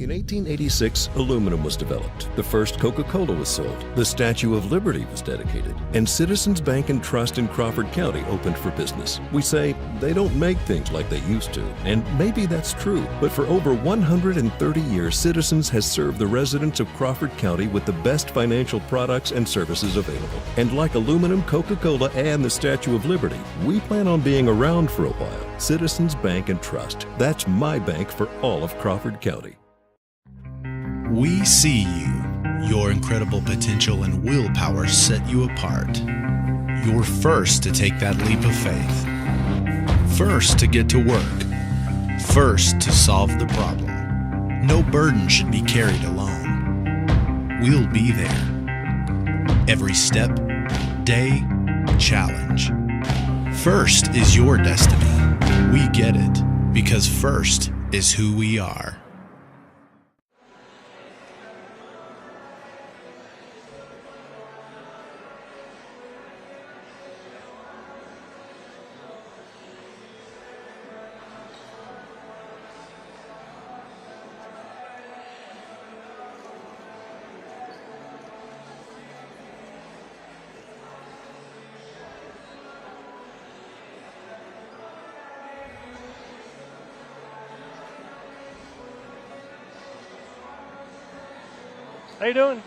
In 1886, aluminum was developed. The first Coca-Cola was sold. The Statue of Liberty was dedicated. And Citizens Bank and Trust in Crawford County opened for business. We say they don't make things like they used to. And maybe that's true. But for over 130 years, Citizens has served the residents of Crawford County with the best financial products and services available. And like aluminum, Coca-Cola, and the Statue of Liberty, we plan on being around for a while. Citizens Bank and Trust. That's my bank for all of Crawford County. We see you. Your incredible potential and willpower set you apart. You're first to take that leap of faith. First to get to work. First to solve the problem. No burden should be carried alone. We'll be there. Every step, day, challenge. First is your destiny. We get it because first is who we are. How you doing?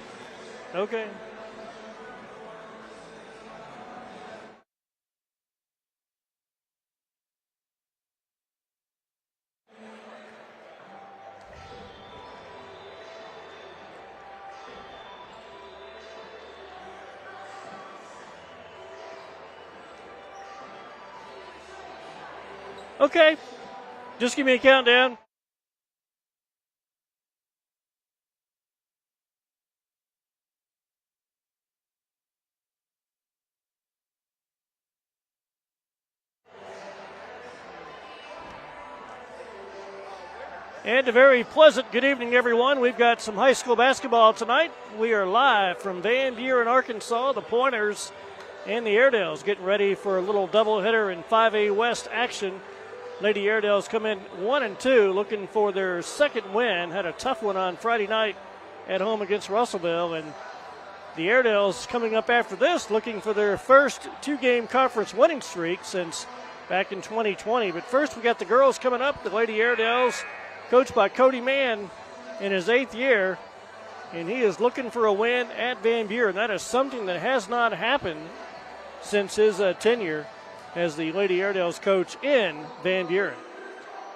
Okay. Okay. Just give me a countdown. And a very pleasant good evening, everyone. We've got some high school basketball tonight. We are live from Van Buren, Arkansas. The Pointers and the Airedales getting ready for a little doubleheader in 5A West action. Lady Airedales come in 1-2, looking for their second win. Had a tough one on Friday night at home against Russellville. And the Airedales coming up after this, looking for their first two-game conference winning streak since back in 2020. But first, we got the girls coming up. The Lady Airedales, coached by Cody Mann in his 8th year, and he is looking for a win at Van Buren. That is something that has not happened since his tenure as the Lady Airedales coach in Van Buren.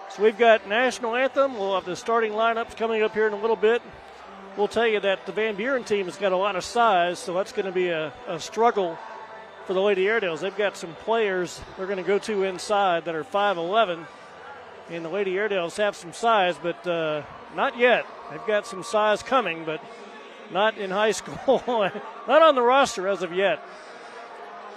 So we've got national anthem. We'll have the starting lineups coming up here in a little bit. We'll tell you that the Van Buren team has got a lot of size, so that's going to be a struggle for the Lady Airedales. They've got some players they're going to go to inside that are 5'11", and the Lady Airedales have some size, but not yet. They've got some size coming, but not in high school. Not on the roster as of yet.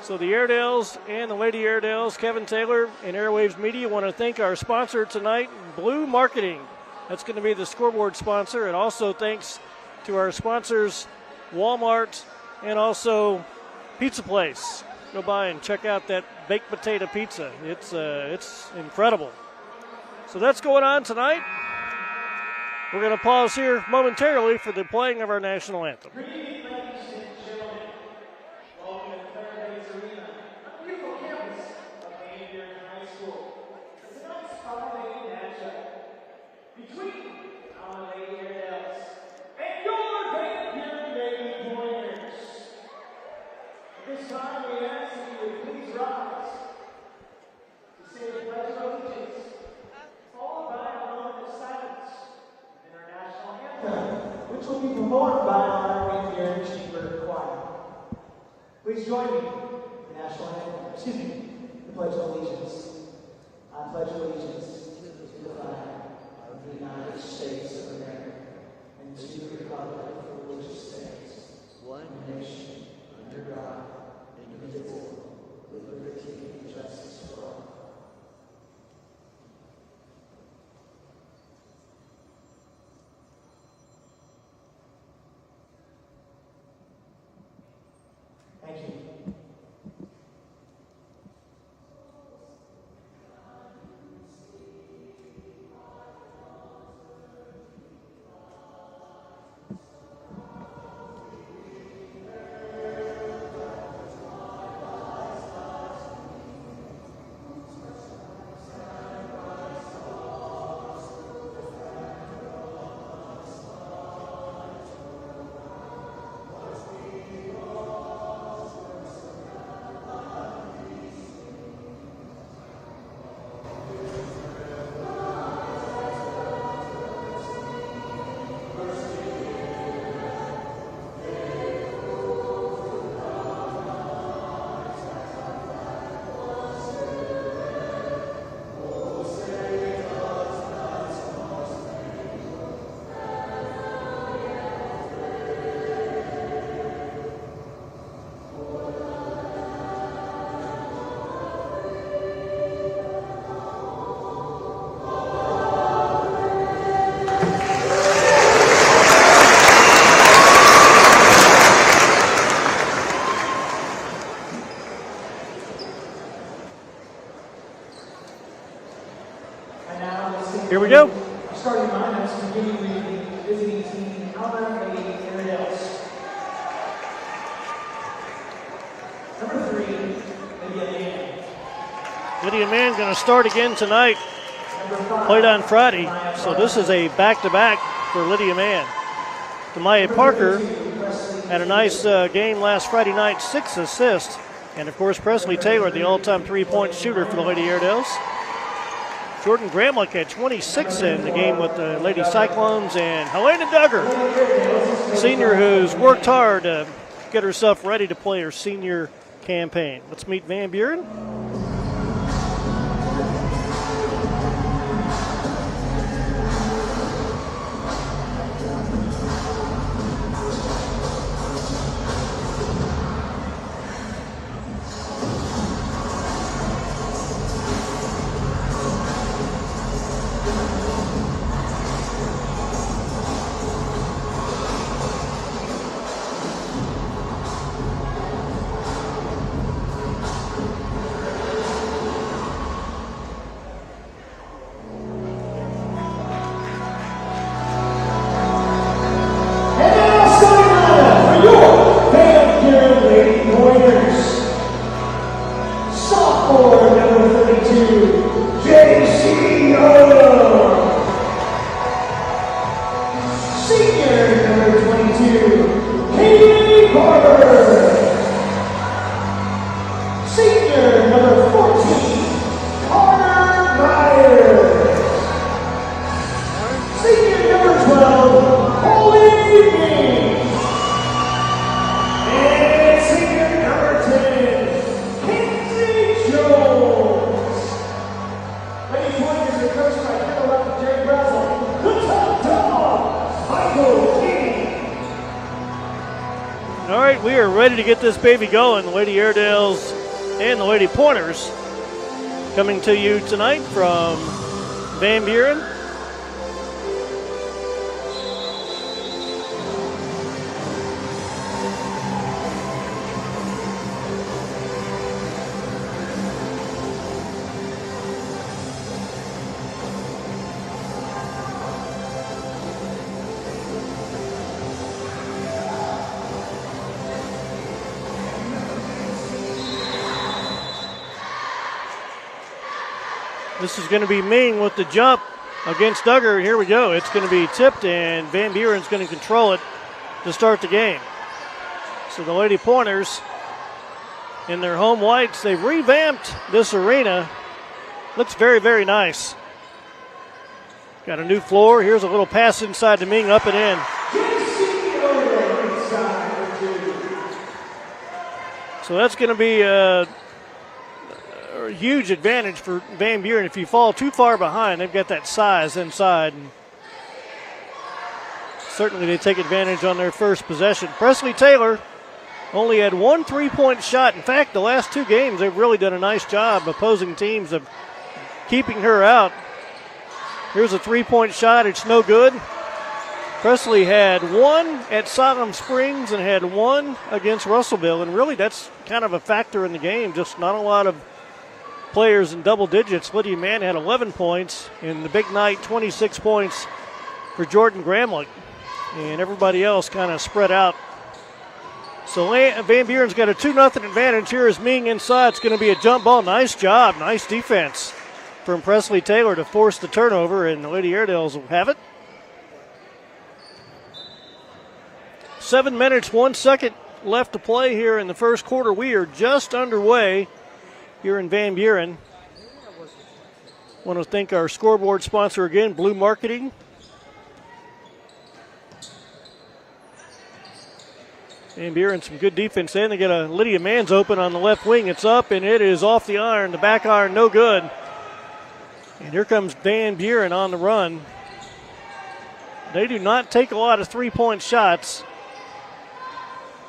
So the Airedales and the Lady Airedales, Kevin Taylor and Airwaves Media, want to thank our sponsor tonight, Blue Marketing. That's going to be the scoreboard sponsor. And also thanks to our sponsors, Walmart and also Pizza Place. Go by and check out that baked potato pizza. It's incredible. So that's going on tonight. We're going to pause here momentarily for the playing of our national anthem. Good evening, ladies and gentlemen. Welcome to Airedales Arena, a beautiful campus of Van Buren High School. Tonight's 5A matchup between our Lady Airedales and your Van Buren Lady Pointers. At this time, we ask that you would please rise to say the Pledge of Allegiance, followed by a moment of silence in our national anthem, which will be performed by our Van Buren Chamber Choir. Please join me in the national anthem, the Pledge of Allegiance. I pledge allegiance to the flag of the United States of America and to the republic for which it stands, one nation, under God, indivisible, with liberty and justice for all. Thank you. beginning with the visiting team, Alma Airedales. Number 3, Lydia Mann. Lydia Mann going to start again tonight. Played on Friday, so this is a back-to-back for Lydia Mann. Demaya Parker had a nice game last Friday night, 6 assists. And, of course, Presley Taylor, the all-time three-point shooter for the Lady Airedales. Jordan Gramlich had 26 in the game with the Lady Cyclones. And Helena Duggar, senior who's worked hard to get herself ready to play her senior campaign. Let's meet Van Buren. Ready to get this baby going. The Lady Airedales and the Lady Pointers coming to you tonight from Van Buren. This is going to be Ming with the jump against Duggar. Here we go. It's going to be tipped, and Van Buren's going to control it to start the game. So the Lady Pointers in their home whites, they've revamped this arena. Looks very, very nice. Got a new floor. Here's a little pass inside to Ming, up and in. So that's going to be a huge advantage for Van Buren. If you fall too far behind, they've got that size inside. And certainly they take advantage on their first possession. Presley Taylor only had one three-point shot. In fact, the last two games, they've really done a nice job, opposing teams, of keeping her out. Here's a three-point shot. It's no good. Presley had one at Siloam Springs and had one against Russellville, and really that's kind of a factor in the game, just not a lot of players in double digits. Lydia Mann had 11 points. In the big night, 26 points for Jordan Gramlich. And everybody else kind of spread out. So Van Buren's got a 2-0 advantage. Here is Ming inside. It's going to be a jump ball. Nice job. Nice defense from Presley Taylor to force the turnover, and the Lady Airedales will have it. 7 minutes, 1 second left to play here in the first quarter. We are just underway here in Van Buren. Want to thank our scoreboard sponsor again, Blue Marketing. Van Buren, some good defense there. They get a Lydia Mann's open on the left wing. It's up, and it is off the iron. The back iron, no good. And here comes Van Buren on the run. They do not take a lot of three-point shots,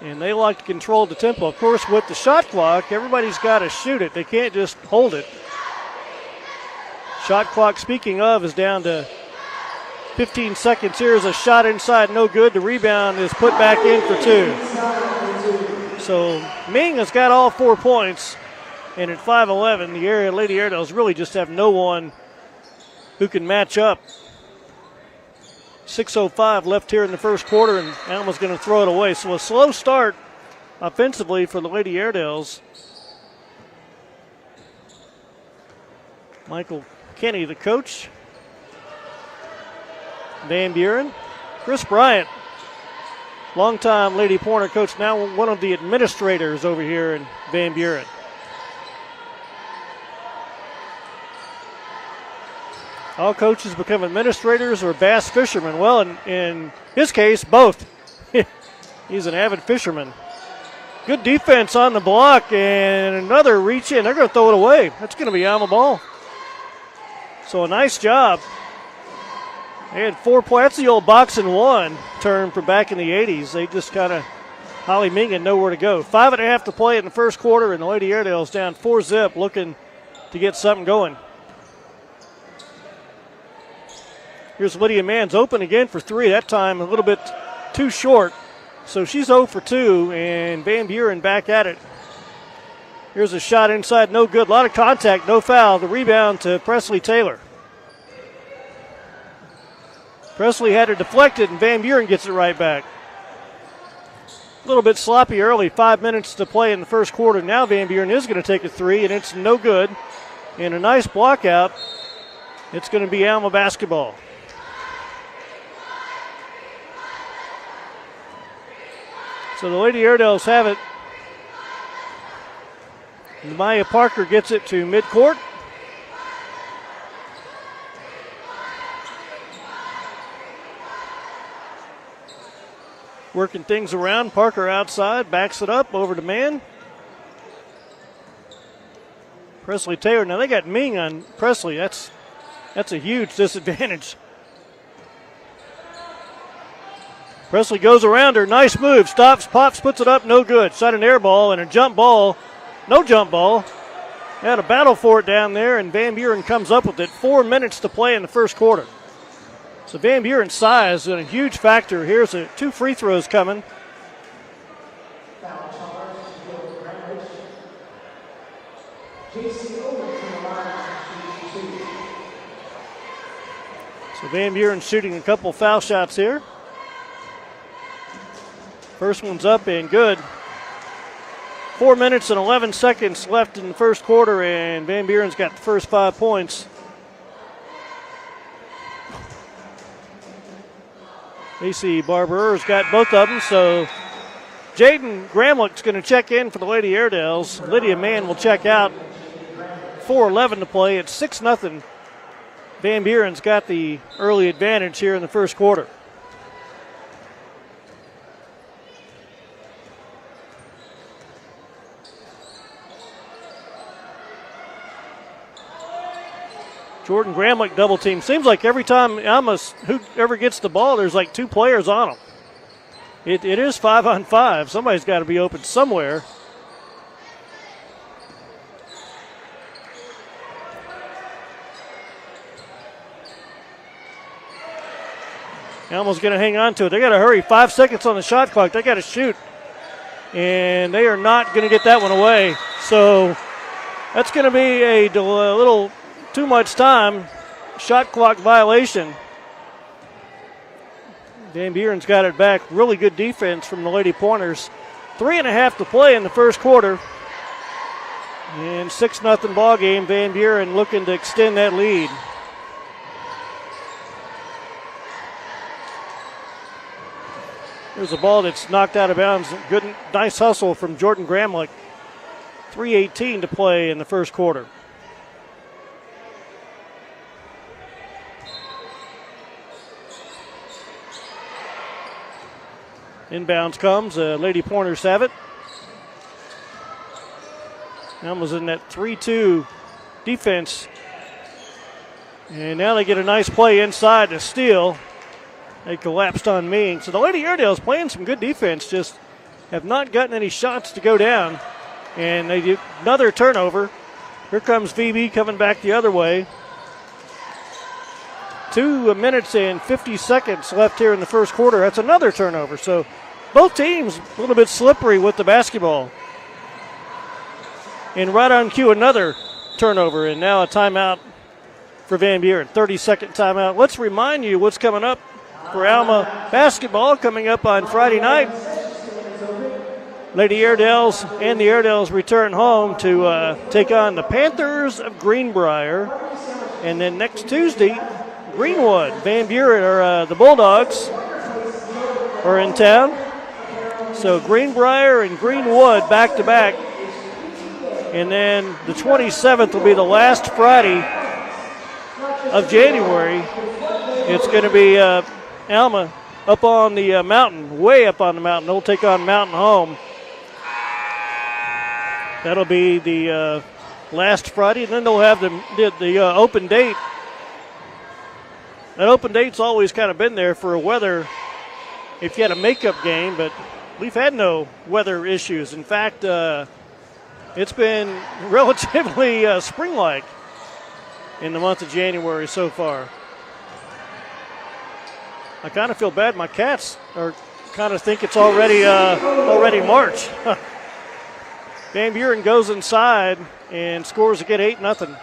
and they like to control the tempo. Of course, with the shot clock, everybody's got to shoot it. They can't just hold it. Shot clock, speaking of, is down to 15 seconds. Here's a shot inside, no good. The rebound is put back in for two. So Ming has got all 4 points, and at 5'11", the Lady Airedales really just have no one who can match up. 6:05 left here in the first quarter, and Alma's going to throw it away. So a slow start offensively for the Lady Airedales. Michael Kenny, the coach. Van Buren. Chris Bryant, longtime Lady Pointer coach, now one of the administrators over here in Van Buren. All coaches become administrators or bass fishermen. Well, in his case, both. He's an avid fisherman. Good defense on the block, and another reach in. They're going to throw it away. That's going to be Alma ball. So a nice job. They had 4 points. That's the old boxing one term from back in the 80s. They just kind of, Holly Mingan, nowhere to go. 5.5 to play in the first quarter, and the Lady Airedales down 4-zip, looking to get something going. Here's Lydia Manns open again for 3. That time a little bit too short. So she's 0 for 2, and Van Buren back at it. Here's a shot inside, no good. A lot of contact, no foul. The rebound to Presley Taylor. Presley had it deflected, and Van Buren gets it right back. A little bit sloppy early, 5 minutes to play in the first quarter. Now Van Buren is going to take a 3, and it's no good. And a nice block out. It's going to be Alma basketball. So the Lady Airedales have it. Maya Parker gets it to midcourt. Working things around. Parker outside, backs it up over to Mann. Presley Taylor. Now they got Ming on Presley. That's a huge disadvantage. Presley goes around her. Nice move. Stops, pops, puts it up. No good. Shot an air ball and a jump ball. No jump ball. They had a battle for it down there, and Van Buren comes up with it. 4 minutes to play in the first quarter. So Van Buren's size is a huge factor. Here's 2 free throws coming. So Van Buren shooting a couple foul shots here. First one's up and good. 4 minutes and 11 seconds left in the first quarter, and Van Buren's got the first 5 points. AC Barber's got both of them, so Jaden Gramlich's going to check in for the Lady Airedales. Lydia Mann will check out. 4:11 to play. It's 6-0. Van Buren's got the early advantage here in the first quarter. Jordan Gramlich double team. Seems like every time Alma, whoever gets the ball, there's like 2 players on them. It is 5-on-5. Somebody's got to be open somewhere. Alma's going to hang on to it. They got to hurry. 5 seconds on the shot clock. They got to shoot. And they are not going to get that one away. So that's going to be a little too much time. Shot clock violation. Van Buren's got it back. Really good defense from the Lady Pointers. 3.5 to play in the first quarter. And 6-0 ball game. Van Buren looking to extend that lead. There's a ball that's knocked out of bounds. Good, nice hustle from Jordan Gramlich. 3:18 to play in the first quarter. Inbounds comes. Lady Pointers have it. Alma's in that 3-2 defense. And now they get a nice play inside to steal. They collapsed on Ming. So the Lady Airedales playing some good defense, just have not gotten any shots to go down. And they do another turnover. Here comes VB coming back the other way. 2 minutes and 50 seconds left here in the first quarter. That's another turnover. So both teams a little bit slippery with the basketball. And right on cue, another turnover. And now a timeout for Van Buren. 30-second timeout. Let's remind you what's coming up for Alma basketball coming up on Friday night. Lady Airedales and the Airedales return home to take on the Panthers of Greenbrier. And then next Tuesday, Greenwood, Van Buren, or the Bulldogs are in town. So Greenbrier and Greenwood back-to-back. And then the 27th will be the last Friday of January. It's going to be Alma up on the mountain, way up on the mountain. They'll take on Mountain Home. That'll be the last Friday, and then they'll have the open date. That open date's always kind of been there for a weather, if you had a makeup game, but we've had no weather issues. In fact, it's been relatively spring-like in the month of January so far. I kind of feel bad. My cats are kind of think it's already March. Van Buren goes inside and scores again 8-0.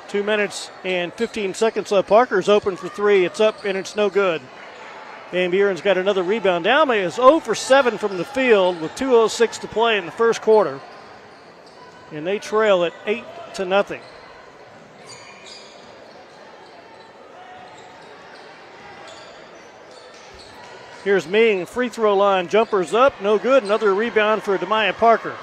Two minutes and 15 seconds left. Parker's open for three. It's up and it's no good. Van Buren's got another rebound. Alma is 0 for 7 from the field with 2:06 to play in the first quarter. And they trail at 8-0. Here's Ming, free throw line, jumpers up, no good. Another rebound for Demaya Parker.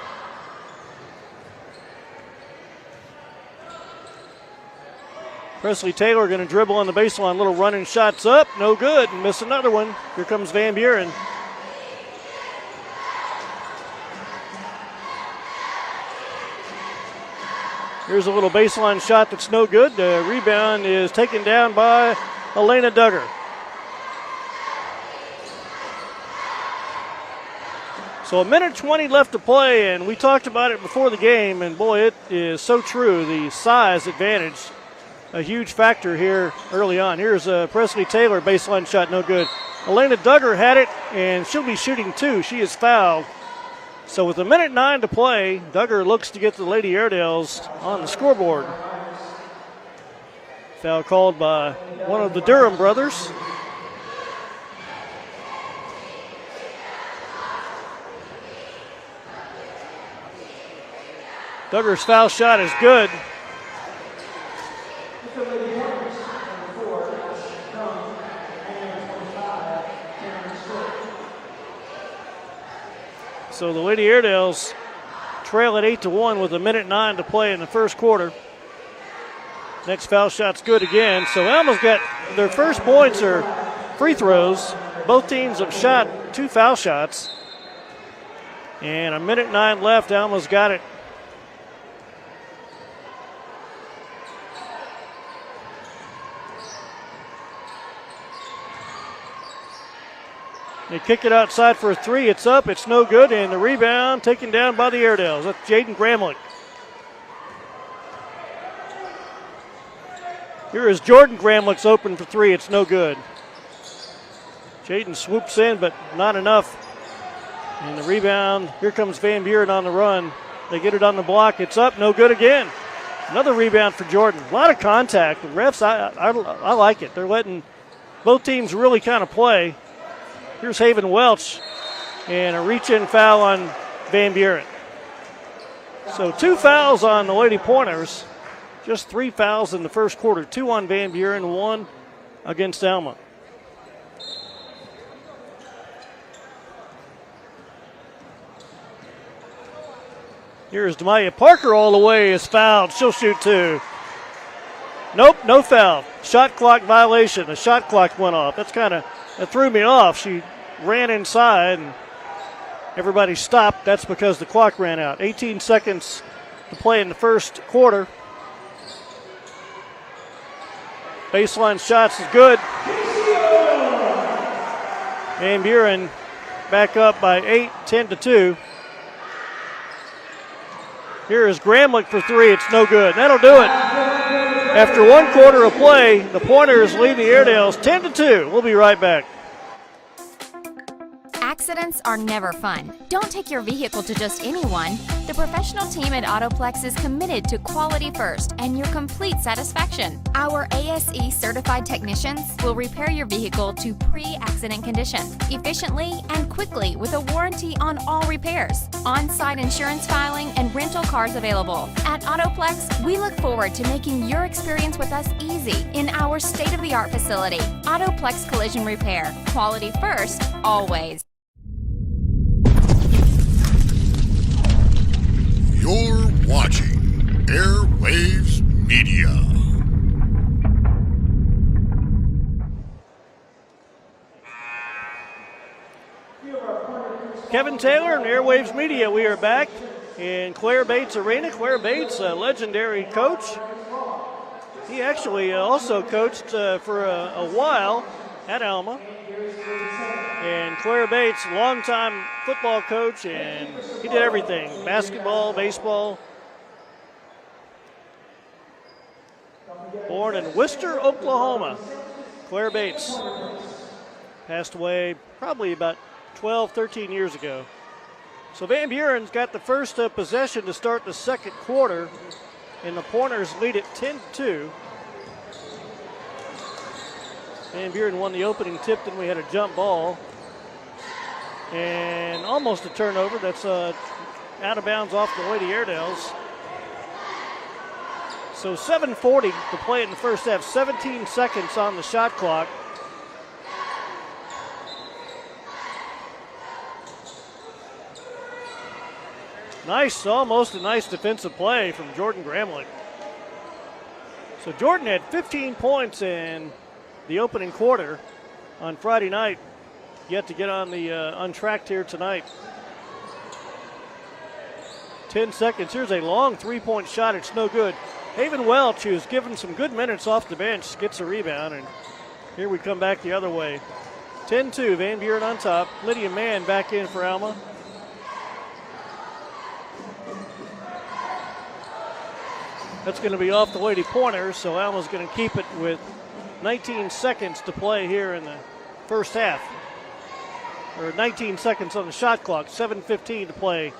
Presley Taylor going to dribble on the baseline, little running shots up, no good, and miss another one. Here comes Van Buren. Here's a little baseline shot that's no good. The rebound is taken down by Elena Duggar. So 1:20 left to play, and we talked about it before the game, and boy, it is so true. The size advantage, a huge factor here early on. Here's Presley Taylor, baseline shot, no good. Elena Duggar had it, and she'll be shooting two. She is fouled. So with 1:09 to play, Duggar looks to get the Lady Airedales on the scoreboard. Foul called by one of the Durham brothers. Duggar's foul shot is good. So the Lady Airedales trail at 8-1 with 1:09 to play in the first quarter. Next foul shot's good again. So Alma's got their first points are free throws. Both teams have shot 2 foul shots. And 1:09 left. Alma's got it. They kick it outside for a three. It's up. It's no good. And the rebound taken down by the Airedales. That's Jaden Gramlich. Here is Jordan Gramlich's open for three. It's no good. Jaden swoops in, but not enough. And the rebound. Here comes Van Buren on the run. They get it on the block. It's up. No good again. Another rebound for Jordan. A lot of contact. The refs, I like it. They're letting both teams really kind of play. Here's Haven Welch, and a reach-in foul on Van Buren. So 2 fouls on the Lady Pointers, just 3 fouls in the first quarter. 2 on Van Buren, 1 against Alma. Here's Demaya Parker all the way, is fouled. She'll shoot 2. Nope, no foul. Shot clock violation. The shot clock went off. That threw me off. She ran inside and everybody stopped. That's because the clock ran out. 18 seconds to play in the first quarter. Baseline shots is good. Van Buren back up by 8, 10-2. Here is Gramlich for 3. It's no good. That'll do it. After 1 quarter of play, the Pointers lead the Airedales 10-2. We'll be right back. Accidents are never fun. Don't take your vehicle to just anyone. The professional team at Autoplex is committed to quality first and your complete satisfaction. Our ASE certified technicians will repair your vehicle to pre-accident condition efficiently and quickly with a warranty on all repairs. On-site insurance filing and rental cars available. At Autoplex, we look forward to making your experience with us easy in our state-of-the-art facility. Autoplex Collision Repair. Quality first, always. You're watching Airwaves Media. Kevin Taylor and Airwaves Media. We are back in Claire Bates Arena. Claire Bates, a legendary coach. He actually also coached for a while at Alma. And Claire Bates, longtime football coach, and he did everything. Basketball, baseball. Born in Worcester, Oklahoma. Claire Bates passed away probably about 12, 13 years ago. So Van Buren's got the first possession to start the second quarter, and the Pointers lead it 10-2. Van Buren won the opening tip, then we had a jump ball. And almost a turnover. That's out of bounds off the Lady Airedales. So 7:40 to play in the first half, 17 seconds on the shot clock. Almost a nice defensive play from Jordan Gramlich. So Jordan had 15 points in the opening quarter on Friday night. Yet to get on the untracked here tonight. 10 seconds. Here's a long three-point shot. It's no good. Haven Welch, who's given some good minutes off the bench, gets a rebound, and here we come back the other way. 10-2, Van Buren on top. Lydia Mann back in for Alma. That's going to be off the Lady Pointers, so Alma's going to keep it with 19 seconds to play here in the first half. Or 19 seconds on the shot clock, 7:15 to play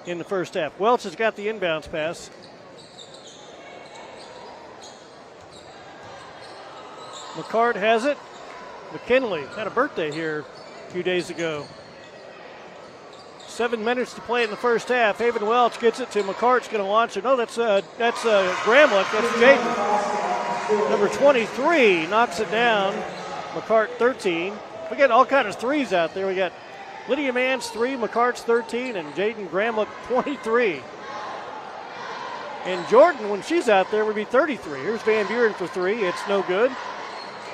in the first half. Welch has got the inbounds pass. McCart has it. McKinley had a birthday here a few days ago. 7 minutes to play in the first half. Haven Welch gets it to McCart's going to launch it. No, that's Gramlich. That's Jaden. Number 23 knocks it down. McCart 13. We got all kinds of threes out there. We got Lydia Mann's 3, McCart's 13, and Jaden Gramlich 23. And Jordan, when she's out there, would be 33. Here's Van Buren for 3. It's no good.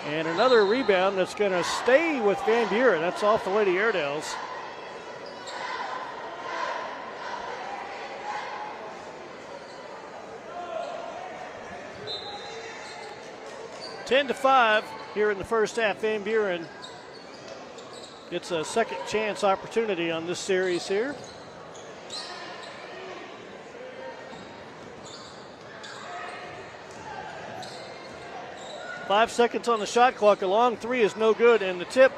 And another rebound that's going to stay with Van Buren. That's off the Lady Airedales. (10-5) here in the first half. Van Buren gets a second chance opportunity on this series here. Five seconds on the shot clock. A long three is no good, and the tip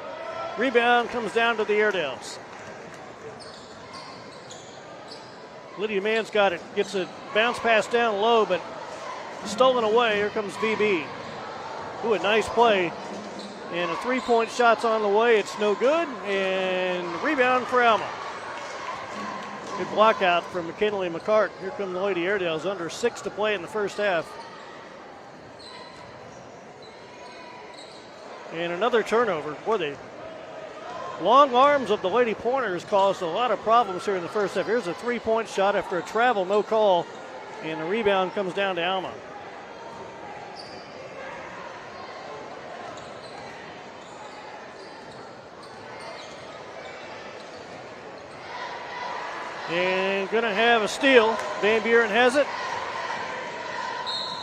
rebound comes down to the Airedales. Lydia Mann's got it. Gets a bounce pass down low, but stolen away. Here comes VB. Ooh, a nice play. And a three-point shot's on the way. It's no good. And rebound for Alma. Good block out from McKinley McCart. Here come the Lady Airedales. Under 6 to play in the first half. And another turnover. Boy, the long arms of the Lady Pointers caused a lot of problems here in the first half. Here's a three-point shot after a travel, no call. And the rebound comes down to Alma. And going to have a steal. Van Buren has it.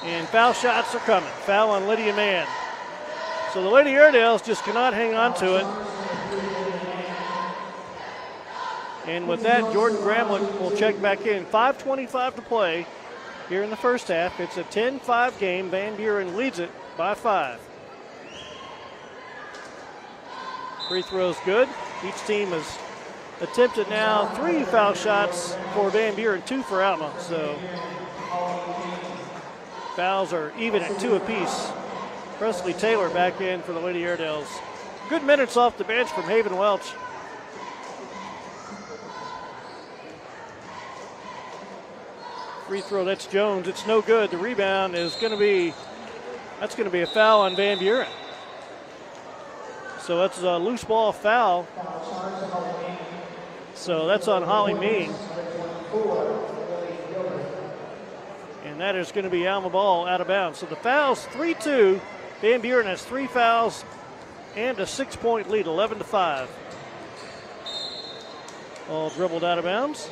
And foul shots are coming. Foul on Lydia Mann. So the Lady Airedales just cannot hang on to it. And with that, Jordan Gramlich will check back in. 5:25 to play here in the first half. It's a 10-5 game. Van Buren leads it by 5. Free throw's good. Each team has attempted now 3 foul shots for Van Buren, 2 for Alma. So fouls are even at 2 apiece. Presley Taylor back in for the Lady Airedales. Good minutes off the bench from Haven Welch. Free throw, that's Jones. It's no good. The rebound is going to be a foul on Van Buren. So that's a loose ball foul. So that's on Holly Mean. And that is going to be Alma ball out of bounds. So the foul's 3-2. Van Buren has 3 fouls and a 6-point lead, 11-5. Ball dribbled out of bounds.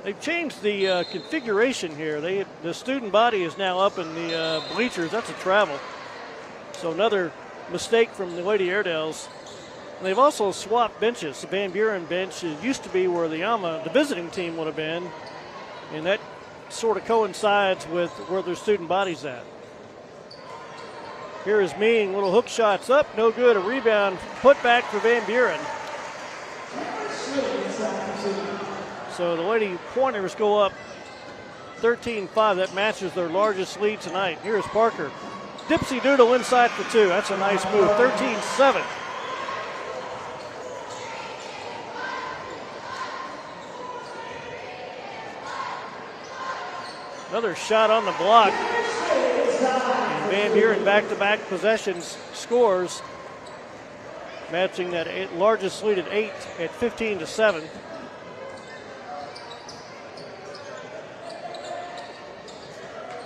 They've changed the configuration here. The student body is now up in the bleachers. That's a travel. So another mistake from the Lady Airedales. And they've also swapped benches. The Van Buren bench used to be where the visiting team would have been, and that sort of coincides with where their student body's at. Here is Mean, little hook shots up, no good. A rebound, put back for Van Buren. So the Lady Pointers go up 13-5. That matches their largest lead tonight. Here's Parker. Dipsy Doodle inside for 2. That's a nice move. 13-7. Another shot on the block. And Van Buren back-to-back possessions scores, matching that largest lead at 8 at 15-7.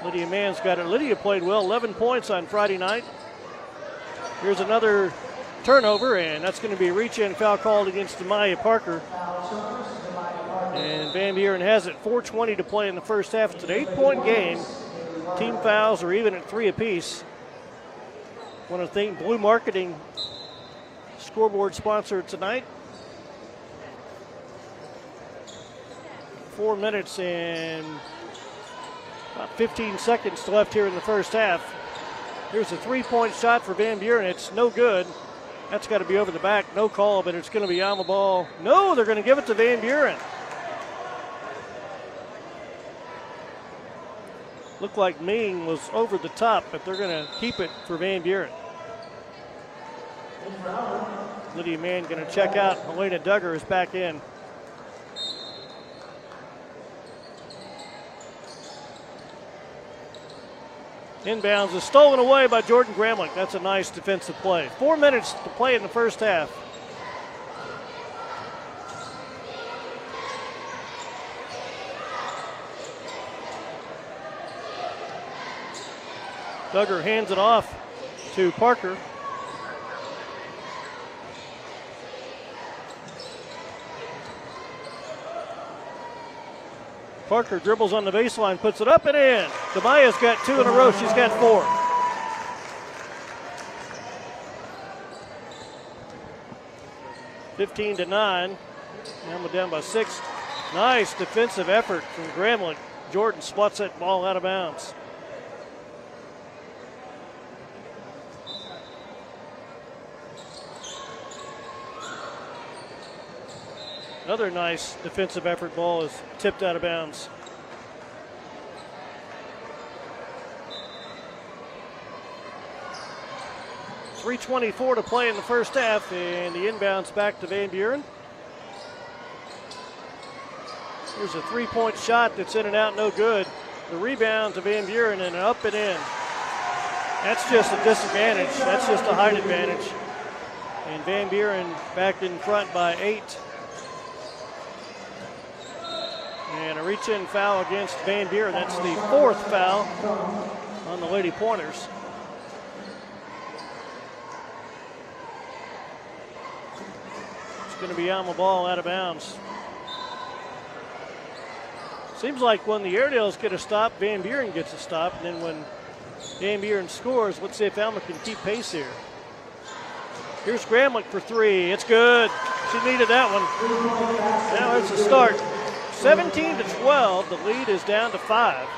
Lydia Mann's got it. Lydia played well, 11 points on Friday night. Here's another turnover, and that's going to be a reach-in foul called against Amaya Parker. And Van Buren has it. 4:20 to play in the first half. It's an 8-point game. Team fouls are even at 3 apiece. Want to thank Blue Marketing, scoreboard sponsor tonight. 4 minutes and about 15 seconds left here in the first half. Here's a 3-point shot for Van Buren. It's no good. That's got to be over the back. No call, but it's going to be Alma ball. No, they're going to give it to Van Buren. Looked like Ming was over the top, but they're going to keep it for Van Buren. Lydia Mann going to check out. Helena Duggar is back in. Inbounds is stolen away by Jordan Gramlich. That's a nice defensive play. 4 minutes to play in the first half. Duggar hands it off to Parker. Parker dribbles on the baseline, puts it up and in. Damaya's got 2 in a row. She's got 4. (15-9). Alma down by 6. Nice defensive effort from Gramlich. Jordan swats that ball out of bounds. Another nice defensive effort. Ball is tipped out of bounds. .324 to play in the first half, and the inbounds back to Van Buren. Here's a 3-point shot that's in and out, no good. The rebound to Van Buren and up and in. That's just a disadvantage. That's just a height advantage. And Van Buren back in front by 8. And a reach-in foul against Van Buren. That's the 4th foul on the Lady Pointers. It's going to be Alma ball out of bounds. Seems like when the Airedales get a stop, Van Buren gets a stop. And then when Van Buren scores, let's see if Alma can keep pace here. Here's Gramlich for 3. It's good. She needed that one. Now it's a start. 17-12. The lead is down to 5.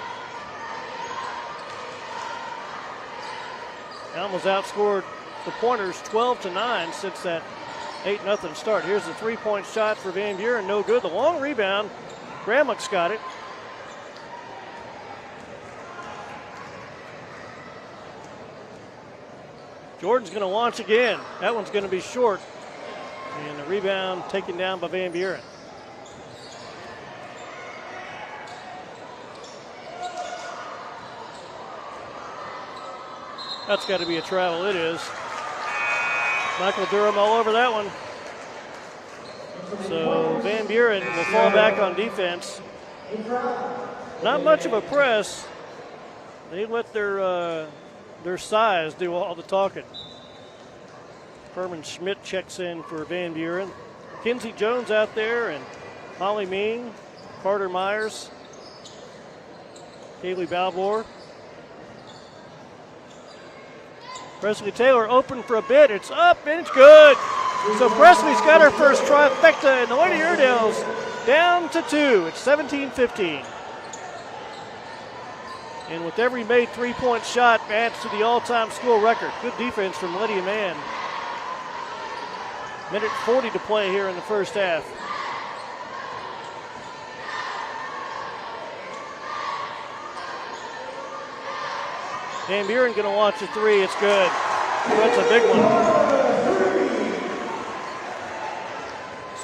Alma's outscored the Pointers 12-9 since that 8-0 start. Here's the three-point shot for Van Buren, no good. The long rebound, Gramlich's got it. Jordan's going to launch again. That one's going to be short. And the rebound taken down by Van Buren. That's got to be a travel. It is. Michael Durham all over that one. So Van Buren will fall back on defense. Not much of a press. They let their size do all the talking. Herman Schmidt checks in for Van Buren. Kinsey Jones out there, and Molly Ming, Carter Myers, Kaylee Balbour. Presley Taylor open for a bit. It's up and it's good. So Presley's got her first trifecta, and the Lady Airedales down to 2. It's 17-15. And with every made three-point shot adds to the all-time school record. Good defense from Lydia Mann. Minute 40 to play here in the first half. Van Buren going to launch a three. It's good. That's a big one.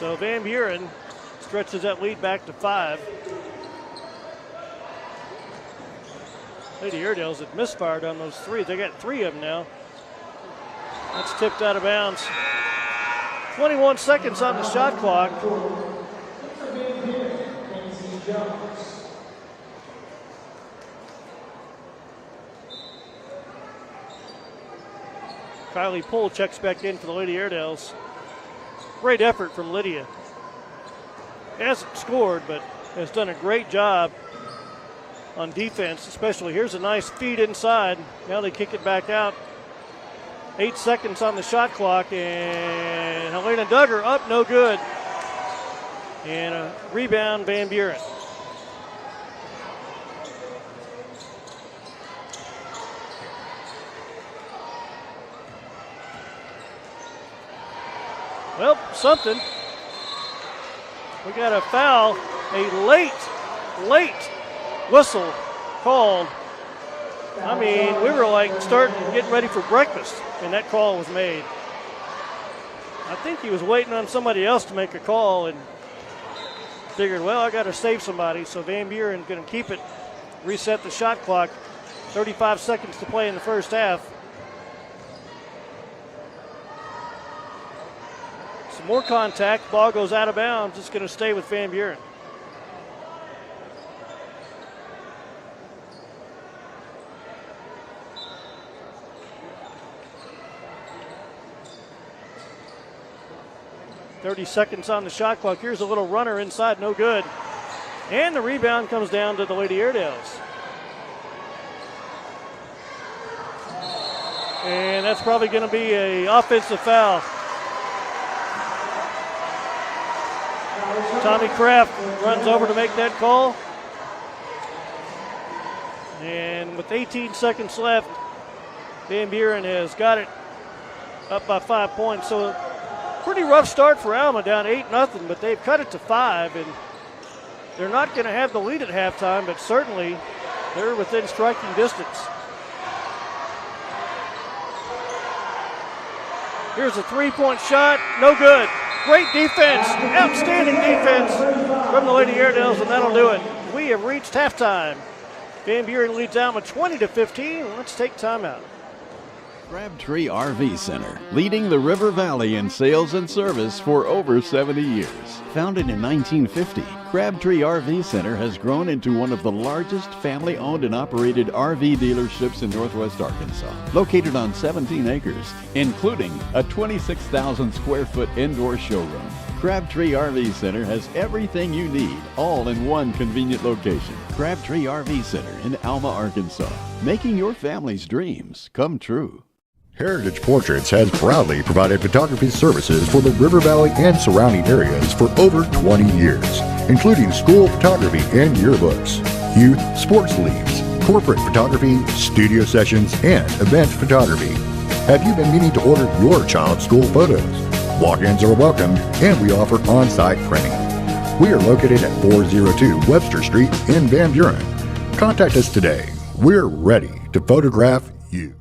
So Van Buren stretches that lead back to 5. Lady Airedales had misfired on those threes. They got 3 of them now. That's tipped out of bounds. 21 seconds on the shot clock. Kylie Poole checks back in for the Lady Airedales. Great effort from Lydia. Hasn't scored, but has done a great job on defense, especially. Here's a nice feed inside. Now they kick it back out. 8 seconds on the shot clock, and Helena Duggar up, no good. And a rebound, Van Buren. Well, something. We got a foul, a late whistle called. I mean, we were like getting ready for breakfast, and that call was made. I think he was waiting on somebody else to make a call and figured, well, I got to save somebody. So Van Buren going to keep it, reset the shot clock. 35 seconds to play in the first half. Some more contact. Ball goes out of bounds. It's going to stay with Van Buren. .30 seconds on the shot clock. Here's a little runner inside, no good. And the rebound comes down to the Lady Airedales. And that's probably going to be an offensive foul. Tommy Kraft runs over to make that call. And with 18 seconds left, Van Buren has got it up by 5 points. So pretty rough start for Alma, down 8-0, but they've cut it to 5, and they're not going to have the lead at halftime, but certainly they're within striking distance. Here's a three-point shot, no good. Great defense, outstanding defense from the Lady Airedales, and that'll do it. We have reached halftime. Van Buren leads Alma 20-15. Let's take timeout. Crabtree RV Center, leading the River Valley in sales and service for over 70 years. Founded in 1950, Crabtree RV Center has grown into one of the largest family-owned and operated RV dealerships in Northwest Arkansas. Located on 17 acres, including a 26,000 square foot indoor showroom. Crabtree RV Center has everything you need, all in one convenient location. Crabtree RV Center in Alma, Arkansas, making your family's dreams come true. Heritage Portraits has proudly provided photography services for the River Valley and surrounding areas for over 20 years, including school photography and yearbooks, youth sports leagues, corporate photography, studio sessions, and event photography. Have you been meaning to order your child's school photos? Walk-ins are welcome, and we offer on-site printing. We are located at 402 Webster Street in Van Buren. Contact us today. We're ready to photograph you.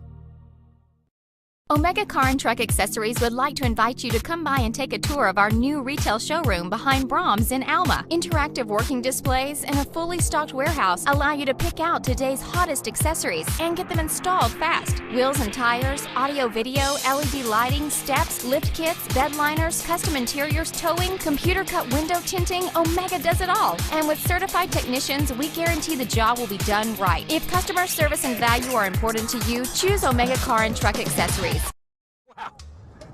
Omega Car and Truck Accessories would like to invite you to come by and take a tour of our new retail showroom behind Brahms in Alma. Interactive working displays and a fully stocked warehouse allow you to pick out today's hottest accessories and get them installed fast. Wheels and tires, audio video, LED lighting, steps, lift kits, bed liners, custom interiors, towing, computer cut window tinting, Omega does it all. And with certified technicians, we guarantee the job will be done right. If customer service and value are important to you, choose Omega Car and Truck Accessories.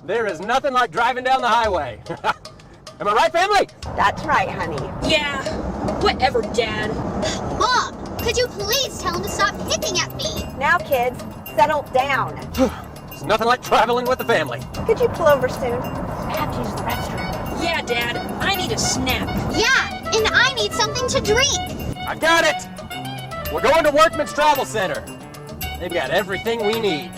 There is nothing like driving down the highway. Am I right, family? That's right, honey. Yeah, whatever, Dad. Mom, could you please tell him to stop picking at me? Now, kids, settle down. It's nothing like traveling with the family. Could you pull over soon? I have to use the restroom. Yeah, Dad, I need a snack. Yeah, and I need something to drink. I got it. We're going to Workman's Travel Center. They've got everything we need.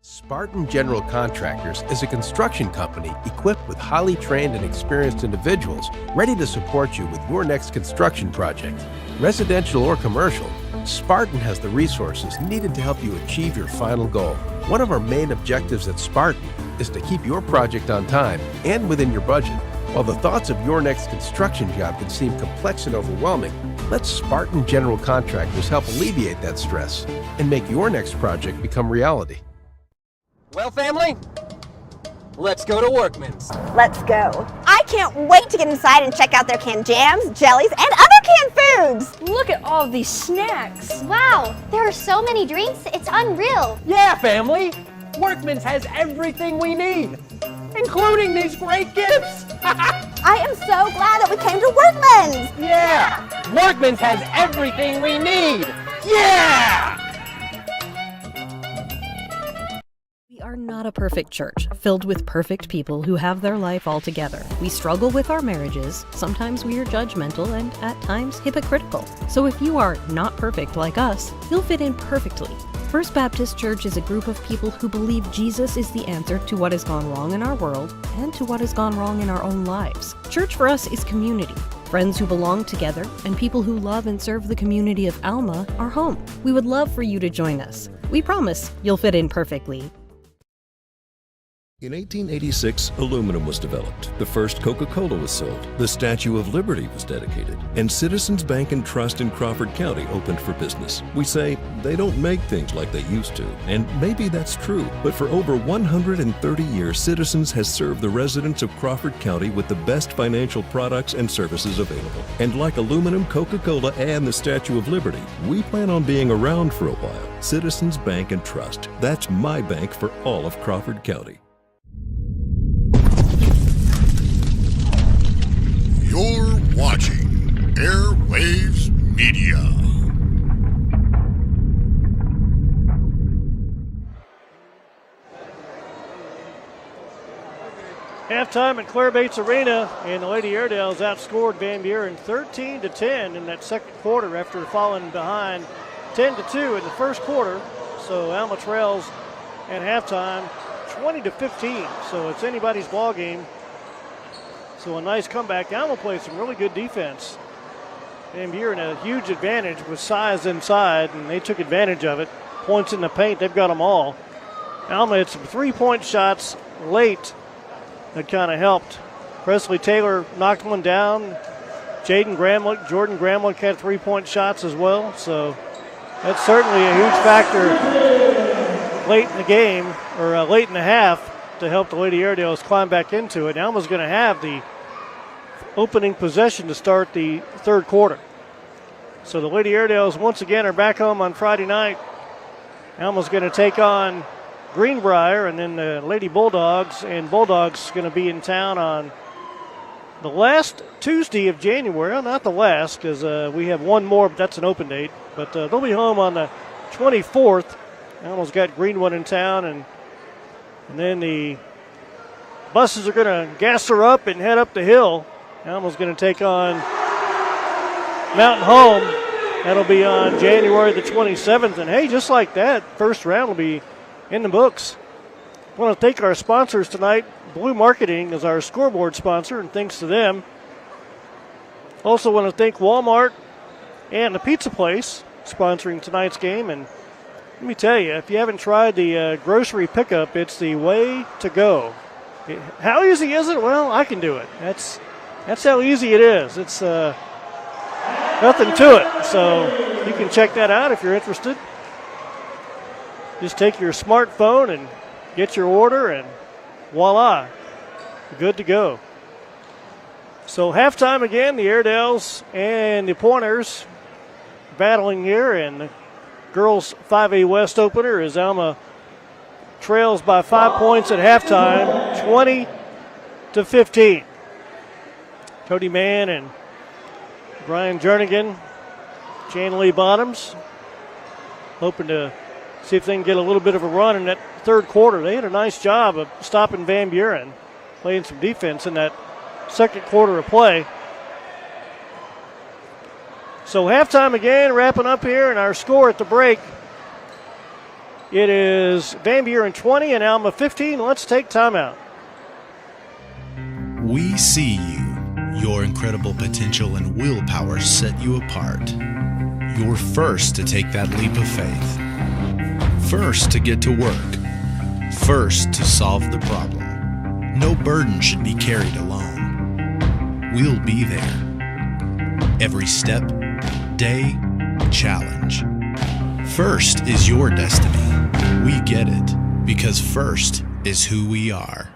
Spartan General Contractors is a construction company equipped with highly trained and experienced individuals ready to support you with your next construction project. Residential or commercial, Spartan has the resources needed to help you achieve your final goal. One of our main objectives at Spartan is to keep your project on time and within your budget. While the thoughts of your next construction job can seem complex and overwhelming, let Spartan General Contractors help alleviate that stress and make your next project become reality. Well, family, let's go to Workman's. Let's go. I can't wait to get inside and check out their canned jams, jellies, and other canned foods. Look at all these snacks. Wow, there are so many drinks, it's unreal. Yeah, family, Workman's has everything we need, including these great gifts. I am so glad that we came to Workman's. Yeah, Workman's has everything we need. Yeah! We are not a perfect church, filled with perfect people who have their life all together. We struggle with our marriages, sometimes we are judgmental and at times hypocritical. So if you are not perfect like us, you'll fit in perfectly. First Baptist Church is a group of people who believe Jesus is the answer to what has gone wrong in our world and to what has gone wrong in our own lives. Church for us is community. Friends who belong together and people who love and serve the community of Alma are home. We would love for you to join us. We promise you'll fit in perfectly. In 1886, aluminum was developed. The first Coca-Cola was sold. The Statue of Liberty was dedicated. And Citizens Bank and Trust in Crawford County opened for business. We say they don't make things like they used to. And maybe that's true. But for over 130 years, Citizens has served the residents of Crawford County with the best financial products and services available. And like aluminum, Coca-Cola, and the Statue of Liberty, we plan on being around for a while. Citizens Bank and Trust. That's my bank for all of Crawford County. You're watching Airwaves Media. Halftime at Claire Bates Arena, and the Lady Airedales outscored Van Buren 13-10 in that second quarter after falling behind 10-2 in the first quarter. So Alma trails at halftime 20-15. So it's anybody's ball game. So a nice comeback. Alma played some really good defense. Van Buren a huge advantage with size inside, and they took advantage of it. Points in the paint, they've got them all. Alma had some three-point shots late that kind of helped. Presley Taylor knocked one down. Jordan Gramlich had three-point shots as well. So that's certainly a huge factor late in the game, or late in the half, to help the Lady Airedales climb back into it. Alma's going to have the opening possession to start the third quarter. So the Lady Airedales once again are back home on Friday night. Alma's going to take on Greenbrier, and then the Lady Bulldogs, and Bulldogs going to be in town on the last Tuesday of January. Well, not the last, because we have one more, but that's an open date. But they'll be home on the 24th. Alma's got Greenwood in town, and then the buses are going to gas her up and head up the hill. Alma's going to take on Mountain Home That'll be on January the 27th. And hey, just like that, first round will be in the books. I want to thank our sponsors tonight. Blue Marketing is our scoreboard sponsor, and thanks to them. Also want to thank Walmart and the Pizza Place sponsoring tonight's game. And let me tell you, if you haven't tried the grocery pickup, it's the way to go. How easy is it? Well, I can do it. That's how easy it is. It's nothing to it. So you can check that out if you're interested. Just take your smartphone and get your order, and voila, good to go. So halftime again, the Airedales and the Pointers battling here, and the girls 5A West opener is Alma trails by 5 points at halftime, 20-15. Cody Mann and Brian Jernigan, Jan Lee Bottoms, hoping to see if they can get a little bit of a run in that third quarter. They had a nice job of stopping Van Buren, playing some defense in that second quarter of play. So halftime again, wrapping up here, and our score at the break. It is Van Buren 20 and Alma 15. Let's take timeout. We see you. Your incredible potential and willpower set you apart. You're first to take that leap of faith. First to get to work. First to solve the problem. No burden should be carried alone. We'll be there. Every step, day, challenge. First is your destiny. We get it, because first is who we are.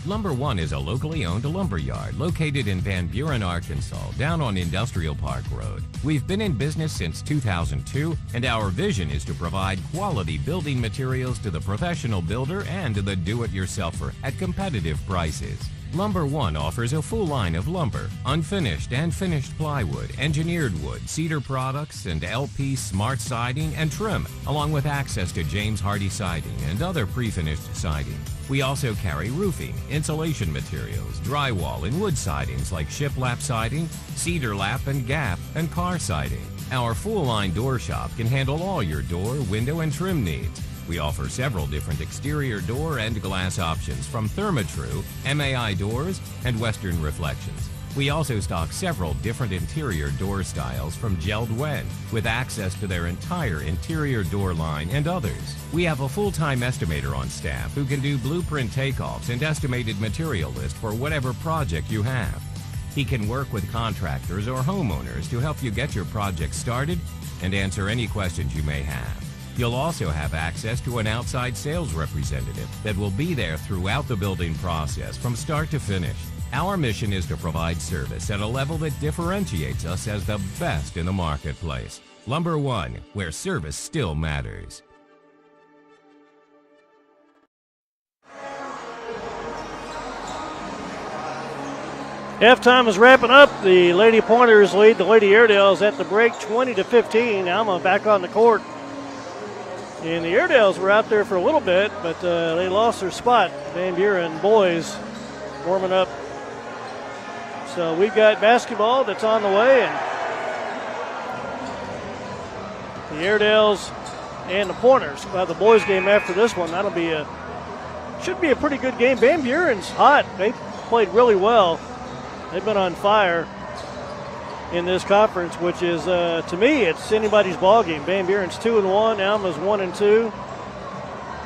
Lumber One is a locally owned lumber yard located in Van Buren, Arkansas, down on Industrial Park Road. We've been in business since 2002, and our vision is to provide quality building materials to the professional builder and to the do-it-yourselfer at competitive prices. Lumber One offers a full line of lumber, unfinished and finished plywood, engineered wood, cedar products, and LP smart siding and trim, along with access to James Hardy siding and other pre-finished siding. We also carry roofing, insulation materials, drywall, and wood sidings like shiplap siding, cedar lap and gap, and car siding. Our full-line door shop can handle all your door, window, and trim needs. We offer several different exterior door and glass options from Therma-Tru, MAI doors, and Western Reflections. We also stock several different interior door styles from Gelled Wen, with access to their entire interior door line and others. We have a full-time estimator on staff who can do blueprint takeoffs and estimated material list for whatever project you have. He can work with contractors or homeowners to help you get your project started and answer any questions you may have. You'll also have access to an outside sales representative that will be there throughout the building process from start to finish. Our mission is to provide service at a level that differentiates us as the best in the marketplace. Lumber One, where service still matters. Halftime is wrapping up. The Lady Pointers lead the Lady Airedales at the break 20-15. Alma back on the court. And the Airedales were out there for a little bit, but they lost their spot. Van Buren boys warming up. So we've got basketball that's on the way, and the Airedales and the Pointers will have the boys game after this one. That'll be should be a pretty good game. Van Buren's hot. They played really well. They've been on fire in this conference, which is, to me, it's anybody's ball game. Van Buren's 2-1, Alma's 1-2.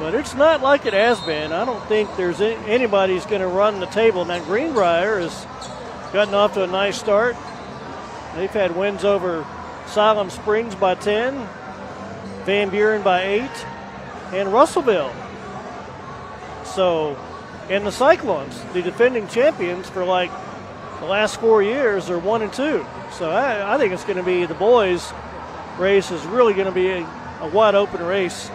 But it's not like it has been. I don't think there's anybody's going to run the table. Now, Greenbrier has gotten off to a nice start. They've had wins over Siloam Springs by 10, Van Buren by 8, and Russellville. So, and the Cyclones, the defending champions for like the last 4 years, are 1-2. So I think it's going to be the boys' race is really going to be a wide open race.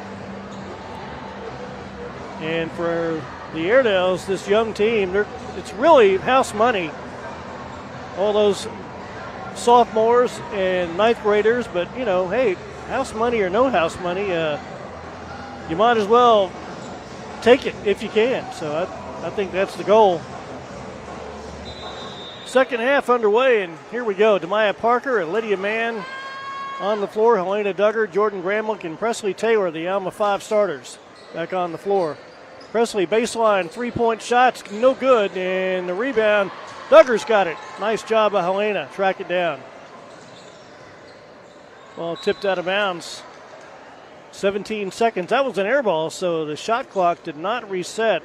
And for the Airedales, this young team, it's really house money. All those sophomores and ninth graders, but you know, hey, house money or no house money, you might as well take it if you can. So I think that's the goal. Second half underway, and here we go. Demaya Parker and Lydia Mann on the floor. Helena Duggar, Jordan Gramlich, and Presley Taylor, the Alma 5 starters, back on the floor. Presley baseline three-point shots, no good, and the rebound, Duggar's got it. Nice job by Helena, track it down. Ball tipped out of bounds. 17 seconds. That was an air ball, so the shot clock did not reset.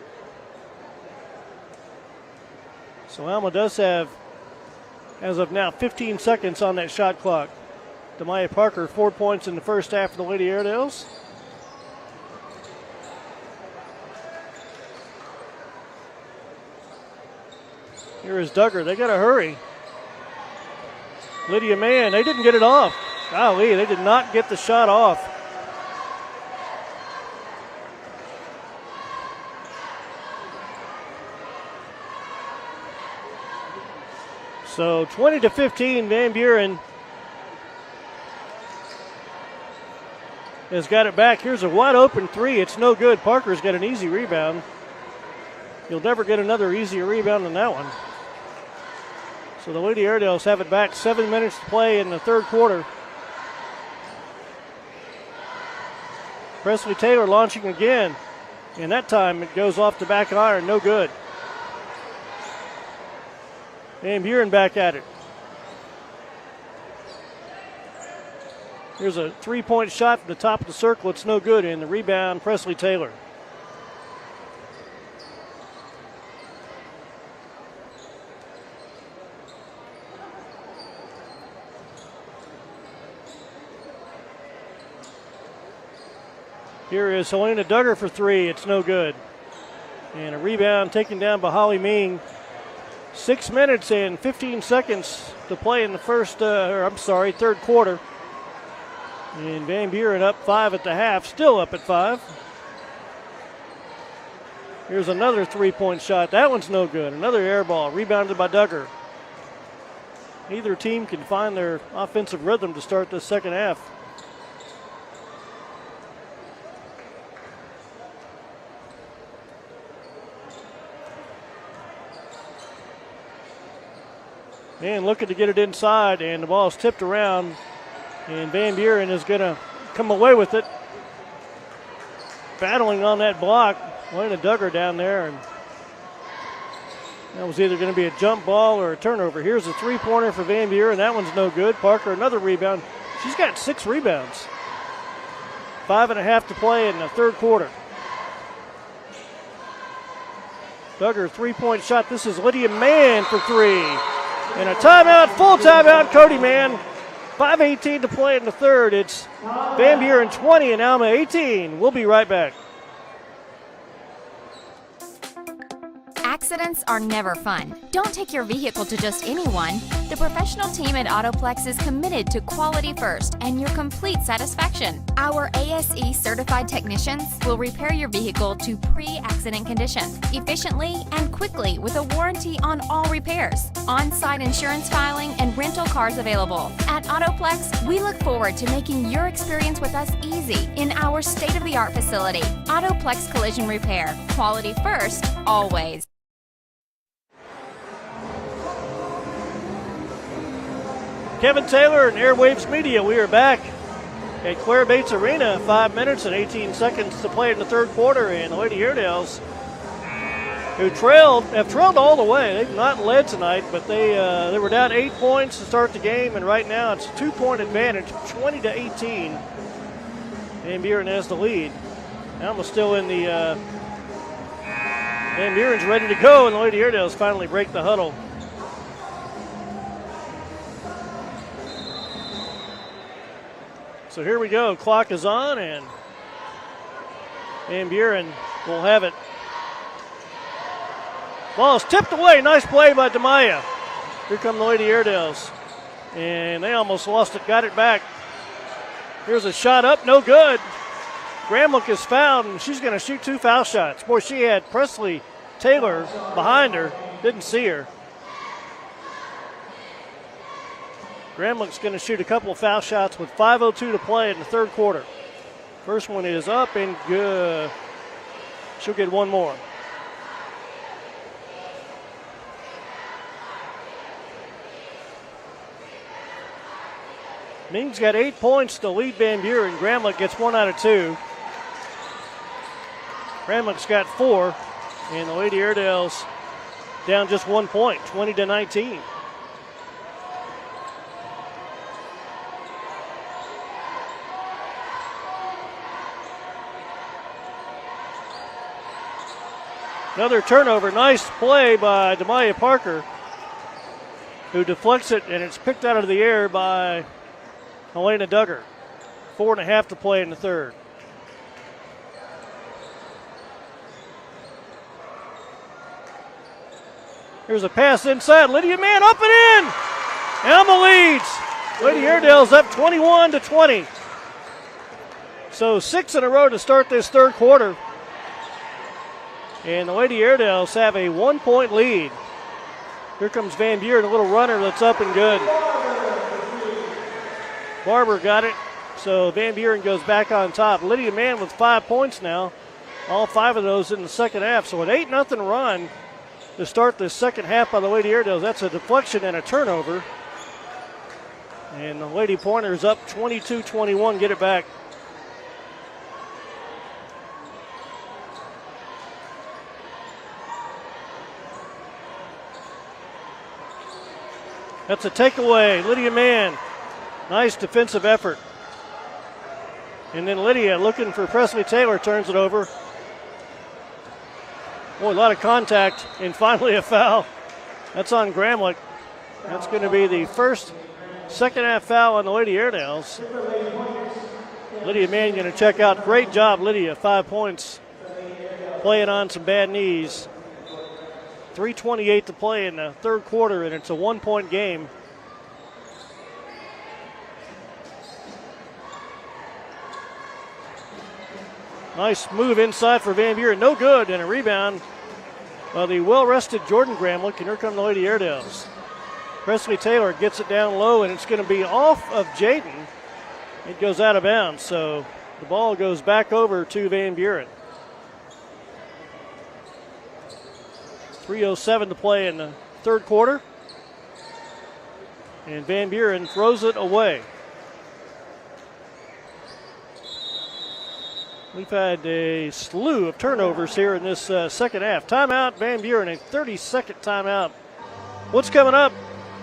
So Alma does have, as of now, 15 seconds on that shot clock. Demaya Parker, 4 points in the first half for the Lady Airedales. Here is Duggar. They got to hurry. Lydia Mann, they didn't get it off. Golly, they did not get the shot off. So 20-15, Van Buren has got it back. Here's a wide open three. It's no good. Parker's got an easy rebound. You'll never get another easier rebound than that one. So the Lady Airedales have it back. 7 minutes to play in the third quarter. Presley Taylor launching again. And that time it goes off the back iron. No good. Van Buren back at it. Here's a three-point shot from the top of the circle. It's no good. And the rebound, Presley Taylor. Here is Helena Duggar for three. It's no good. And a rebound taken down by Holly Ming. 6 minutes and 15 seconds to play in the third quarter. And Van Buren up 5 at the half, still up at 5. Here's another three-point shot. That one's no good. Another air ball, rebounded by Duggar. Neither team can find their offensive rhythm to start this second half. And looking to get it inside, and the ball is tipped around, and Van Buren is going to come away with it. Battling on that block, Helena Duggar down there, and that was either going to be a jump ball or a turnover. Here's a three-pointer for Van Buren. That one's no good. Parker, another rebound. She's got 6 rebounds. 5.5 to play in the third quarter. Duggar, three-point shot. This is Lydia Mann for three. And a timeout, full timeout, Cody Mann. 5:18 to play in the third. It's Van Buren 20 and Alma 18. We'll be right back. Accidents are never fun. Don't take your vehicle to just anyone. The professional team at Autoplex is committed to quality first and your complete satisfaction. Our ASE certified technicians will repair your vehicle to pre-accident condition efficiently and quickly with a warranty on all repairs. On-site insurance filing and rental cars available. At Autoplex, we look forward to making your experience with us easy in our state-of-the-art facility. Autoplex Collision Repair. Quality first, always. Kevin Taylor and Airwaves Media, we are back at Claire Bates Arena. 5 minutes and 18 seconds to play in the third quarter, and the Lady Airedales, who have trailed all the way. They've not led tonight, but they were down 8 points to start the game, and right now it's a 2-point advantage, 20-18. Van Buren has the lead. Alma's still in the. Van Buren's ready to go, and the Lady Airedales finally break the huddle. So here we go. Clock is on, and Van Buren will have it. Ball is tipped away. Nice play by Demaya. Here come the Lady Airedales. And they almost lost it. Got it back. Here's a shot up. No good. Gramlich is fouled, and she's going to shoot 2 foul shots. Boy, she had Presley Taylor behind her. Didn't see her. Gramlich's going to shoot a couple of foul shots with 5:02 to play in the third quarter. First one is up and good. She'll get one more. Ming's got 8 points to lead Van Buren. Gramlich gets 1 out of 2. Gramlich's got 4, and the Lady Airedales down just 1 point, 20-19. Another turnover. Nice play by Demaya Parker, who deflects it, and it's picked out of the air by Helena Duggar. 4.5 to play in the third. Here's a pass inside. Lydia Mann up and in. Alma leads. Lady Airedales up 21-20. So 6 in a row to start this third quarter. And the Lady Airedales have a 1-point lead. Here comes Van Buren, a little runner that's up and good. Barber got it, so Van Buren goes back on top. Lydia Mann with 5 points now. All 5 of those in the second half. So an 8-0 run to start the second half by the Lady Airedales. That's a deflection and a turnover. And the Lady Pointers up 22-21, get it back. That's a takeaway. Lydia Mann. Nice defensive effort. And then Lydia looking for Presley Taylor, turns it over. Boy, a lot of contact, and finally a foul. That's on Gramlich. That's going to be the first second half foul on the Lady Airedales. Lydia Mann going to check out. Great job, Lydia. 5 points. Playing on some bad knees. 3:28 to play in the third quarter, and it's a 1-point game. Nice move inside for Van Buren. No good, and a rebound by the well-rested Jordan Gramlich, and here come the Lady Airedales. Presley Taylor gets it down low, and it's going to be off of Jaden. It goes out of bounds, so the ball goes back over to Van Buren. 3:07 to play in the third quarter. And Van Buren throws it away. We've had a slew of turnovers here in this second half. Timeout, Van Buren, a 30-second timeout. What's coming up?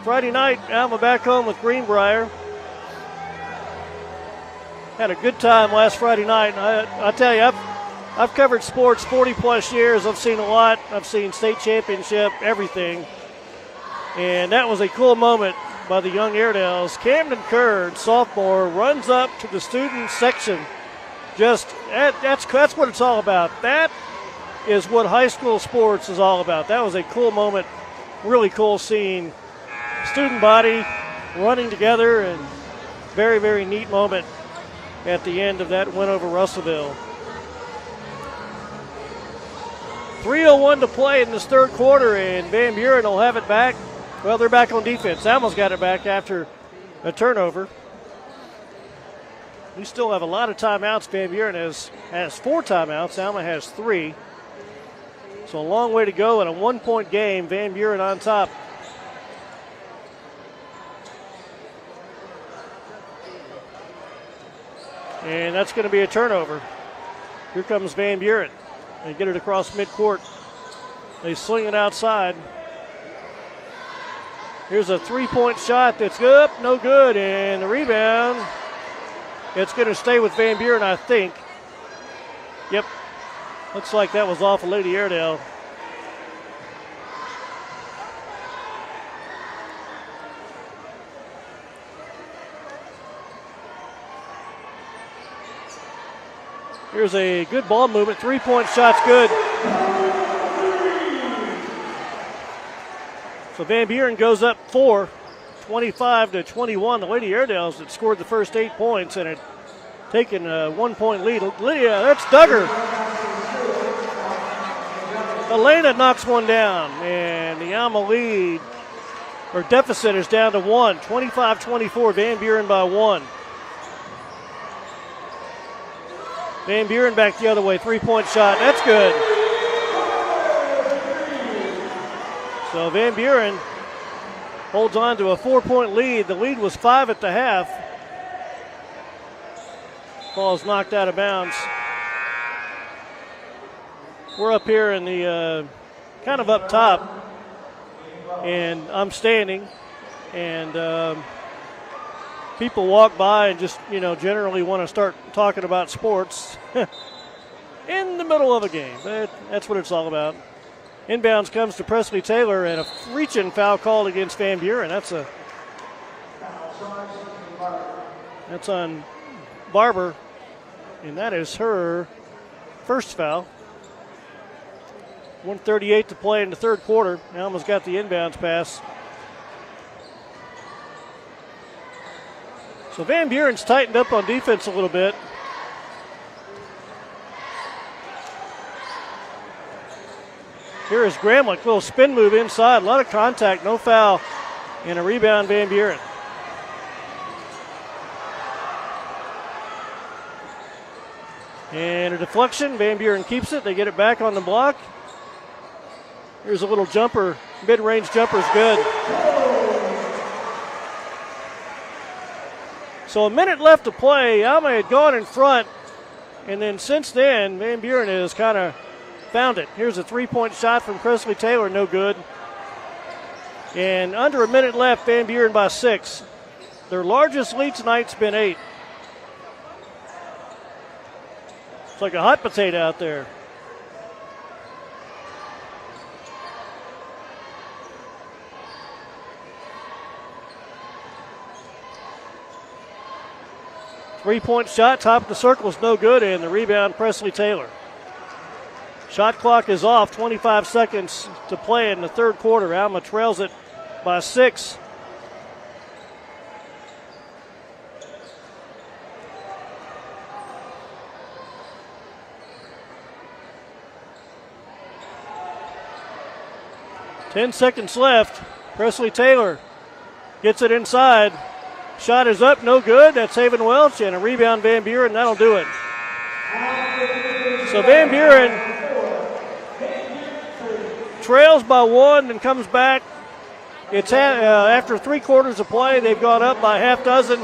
Friday night, Alma back home with Greenbrier. Had a good time last Friday night. I tell you, I've covered sports 40-plus years. I've seen a lot. I've seen state championship, everything. And that was a cool moment by the young Airedales. Camden Curd, sophomore, runs up to the student section. That's what it's all about. That is what high school sports is all about. That was a cool moment. Really cool seeing student body running together, and very, very neat moment at the end of that win over Russellville. 3:01 to play in this third quarter, and Van Buren will have it back. Well, they're back on defense. Alma's got it back after a turnover. We still have a lot of timeouts. Van Buren has 4 timeouts. Alma has 3. So a long way to go in a 1-point game. Van Buren on top. And that's going to be a turnover. Here comes Van Buren. They get it across midcourt. They swing it outside. Here's a 3-point shot that's good, no good, and the rebound. It's going to stay with Van Buren, I think. Yep. Looks like that was off of Lady Airedale. Here's a good ball movement. 3-point shot's good. So Van Buren goes up 4, 25-21. The Lady Airedales had scored the first 8 points and had taken a 1-point lead. Lydia, that's Duggar. Elena knocks one down, and the Alma lead, or deficit, is down to 1. 25-24, Van Buren by 1. Van Buren back the other way, 3-point shot, that's good. So Van Buren holds on to a 4-point lead. The lead was 5 at the half. Ball is knocked out of bounds. We're up here in the kind of up top, and I'm standing, and people walk by and just, generally want to start talking about sports in the middle of a game. That's what it's all about. Inbounds comes to Presley Taylor, and a reach-in foul called against Van Buren. That's on Barber, and that is her first foul. 1:38 to play in the third quarter. Alma's got the inbounds pass. So Van Buren's tightened up on defense a little bit. Here is Gramlich, little spin move inside, a lot of contact, no foul, and a rebound Van Buren. And a deflection, Van Buren keeps it, they get it back on the block. Here's a little jumper, mid-range jumper's good. So a minute left to play. Alma had gone in front, and then since then, Van Buren has kind of found it. Here's a three-point shot from Presley Taylor, no good. And under a minute left, Van Buren by 6. Their largest lead tonight's been 8. It's like a hot potato out there. Three-point shot, top of the circle is no good, and the rebound, Presley Taylor. Shot clock is off, 25 seconds to play in the third quarter. Alma trails it by 6. Ten seconds left. Presley Taylor gets it inside. Shot is up, no good. That's Haven Welch, and a rebound Van Buren. That'll do it. So Van Buren trails by 1 and comes back. It's after 3 quarters of play. They've gone up by half dozen.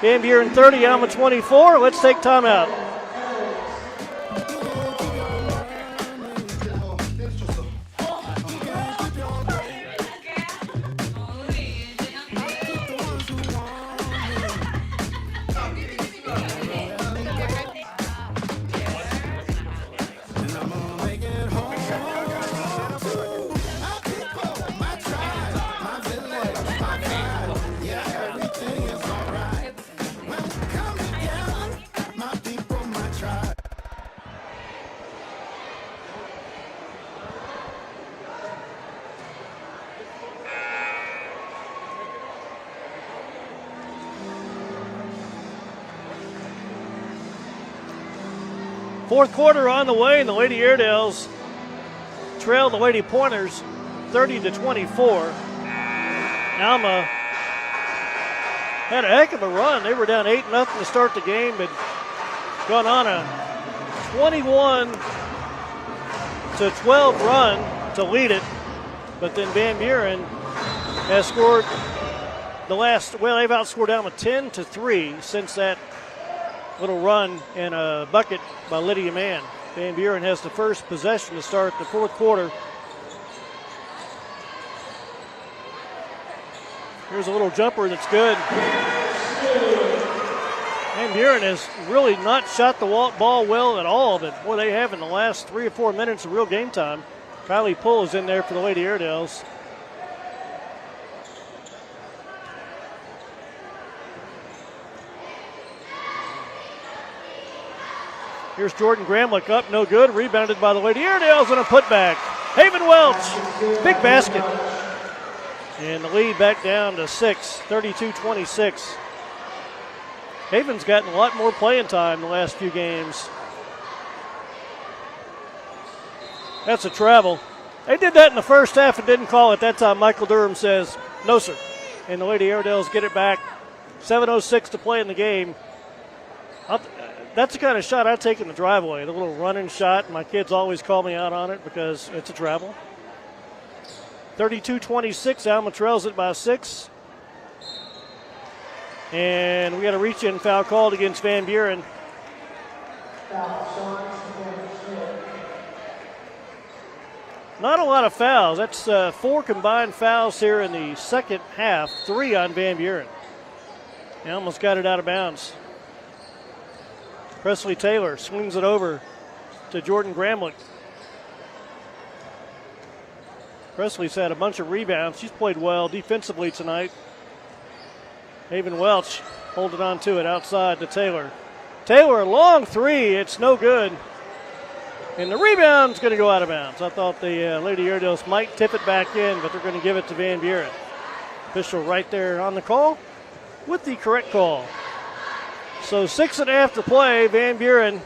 Van Buren 30, Alma 24. Let's take timeout. Fourth quarter on the way, and the Lady Airedales trail the Lady Pointers 30-24. Alma had a heck of a run. They were down 8-0 to start the game, but gone on a 21-12 run to lead it. But then Van Buren has scored they've outscored Alma 10-3 since that little run and a bucket by Lydia Mann. Van Buren has the first possession to start the fourth quarter. Here's a little jumper that's good. Van Buren has really not shot the ball well at all, but boy, they have in the last 3 or 4 minutes of real game time. Kylie Pull is in there for the Lady Airedales. Here's Jordan Gramlich up, no good. Rebounded by the Lady Airedales and a putback. Haven Welch, big basket. And the lead back down to 6, 32-26. Haven's gotten a lot more playing time the last few games. That's a travel. They did that in the first half and didn't call it. That time Michael Durham says, no, sir. And the Lady Airedales get it back. 7:06 to play in the game. That's the kind of shot I take in the driveway, the little running shot. My kids always call me out on it because it's a travel. 32-26, Alma trails it by 6. And we got a reach-in foul called against Van Buren. Not a lot of fouls. That's 4 combined fouls here in the second half, 3 on Van Buren. They almost got it out of bounds. Presley Taylor swings it over to Jordan Gramlich. Presley's had a bunch of rebounds. She's played well defensively tonight. Haven Welch holding on to it outside to Taylor. Taylor, a long 3. It's no good. And the rebound's going to go out of bounds. I thought the Lady Airedales might tip it back in, but they're going to give it to Van Buren. Official right there on the call with the correct call. So 6.5 to play. Van Buren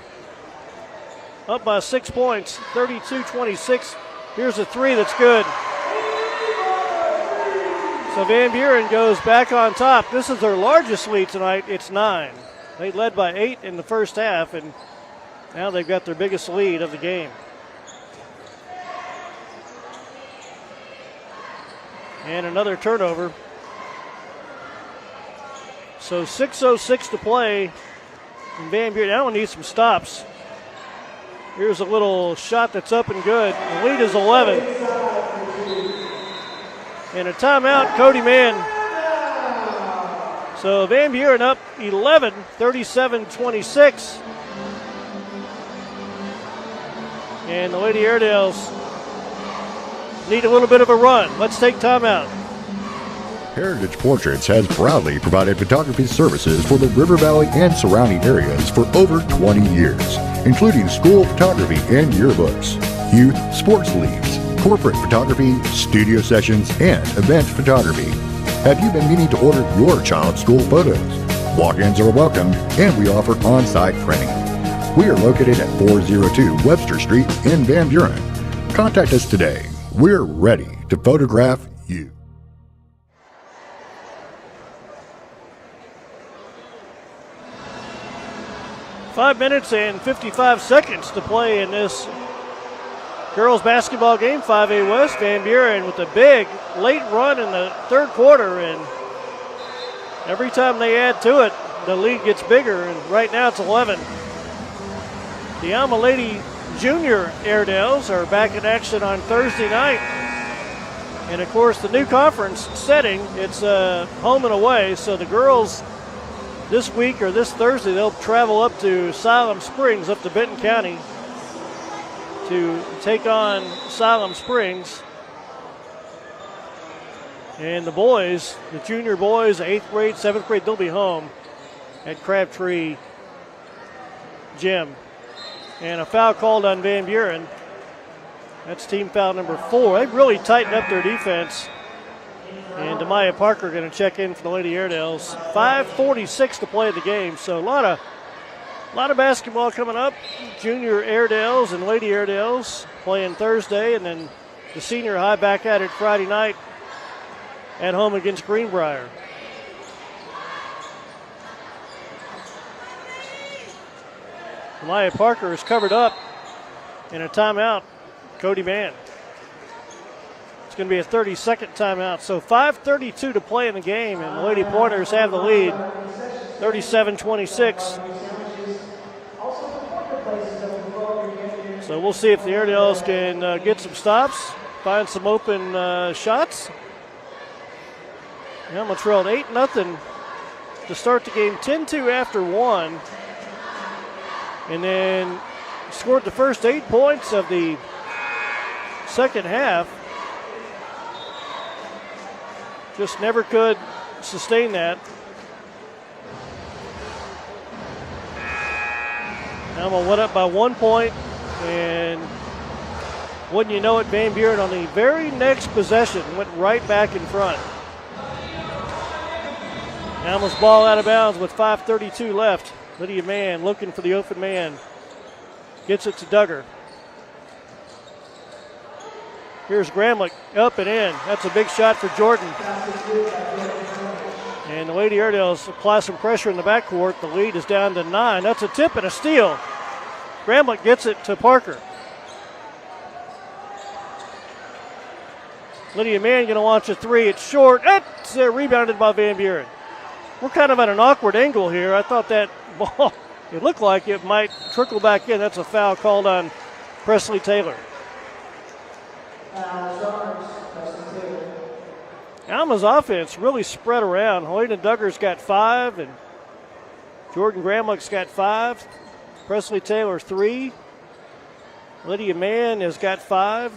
up by 6 points, 32-26. Here's a 3 that's good. So Van Buren goes back on top. This is their largest lead tonight. It's 9. They led by 8 in the first half, and now they've got their biggest lead of the game. And another turnover. So 6:06 to play. And Van Buren now needs some stops. Here's a little shot that's up and good. The lead is 11. And a timeout, Cody Mann. So Van Buren up 11, 37-26. And the Lady Airedales need a little bit of a run. Let's take timeout. Heritage Portraits has proudly provided photography services for the River Valley and surrounding areas for over 20 years, including school photography and yearbooks, youth sports leagues, corporate photography, studio sessions, and event photography. Have you been meaning to order your child's school photos? Walk-ins are welcome, and we offer on-site printing. We are located at 402 Webster Street in Van Buren. Contact us today. We're ready to photograph you. Five minutes and 55 seconds to play in this girls basketball game, 5A West. Van Buren with a big late run in the third quarter, and every time they add to it, the lead gets bigger, and right now it's 11. The Alma Lady Junior Airedales are back in action on Thursday night. And, of course, the new conference setting, it's home and away. So the girls this week or this Thursday, they'll travel up to Siloam Springs, up to Benton County, to take on Siloam Springs. And the boys, the junior boys, 8th grade, 7th grade, they'll be home at Crabtree Gym. And a foul called on Van Buren. That's team foul number 4. They've really tightened up their defense. And Demaya Parker going to check in for the Lady Airedales. 5:46 to play the game. So a lot of basketball coming up. Junior Airedales and Lady Airedales playing Thursday, and then the senior high back at it Friday night at home against Greenbrier. Demaya Parker is covered up in a timeout. Cody Mann. It's going to be a 30-second timeout. So 5:32 to play in the game, and the Lady Pointers have the lead, 37-26. So we'll see if the Airedales can get some stops, find some open shots. Alma trailed 8-0 to start the game, 10-2 after 1. And then scored the first 8 points of the second half. Just never could sustain that. Alma went up by 1 point, and wouldn't you know it, Van Buren on the very next possession went right back in front. Alma's ball out of bounds with 5:32 left. Lydia Mann looking for the open man. Gets it to Duggar. Here's Gramlich up and in. That's a big shot for Jordan. And the Lady Airedales apply some pressure in the backcourt. The lead is down to 9. That's a tip and a steal. Gramlich gets it to Parker. Lydia Mann going to launch a 3. It's short. It's rebounded by Van Buren. We're kind of at an awkward angle here. I thought that ball it looked like it might trickle back in. That's a foul called on Presley Taylor. Alma's offense really spread around. Helena Duggar's got 5, and Jordan Gramlich's got 5. Presley Taylor 3. Lydia Mann has got 5.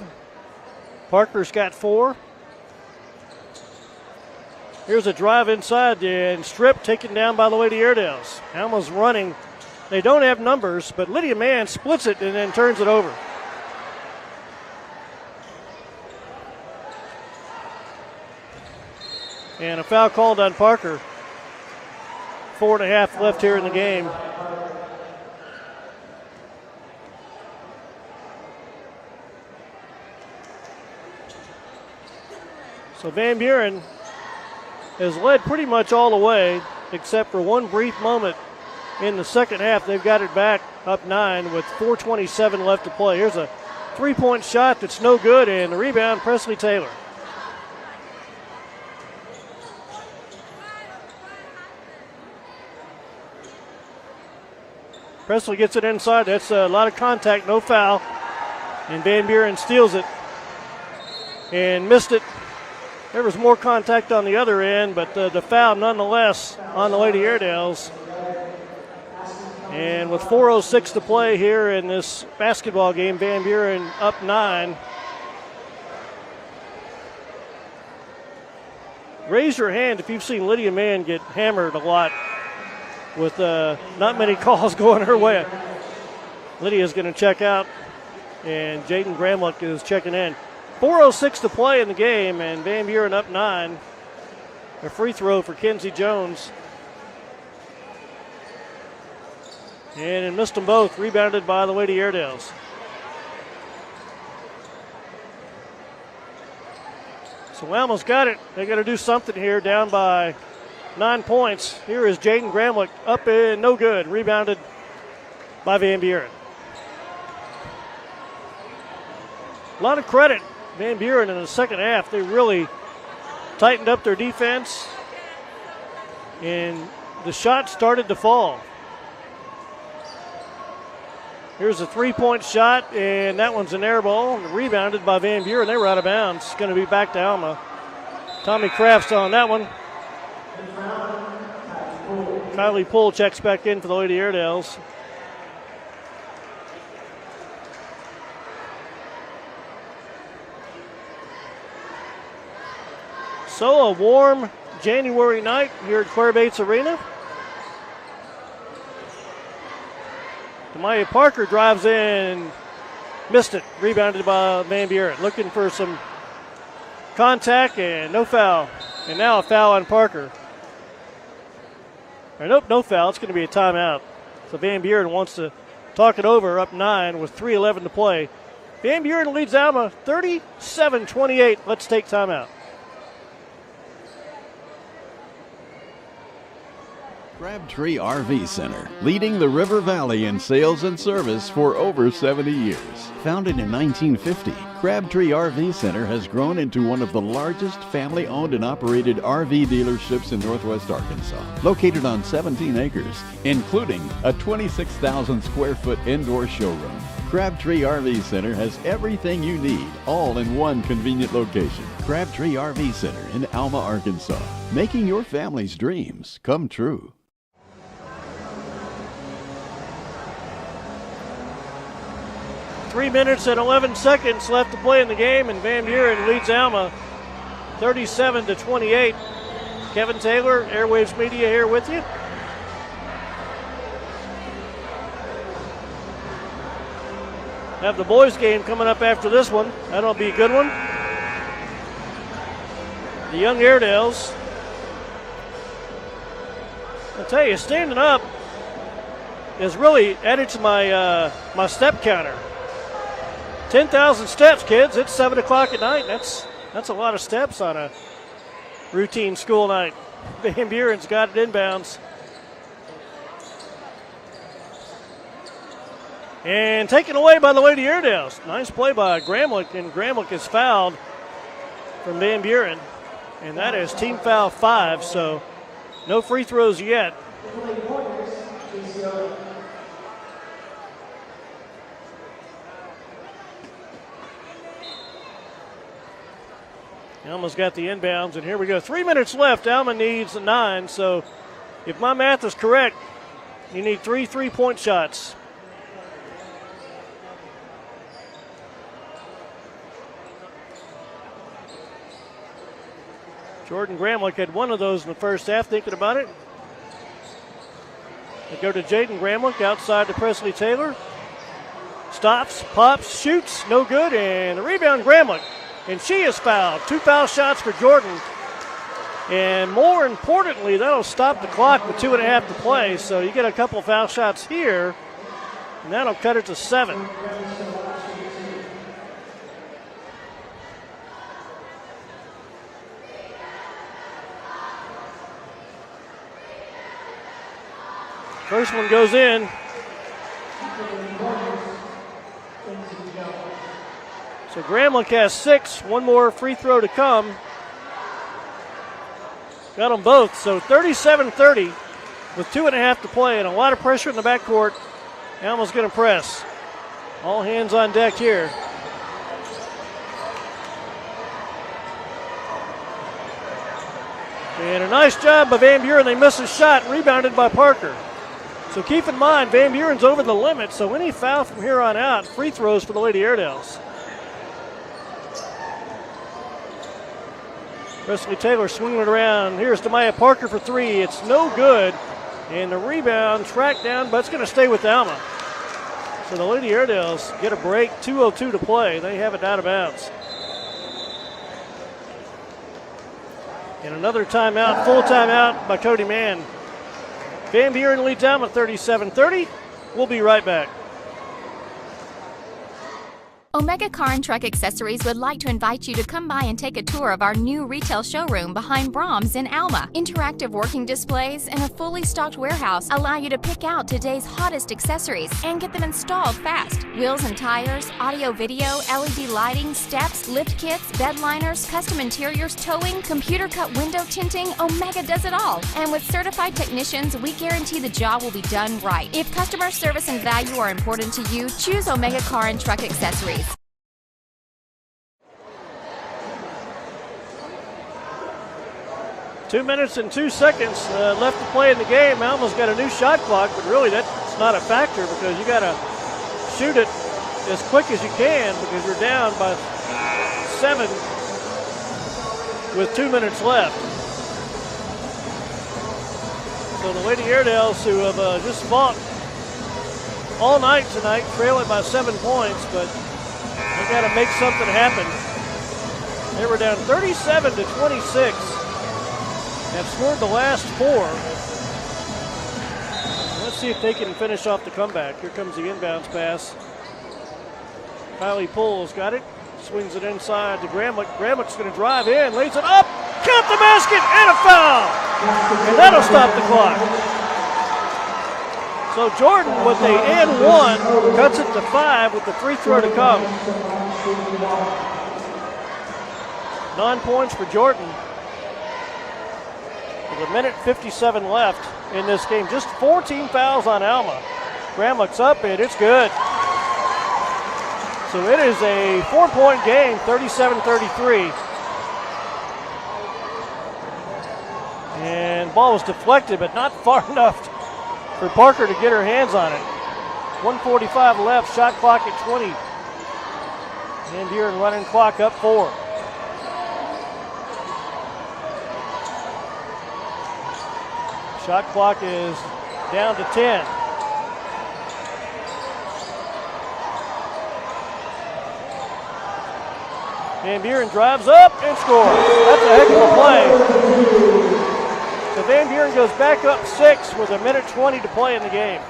Parker's got 4. Here's a drive inside and strip taken down by the Lady Airedales. Alma's running. They don't have numbers, but Lydia Mann splits it and then turns it over. And a foul called on Parker. 4.5 left here in the game. So Van Buren has led pretty much all the way, except for one brief moment in the second half. They've got it back up 9 with 4:27 left to play. Here's a three-point shot that's no good, and the rebound, Presley Taylor. Presley gets it inside. That's a lot of contact, no foul. And Van Buren steals it and missed it. There was more contact on the other end, but the foul nonetheless on the Lady Airedales. And with 4:06 to play here in this basketball game, Van Buren up 9. Raise your hand if you've seen Lydia Mann get hammered a lot with not many calls going her way. Lydia's going to check out, and Jaden Gramlich is checking in. 4:06 to play in the game, and Van Buren up 9. A free throw for Kenzie Jones. And it missed them both, rebounded by the Lady Airedales. So Alma's got it. They got to do something here, down by 9 points. Here is Jaden Gramlich, up and no good, rebounded by Van Buren. A lot of credit, Van Buren in the second half. They really tightened up their defense, and the shots started to fall. Here's a three-point shot, and that one's an air ball, rebounded by Van Buren. They were out of bounds. It's going to be back to Alma. Tommy Crafts on that one. Kylie Poole checks back in for the Lady Airedales. So a warm January night here at Claire Bates Arena. Maya Parker drives in, missed it, rebounded by Van Buren. Looking for some contact and no foul. And now a foul on Parker. Or nope, no foul. It's going to be a timeout. So Van Buren wants to talk it over, up 9 with 3:11 to play. Van Buren leads Alma 37-28. Let's take timeout. Crabtree RV Center, leading the River Valley in sales and service for over 70 years. Founded in 1950, Crabtree RV Center has grown into one of the largest family-owned and operated RV dealerships in Northwest Arkansas. Located on 17 acres, including a 26,000 square foot indoor showroom. Crabtree RV Center has everything you need, all in one convenient location. Crabtree RV Center in Alma, Arkansas, making your family's dreams come true. 3 minutes and 11 seconds left to play in the game, and Van Buren leads Alma 37-28. Kevin Taylor, Airwaves Media, here with you. Have the boys game coming up after this one. That'll be a good one. The young Airedales. I'll tell you, standing up is really added to my my step counter. 10,000 steps, kids. It's 7 o'clock at night. That's a lot of steps on a routine school night. Van Buren's got it inbounds. And taken away by the Lady Airedales. Nice play by Gramlich, and Gramlich is fouled from Van Buren. And that is team foul 5, so no free throws yet. Alma's got the inbounds, and here we go. 3 minutes left. Alma needs 9, so if my math is correct, you need 3 3-point shots. Jordan Gramlich had one of those in the first half, thinking about it. They go to Jaden Gramlich outside to Presley Taylor. Stops, pops, shoots, no good, and the rebound Gramlich. And she is fouled. 2 foul shots for Jordan. And more importantly, that'll stop the clock with 2.5 to play. So you get a couple foul shots here, and that'll cut it to 7. First one goes in. So Gramlich has 6. One more free throw to come. Got them both. So 37-30 with 2.5 to play and a lot of pressure in the backcourt. Alma's going to press. All hands on deck here. And a nice job by Van Buren. They miss a shot, rebounded by Parker. So keep in mind, Van Buren's over the limit, so any foul from here on out, free throws for the Lady Airedales. Presley Taylor swinging it around. Here's Demaya Parker for 3. It's no good. And the rebound tracked down, but it's going to stay with Alma. So the Lady Airedales get a break, 2:02 to play. They have it out of bounds. And another timeout, full timeout by Cody Mann. Van Buren leads Alma 37-30. We'll be right back. Omega Car and Truck Accessories would like to invite you to come by and take a tour of our new retail showroom behind Brahms in Alma. Interactive working displays and a fully stocked warehouse allow you to pick out today's hottest accessories and get them installed fast. Wheels and tires, audio video, LED lighting, steps, lift kits, bed liners, custom interiors, towing, computer cut window tinting, Omega does it all. And with certified technicians, we guarantee the job will be done right. If customer service and value are important to you, choose Omega Car and Truck Accessories. 2 minutes and 2 seconds left to play in the game. Alma's got a new shot clock, but really that's not a factor because you got to shoot it as quick as you can because you're down by 7 with 2 minutes left. So the Lady Airedales, who have just fought all night tonight, trail it by 7 points, but they got to make something happen. They were down 37-26. Have scored the last 4. Let's see if they can finish off the comeback. Here comes the inbounds pass. Kylie Poole's got it. Swings it inside to Gramlich. Gramlich's going to drive in, lays it up, count the basket, and a foul! And that'll stop the clock. So Jordan with a and 1 cuts it to 5 with the free throw to come. 9 points for Jordan. With a minute 57 left in this game. Just 14 fouls on Alma. Gramlich's up and it's good. So it is a 4-point game, 37-33. And the ball was deflected, but not far enough for Parker to get her hands on it. 1:45 left, shot clock at 20. Van Buren running clock up 4. Shot clock is down to 10. Van Buren drives up and scores. That's a heck of a play. So Van Buren goes back up 6 with a minute 20 to play in the game.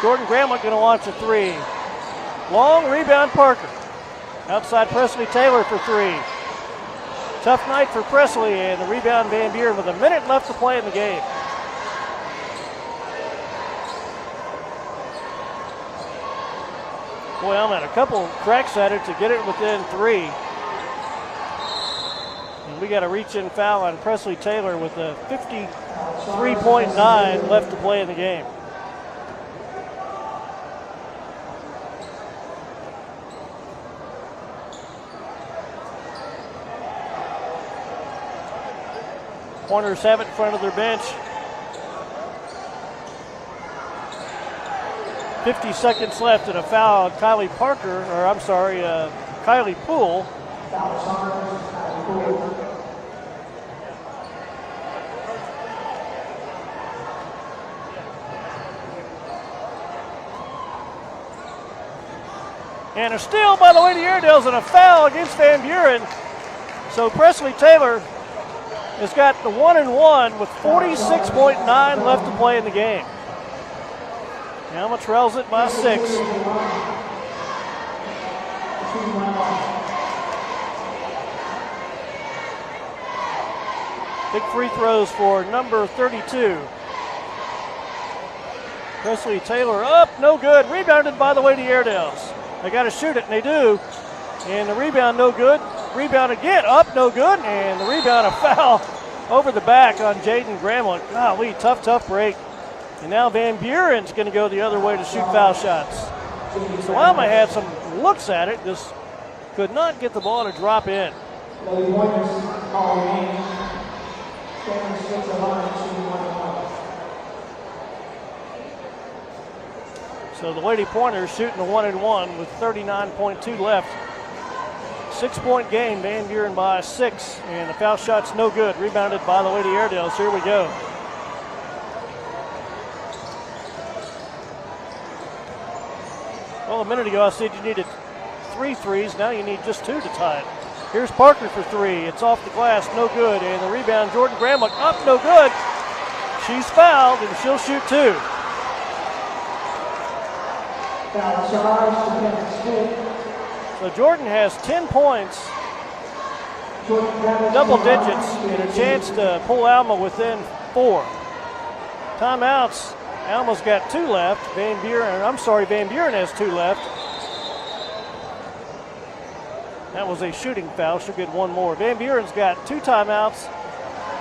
Jordan Gramlich going to launch a 3. Long rebound Parker. Outside Presley Taylor for 3. Tough night for Presley, and the rebound Van Buren with a minute left to play in the game. Boy, I'm at a couple cracks at it to get it within 3. And we got a reach-in foul on Presley Taylor with a 53.9 left to play in the game. Pointers have it in front of their bench. 50 seconds left and a foul on Kylie Poole. And a steal by the Lady Airedales and a foul against Van Buren. So Presley Taylor has got the 1-and-1 with 46.9 left to play in the game. Alma trails it by 6. Big free throws for number 32. Presley Taylor up, no good. Rebounded by the Lady Airedales. They got to shoot it, and they do. And the rebound, no good. Rebound again, up, no good. And the rebound, a foul over the back on Jaden Gramlich. Golly, tough break. And now Van Buren's going to go the other way to shoot foul shots. So Alma had some looks at it, just could not get the ball to drop in. So the Lady Pointers shooting the 1-and-1 with 39.2 left. 6-point game, Van Buren by 6, and the foul shot's no good. Rebounded by the Lady Airedales. Here we go. Well, a minute ago I said you needed 3 threes. Now you need just 2 to tie it. Here's Parker for 3. It's off the glass, no good. And the rebound, Jordan Gramlich up, no good. She's fouled, and she'll shoot 2. So Jordan has 10 points, double digits, and a chance to pull Alma within 4. Timeouts. Alma's got 2 left. Van Buren has 2 left. That was a shooting foul. She'll get 1 more. Van Buren's got 2 timeouts,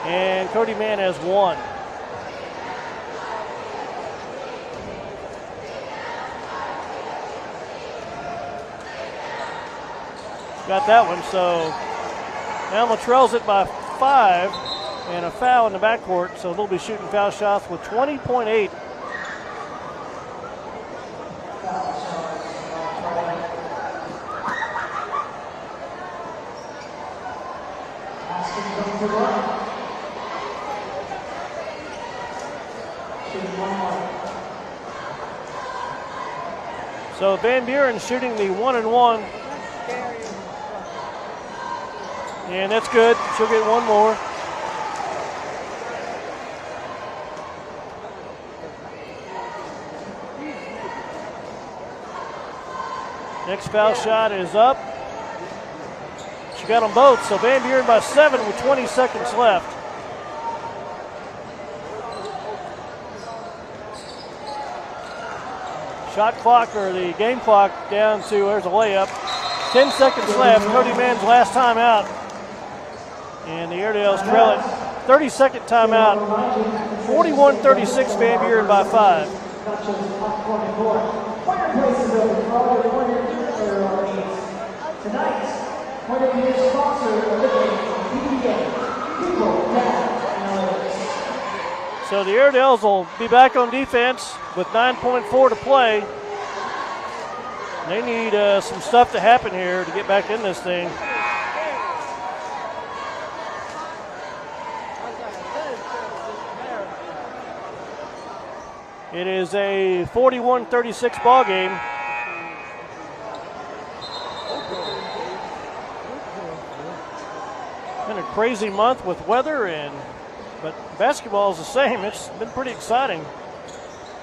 and Cody Mann has 1. Got that one, so Alma trails it by 5 and a foul in the backcourt, so they'll be shooting foul shots with 20.8. So Van Buren shooting the 1-and-1. And that's good. She'll get 1 more. Next foul shot is up. She got them both. So Van Buren by 7 with 20 seconds left. Shot clock, or the game clock, down to, there's a layup. 10 seconds left. Cody Mann's last time out. And the Airedales trail it. 30-second timeout. 41-36, Van Buren by 5. So the Airedales will be back on defense with 9.4 to play. They need some stuff to happen here to get back in this thing. It is a 41-36 ball game. Been a crazy month with weather, but basketball is the same. It's been pretty exciting.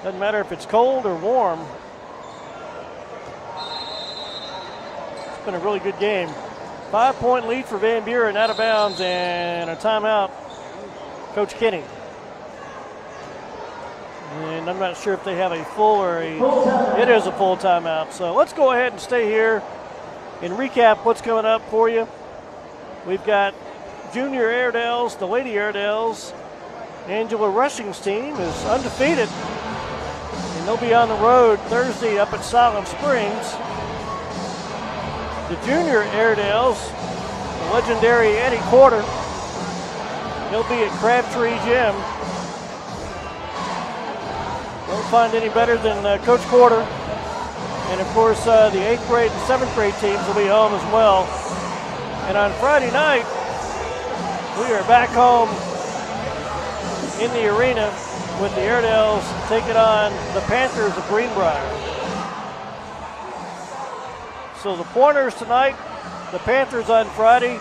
Doesn't matter if it's cold or warm. It's been a really good game. 5-point lead for Van Buren, out of bounds, and a timeout. Coach Kenny. And I'm not sure if they have a full or it is a full timeout. So let's go ahead and stay here and recap what's coming up for you. We've got Junior Airedales, the Lady Airedales. Angela Rushing's team is undefeated, and they'll be on the road Thursday up at Silent Springs. The Junior Airedales, the legendary Eddie Porter, He'll be at Crabtree Gym. Won't find any better than Coach Porter. And of course, the 8th grade and 7th grade teams will be home as well. And on Friday night, we are back home in the arena with the Airedales taking on the Panthers of Greenbrier. So the Pointers tonight, the Panthers on Friday,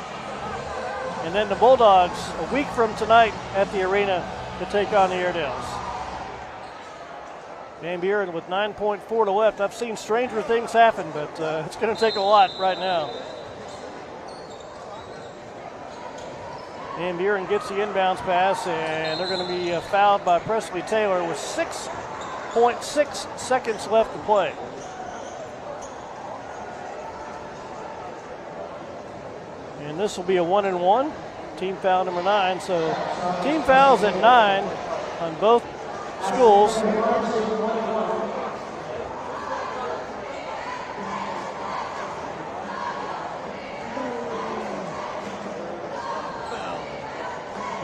and then the Bulldogs a week from tonight at the arena to take on the Airedales. Van Buren with 9.4 to left. I've seen stranger things happen, but it's going to take a lot right now. Van Buren gets the inbounds pass, and they're going to be fouled by Presley Taylor with 6.6 seconds left to play. And this will be a 1-and-1. Team foul number 9. So team fouls at 9 on both schools.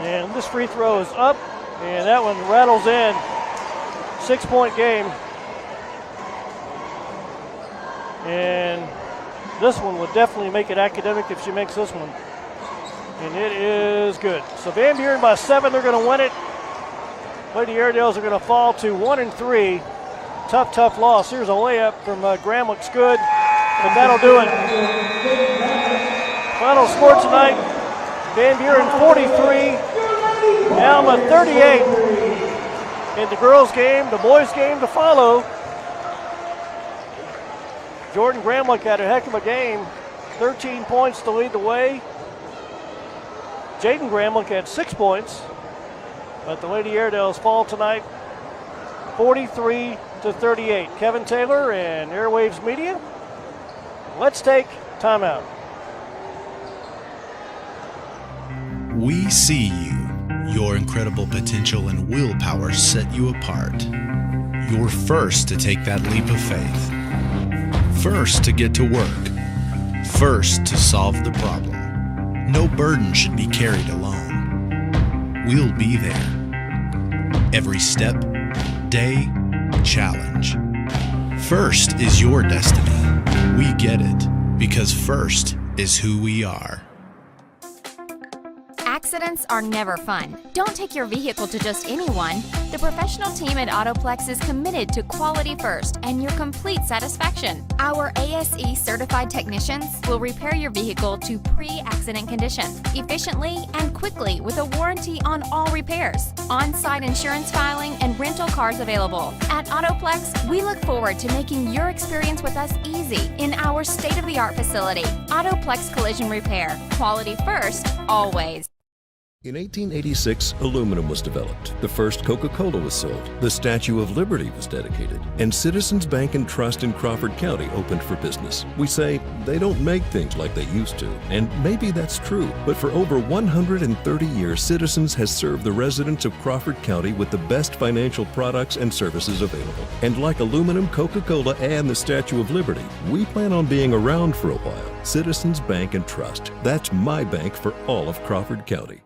And this free throw is up, and that one rattles in. 6-point game. And this one would definitely make it academic if she makes this one. And it is good. So Van Buren by 7, they're going to win it. Lady Airedales are going to fall to 1-3. Tough loss. Here's a layup from Graham, looks good, but that'll do it. Final score tonight, Van Buren 43, Alma 38. In the girls' game, the boys' game to follow. Jordan Gramlich had a heck of a game. 13 points to lead the way. Jaden Gramlich had 6 points. But the Lady Airedales fall tonight 43-38. Kevin Taylor and Airwaves Media. Let's take timeout. We see you. Your incredible potential and willpower set you apart. You're first to take that leap of faith. First to get to work. First to solve the problem. No burden should be carried alone. We'll be there. Every step, day, challenge. First is your destiny. We get it because first is who we are. Accidents are never fun. Don't take your vehicle to just anyone. The professional team at Autoplex is committed to quality first and your complete satisfaction. Our ASE certified technicians will repair your vehicle to pre-accident condition efficiently and quickly with a warranty on all repairs. On-site insurance filing and rental cars available. At Autoplex, we look forward to making your experience with us easy in our state-of-the-art facility. Autoplex Collision Repair. Quality first, always. In 1886, aluminum was developed. The first Coca-Cola was sold. The Statue of Liberty was dedicated. And Citizens Bank and Trust in Crawford County opened for business. We say they don't make things like they used to. And maybe that's true. But for over 130 years, Citizens has served the residents of Crawford County with the best financial products and services available. And like aluminum, Coca-Cola, and the Statue of Liberty, we plan on being around for a while. Citizens Bank and Trust. That's my bank for all of Crawford County.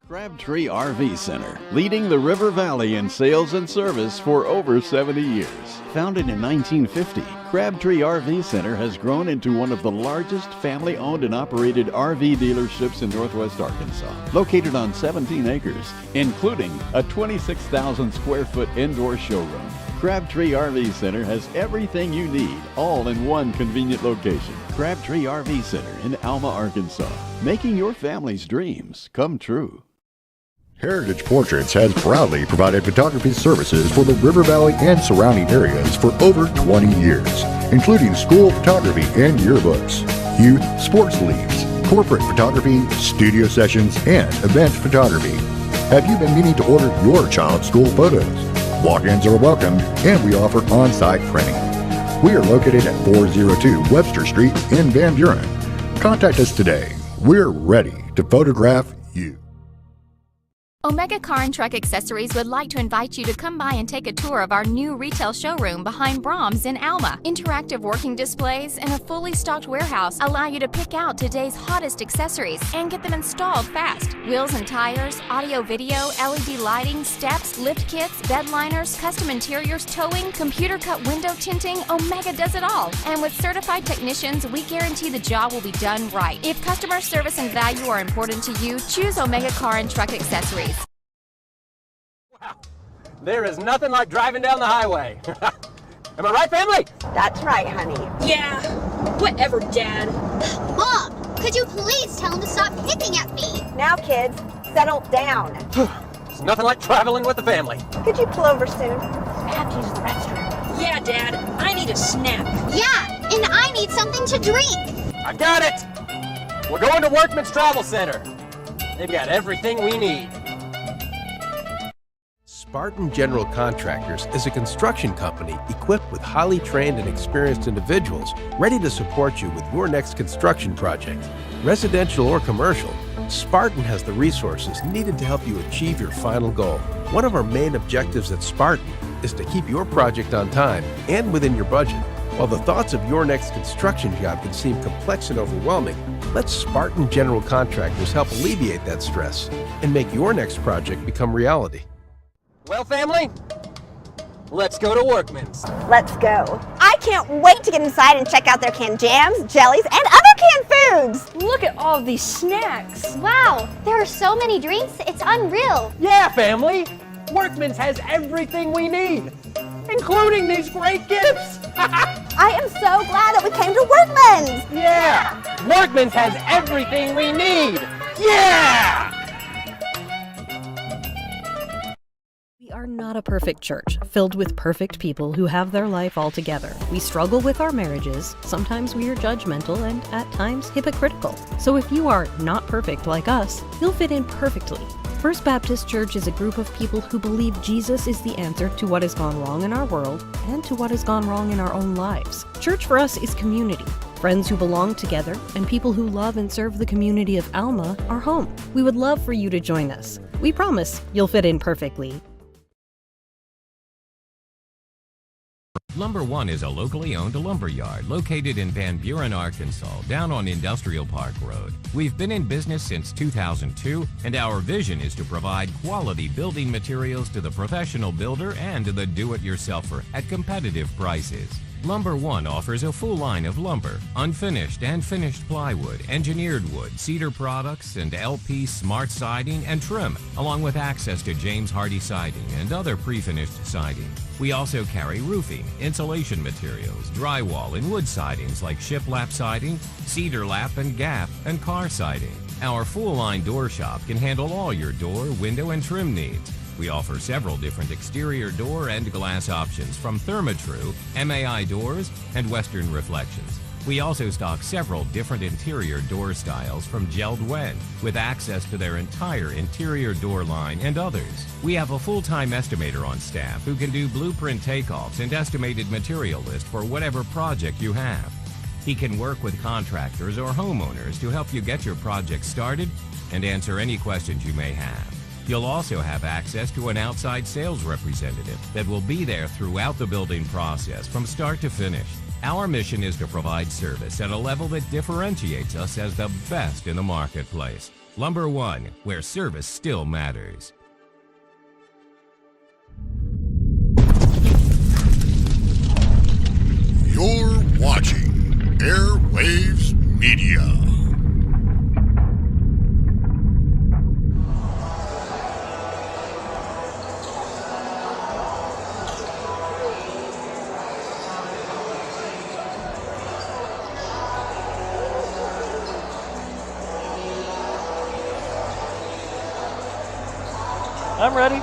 Crabtree RV Center, leading the River Valley in sales and service for over 70 years. Founded in 1950, Crabtree RV Center has grown into one of the largest family-owned and operated RV dealerships in Northwest Arkansas, located on 17 acres, including a 26,000 square foot indoor showroom. Crabtree RV Center has everything you need, all in one convenient location. Crabtree RV Center in Alma, Arkansas, making your family's dreams come true. Heritage Portraits has proudly provided photography services for the River Valley and surrounding areas for over 20 years, including school photography and yearbooks, youth sports leagues, corporate photography, studio sessions, and event photography. Have you been meaning to order your child's school photos? Walk-ins are welcome, and we offer on-site printing. We are located at 402 Webster Street in Van Buren. Contact us today. We're ready to photograph you. Omega Car and Truck Accessories would like to invite you to come by and take a tour of our new retail showroom behind Brahms in Alma. Interactive working displays and a fully stocked warehouse allow you to pick out today's hottest accessories and get them installed fast. Wheels and tires, audio video, LED lighting, steps, lift kits, bed liners, custom interiors, towing, computer cut window tinting, Omega does it all. And with certified technicians, we guarantee the job will be done right. If customer service and value are important to you, choose Omega Car and Truck Accessories. There is nothing like driving down the highway. Am I right, family? That's right, honey. Yeah, whatever, Dad. Mom, could you please tell him to stop picking at me? Now, kids, settle down. It's nothing like traveling with the family. Could you pull over soon? I have to use the restroom. Yeah, Dad, I need a snack. Yeah, and I need something to drink. I got it. We're going to Workman's Travel Center. They've got everything we need. Spartan General Contractors is a construction company equipped with highly trained and experienced individuals ready to support you with your next construction project. Residential or commercial, Spartan has the resources needed to help you achieve your final goal. One of our main objectives at Spartan is to keep your project on time and within your budget. While the thoughts of your next construction job can seem complex and overwhelming, let Spartan General Contractors help alleviate that stress and make your next project become reality. Well, family, let's go to Workman's. Let's go. I can't wait to get inside and check out their canned jams, jellies, and other canned foods. Look at all these snacks. Wow, there are so many drinks, it's unreal. Yeah, family, Workman's has everything we need, including these great gifts. I am so glad that we came to Workman's. Yeah, Workman's has everything we need. Yeah! We are not a perfect church, filled with perfect people who have their life all together. We struggle with our marriages, sometimes we are judgmental and at times hypocritical. So if you are not perfect like us, you'll fit in perfectly. First Baptist Church is a group of people who believe Jesus is the answer to what has gone wrong in our world and to what has gone wrong in our own lives. Church for us is community. Friends who belong together and people who love and serve the community of Alma are home. We would love for you to join us. We promise you'll fit in perfectly. Lumber One is a locally owned lumber yard located in Van Buren, Arkansas, down on Industrial Park Road. We've been in business since 2002, and our vision is to provide quality building materials to the professional builder and to the do-it-yourselfer at competitive prices. Lumber One offers a full line of lumber, unfinished and finished plywood, engineered wood, cedar products, and LP smart siding and trim, along with access to James Hardie siding and other pre-finished siding. We also carry roofing, insulation materials, drywall, and wood sidings like shiplap siding, cedar lap and gap, and car siding. Our full-line door shop can handle all your door, window, and trim needs. We offer several different exterior door and glass options from Therma-Tru, MAI doors, and Western Reflections. We also stock several different interior door styles from Gelled Wen, with access to their entire interior door line and others. We have a full-time estimator on staff who can do blueprint takeoffs and estimated material list for whatever project you have. He can work with contractors or homeowners to help you get your project started and answer any questions you may have. You'll also have access to an outside sales representative that will be there throughout the building process from start to finish. Our mission is to provide service at a level that differentiates us as the best in the marketplace. Lumber One, where service still matters. You're watching Airwaves Media. I'm ready.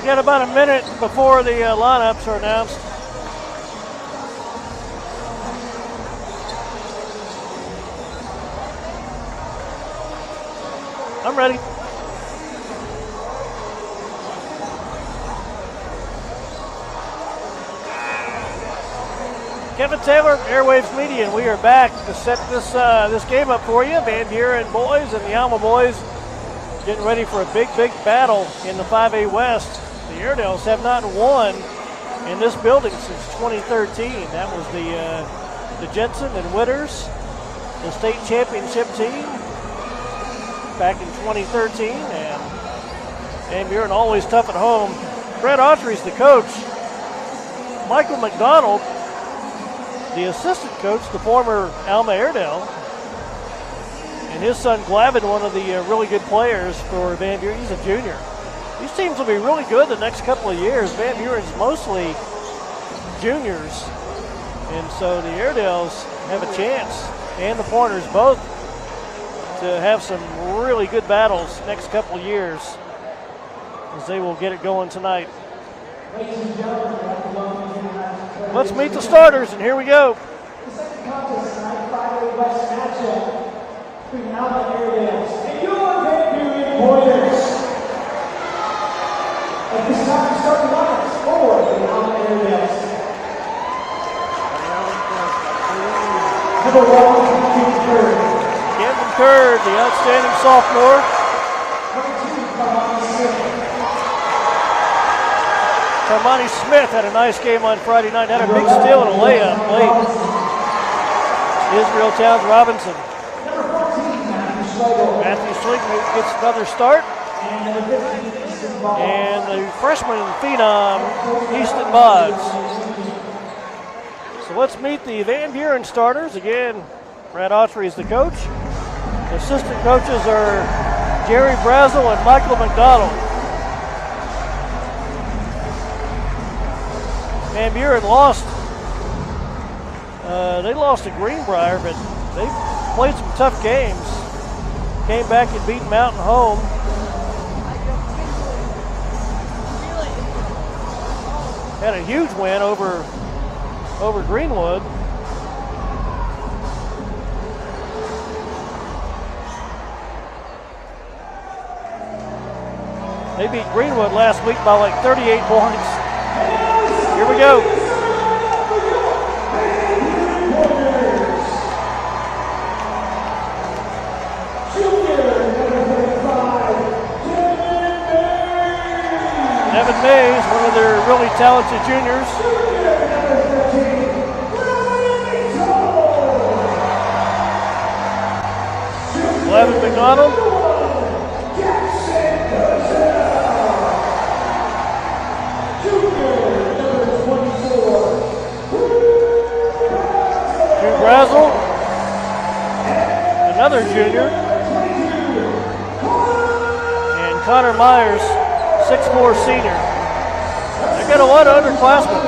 got about a minute before the lineups are announced. I'm ready. Kevin Taylor, Airwaves Media, and we are back to set this game up for you. Van Buren boys and the Alma boys getting ready for a big battle in the 5A West. The Airedales have not won in this building since 2013. That was the Jensen and Witters, the state championship team back in 2013, and Van Buren always tough at home. Brett Autry's the coach. Michael McDonald, the assistant coach, the former Alma Airedale, and his son Glavin, one of the really good players for Van Buren. He's a junior. These teams will be really good the next couple of years. Van Buren's mostly juniors, and so the Airedales have a chance, and the Pointers both, to have some really good battles next couple of years as they will get it going tonight. Let's meet the starters, and here we go. The second contest tonight, 5A West matchup between Alma Airedales and your Van Buren Pointers. At this time, starting lineups for the Alma Airedales. Number 1, Camden Curd. Camden Curd, the outstanding sophomore. Number 2, Carmani Smith. Carmani Smith had a nice game on Friday night, had a big steal and a layup late. Israel Towns Robinson. Number 14, Matthew Schlegel. Matthew Schlegel gets another start. And number 15, Easton Boggs. And the freshman phenom, Easton Boggs. So let's meet the Van Buren starters. Again, Brad Autry is the coach. The assistant coaches are Jerry Brazel and Michael McDonald. Van Buren lost. They lost to Greenbrier, but they played some tough games. Came back and beat Mountain home. Had a huge win over Greenwood. They beat Greenwood last week by like 38 points. Here we go. Evan Mays, one of their really talented juniors. Glavin McDonald. Drew Brazel, another junior. And Connor Myers, 6'4" senior. They got a lot of underclassmen.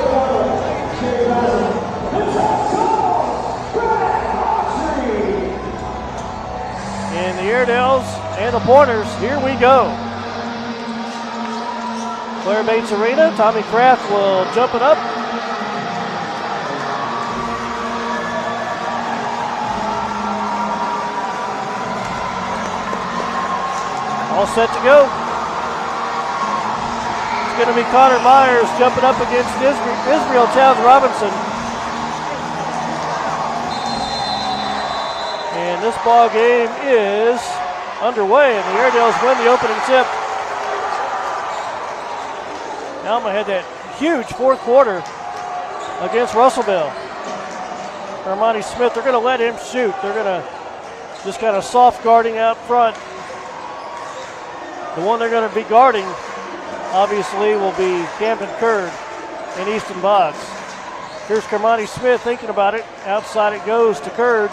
And the Airedales and the Pointers, here we go. Claire Bates Arena, Tommy Kraft will jump it up. All set to go. It's going to be Connor Myers jumping up against Israel Towns Robinson. And this ball game is underway, and the Airedales win the opening tip. Alma had that huge fourth quarter against Russellville. Armani Smith, they're going to let him shoot. They're going to just kind of soft guarding out front. The one they're going to be guarding, obviously, will be Camden Curd and Easton Boggs. Here's Carmani Smith thinking about it. Outside it goes to Curd.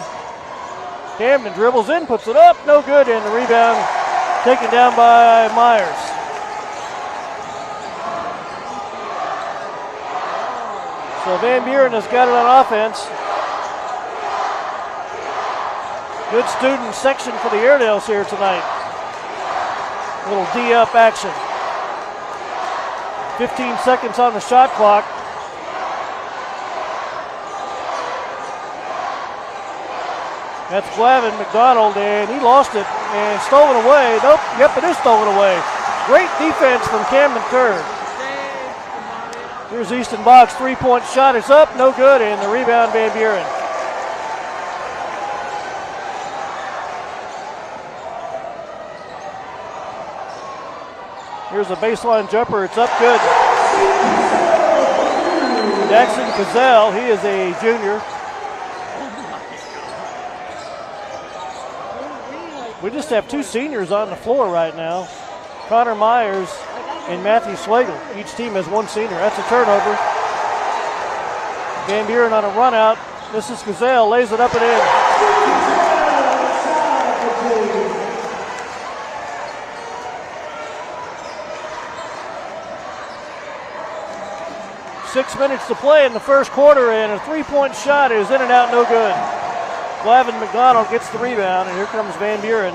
Camden dribbles in, puts it up, no good, and the rebound taken down by Myers. So Van Buren has got it on offense. Good student section for the Airedales here tonight. Little D-up action. 15 seconds on the shot clock. That's Glavin McDonald, and he lost it and stolen away. Nope, yep, it is stolen away. Great defense from Cameron Kerr. Here's Easton Boggs' three-point shot. It's up, no good, and the rebound, Van Buren. Here's a baseline jumper. It's up good. Jackson Cazell, he is a junior. We just have two seniors on the floor right now. Connor Myers and Matthew Slagle. Each team has one senior. That's a turnover. Van Buren on a run out. This is Cazell, lays it up and in. 6 minutes to play in the first quarter, and a three-point shot is in and out, no good. Glavin McDonald gets the rebound, and here comes Van Buren.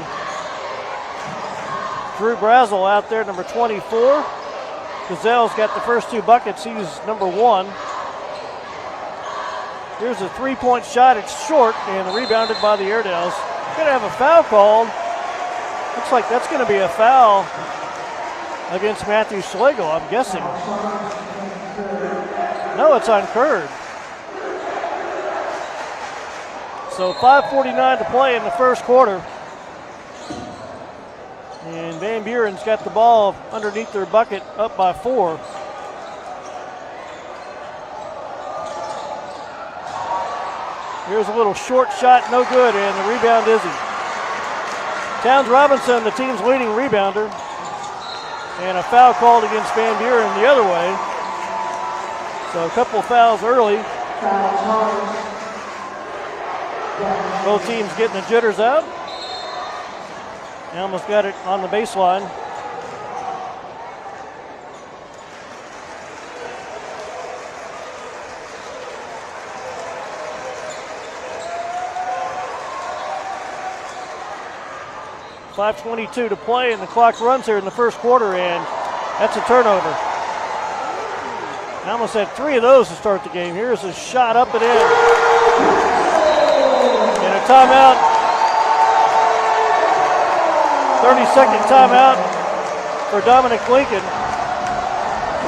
Drew Brazel out there, number 24. Gazell's got the first two buckets. He's number 1. Here's a three-point shot. It's short and rebounded by the Airedales. Going to have a foul called. Looks like that's going to be a foul against Matthew Schlegel, I'm guessing. No, it's on Curd. So 5:49 to play in the first quarter. And Van Buren's got the ball underneath their bucket, up by 4. Here's a little short shot, no good, and the rebound Izzy. Towns Robinson, the team's leading rebounder. And a foul called against Van Buren the other way. So a couple of fouls early. Both teams getting the jitters out. Almost got it on the baseline. .5:22 to play, and the clock runs here in the first quarter, and that's a turnover. Almost had 3 of those to start the game. Here's a shot up and in. And a timeout. 30-second timeout for Dominic Lincoln.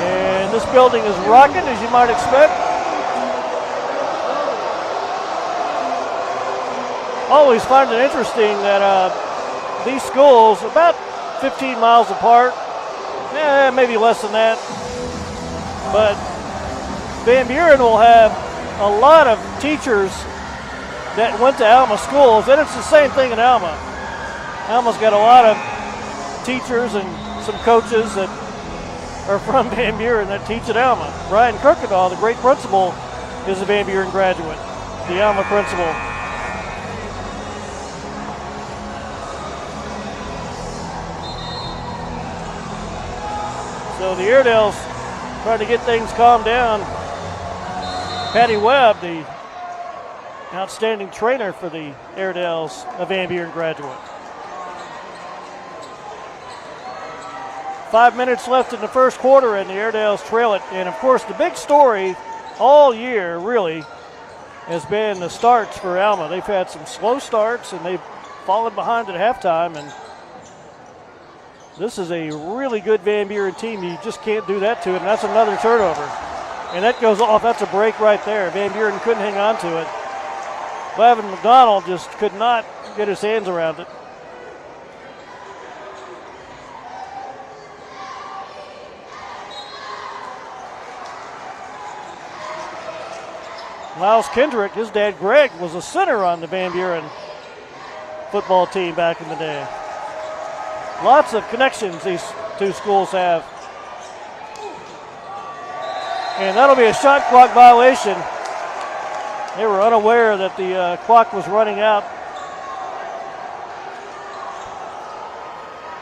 And this building is rocking, as you might expect. Always find it interesting that these schools, about 15 miles apart, maybe less than that, but Van Buren will have a lot of teachers that went to Alma schools, and it's the same thing in Alma. Alma's got a lot of teachers and some coaches that are from Van Buren that teach at Alma. Brian Kirkendall, the great principal, is a Van Buren graduate, the Alma principal. So the Airedales trying to get things calmed down. Patty Webb, the outstanding trainer for the Airedales, a Van Buren graduate. 5 minutes left in the first quarter, and the Airedales trail it. And, of course, the big story all year, really, has been the starts for Alma. They've had some slow starts, and they've fallen behind at halftime, and this is a really good Van Buren team. You just can't do that to it, and that's another turnover. And that goes off. That's a break right there. Van Buren couldn't hang on to it. Glavin McDonald just could not get his hands around it. Miles Kendrick, his dad Greg, was a center on the Van Buren football team back in the day. Lots of connections these two schools have. And that'll be a shot clock violation. They were unaware that the clock was running out.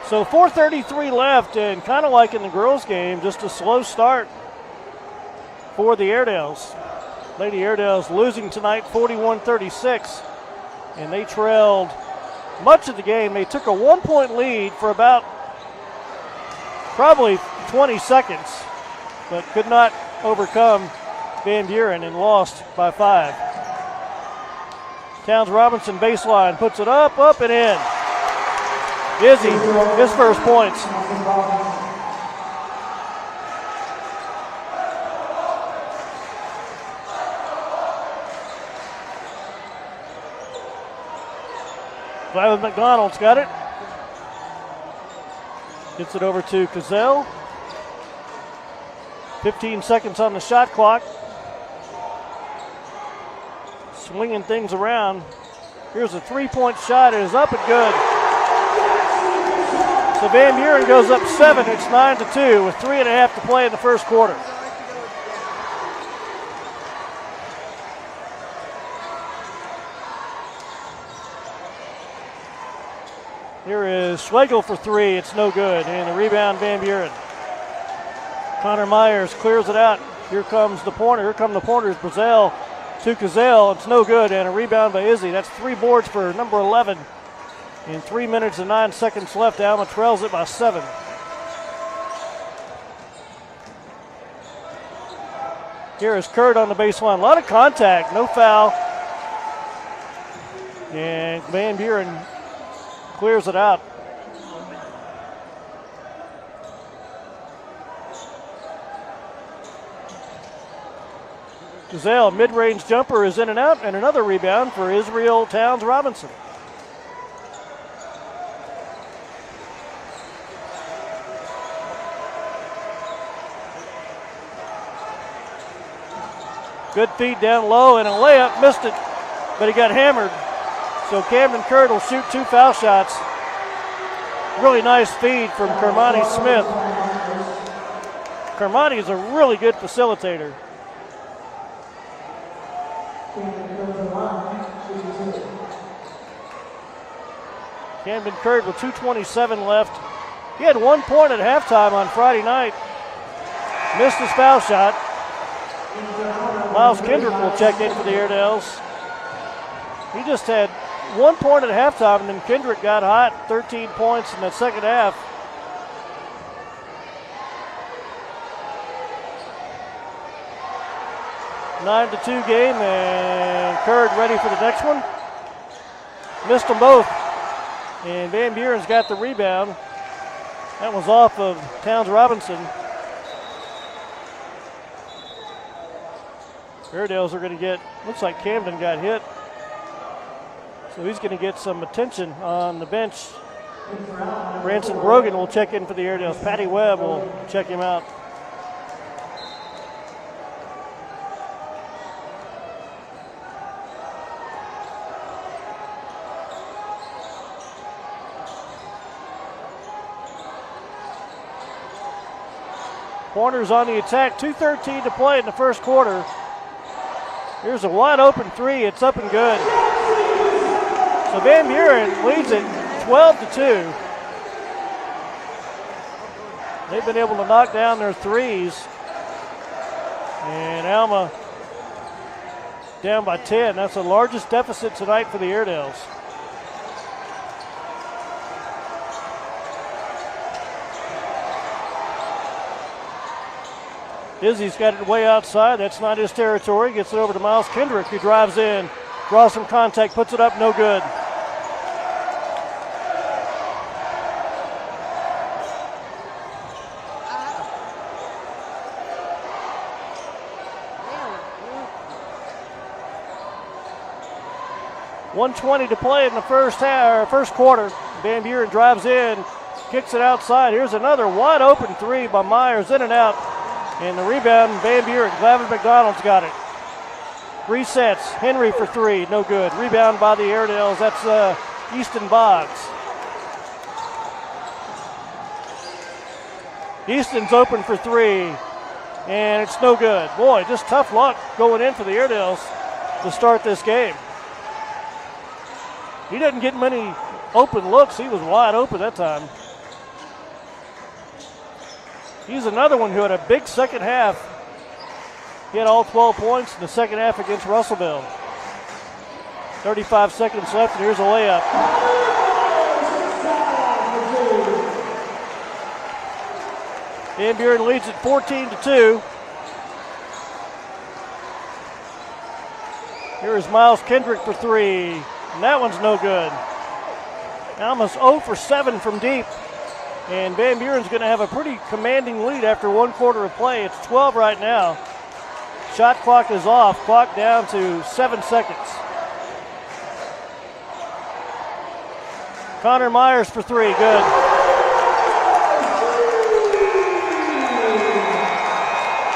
So 4:33 left, and kind of like in the girls' game, just a slow start for the Airedales. Lady Airedales losing tonight 41-36, and they trailed much of the game. They took a 1-point lead for about probably 20 seconds. but could not overcome Van Buren and lost by 5. Towns Robinson baseline, puts it up and in. Izzy, his first points. Glavin McDonald's got it. Gets it over to Cazell. 15 seconds on the shot clock. Swinging things around. Here's a 3-point shot. It is up and good. So Van Buren goes up 7. It's 9-2 with 3.5 to play in the first quarter. Here is Schlegel for 3. It's no good. And the rebound, Van Buren. Connor Myers clears it out. Here comes the pointer. Here come the pointers. Brazil to Cazell. It's no good. And a rebound by Izzy. That's 3 boards for number 11. In 3 minutes and 9 seconds left, Alma trails it by 7. Here is Kurt on the baseline. A lot of contact. No foul. And Van Buren clears it out. Cazell, mid-range jumper is in and out, and another rebound for Israel Towns Robinson. Good feed down low and a layup, missed it, but he got hammered. So Camden Kurt will shoot 2 foul shots. Really nice feed from Kermani Smith. Kermani is a really good facilitator. Camden Kurt with 2:27 left. He had 1 point at halftime on Friday night. Missed his foul shot. Miles Kendrick will check in for the Airedales. He just had 1 point at halftime, and then Kendrick got hot, 13 points in the second half. A 9-2 game, and Kurd ready for the next one. Missed them both, and Van Buren's got the rebound. That was off of Towns Robinson. Airedales are going to get, looks like Camden got hit. So he's going to get some attention on the bench. Branson Brogan will check in for the Airedales. Patty Webb will check him out. Pointers on the attack, 2:13 to play in the first quarter. Here's a wide open 3, it's up and good. So Van Buren leads it 12-2. They've been able to knock down their threes. And Alma down by 10. That's the largest deficit tonight for the Airedales. Izzy's got it way outside. That's not his territory. Gets it over to Miles Kendrick, who drives in, draws some contact, puts it up, no good. .120 to play in the first quarter. Van Buren drives in, kicks it outside. Here's another wide open 3 by Myers, in and out. And the rebound, Van Buren. Glavin McDonald's got it. Resets. Henry for 3. No good. Rebound by the Airedales. That's Easton Boggs. Easton's open for 3. And it's no good. Boy, just tough luck going in for the Airedales to start this game. He didn't get many open looks. He was wide open that time. He's another one who had a big second half. He had all 12 points in the second half against Russellville. 35 seconds left, and here's a layup. Van Buren leads it 14-2. Here is Miles Kendrick for three, and that one's no good. Alma's 0 for 7 from deep, and Van Buren's going to have a pretty commanding lead after 1 quarter of play. It's 12 right now. Shot clock is off, clock down to 7 seconds. Connor Myers for three, good.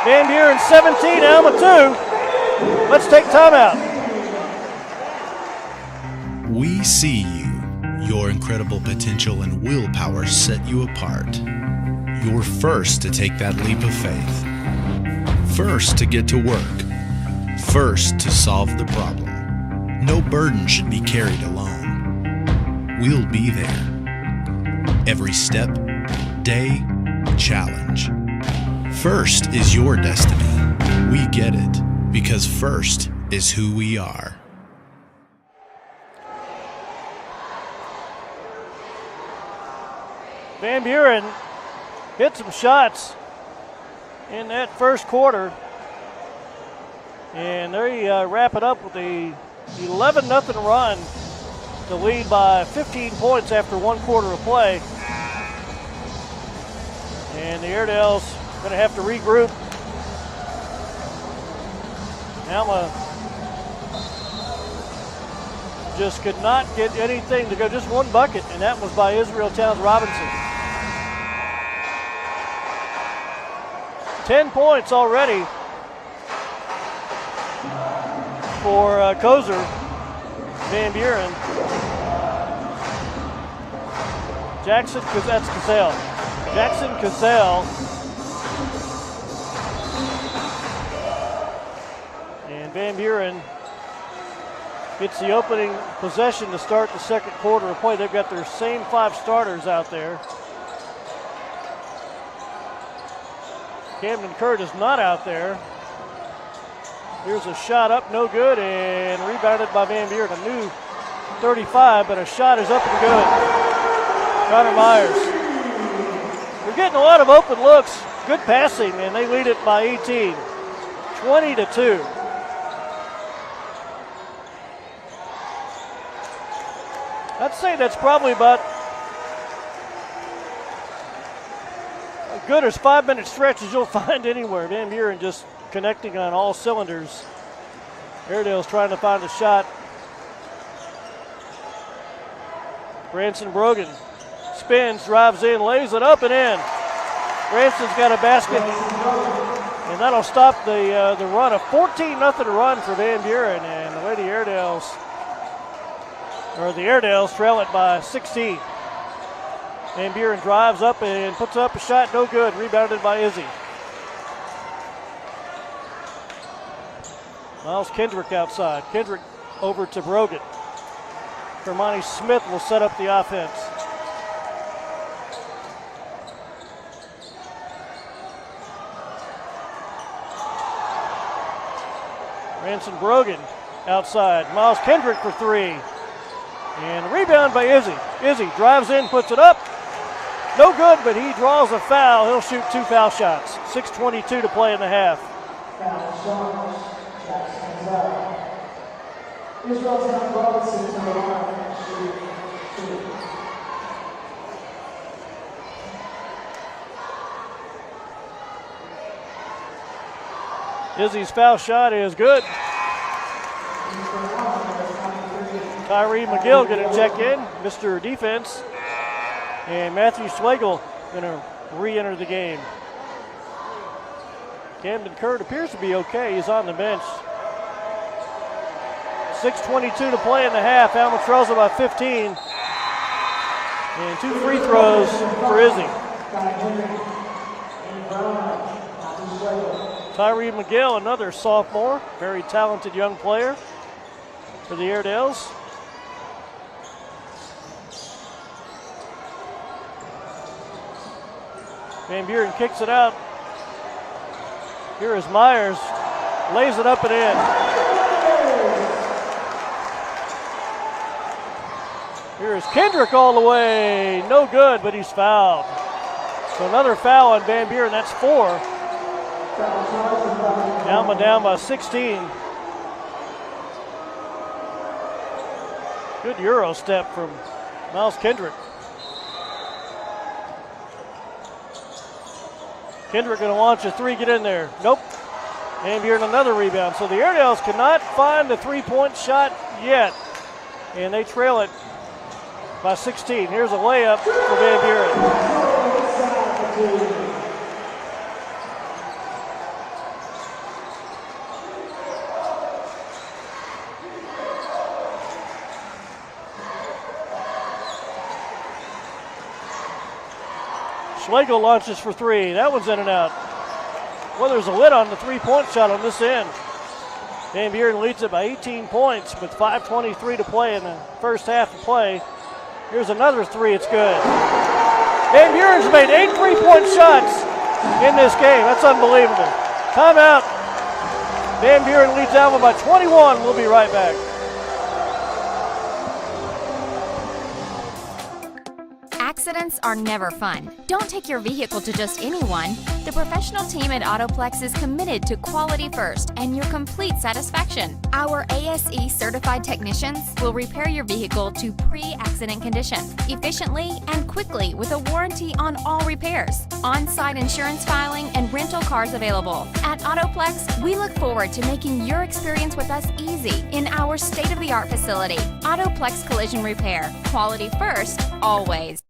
Van Buren 17, Alma 2. Let's take timeout. We see you. Your incredible potential and willpower set you apart. You're first to take that leap of faith. First to get to work. First to solve the problem. No burden should be carried alone. We'll be there. Every step, day, challenge. First is your destiny. We get it because first is who we are. Van Buren hit some shots in that first quarter, and they wrap it up with a 11-0 run to lead by 15 points after 1 quarter of play. And the Airedales going to have to regroup. Alma just could not get anything to go, just 1 bucket, and that was by Israel Towns Robinson. 10 points already for Kozer. Van Buren. Jackson, because that's Cassell. Jackson Cassell. And Van Buren gets the opening possession to start the second quarter of play. They've got their same 5 starters out there. Camden Kurt is not out there. Here's a shot up, no good, and rebounded by Van Buren. A new 35, but a shot is up and good. Connor Myers. We're getting a lot of open looks, good passing, and they lead it by 18, 20-2. I'd say that's probably about as good as 5-minute stretch as you'll find anywhere. Van Buren just connecting on all cylinders. Airedale's trying to find a shot. Branson Brogan spins, drives in, lays it up and in. Branson's got a basket, and that'll stop the run. A 14-0 run for Van Buren, and the way the Airedales trail it by 16. Van Buren drives up and puts up a shot, no good. Rebounded by Izzy. Miles Kendrick outside. Kendrick over to Brogan. Hermione Smith will set up the offense. Branson Brogan outside. Miles Kendrick for three. And rebound by Izzy. Izzy drives in, puts it up. No good, but he draws a foul. He'll shoot 2 foul shots. 6:22 to play in the half. Izzy's foul shot is good. Tyree McGill going to check in, Mr. Defense. And Matthew Swagel going to re-enter the game. Camden Kurt appears to be okay. He's on the bench. 6:22 to play in the half. Alma trails it by 15. And 2 free throws for Izzy. Tyree McGill, another sophomore, very talented young player for the Airedales. Van Buren kicks it out. Here is Myers, lays it up and in. Here is Kendrick all the way, no good, but he's fouled. So another foul on Van Buren, that's 4. Alma down by 16. Good Euro step from Miles Kendrick. Kendrick going to launch a 3, get in there. Nope. Van Buren another rebound. So the Airedales cannot find the three-point shot yet. And they trail it by 16. Here's a layup for Van Buren. Schlegel launches for 3. That one's in and out. Well, there's a lid on the three-point shot on this end. Van Buren leads it by 18 points with 5:23 to play in the first half of play. Here's another 3. It's good. Van Buren's made 8 3-point shots in this game. That's unbelievable. Timeout. Van Buren leads Alma by 21. We'll be right back. Accidents are never fun. Don't take your vehicle to just anyone. The professional team at Autoplex is committed to quality first and your complete satisfaction. Our ASE certified technicians will repair your vehicle to pre-accident condition efficiently and quickly with a warranty on all repairs. On-site insurance filing and rental cars available. At Autoplex, we look forward to making your experience with us easy in our state-of-the-art facility. Autoplex Collision Repair. Quality first, always.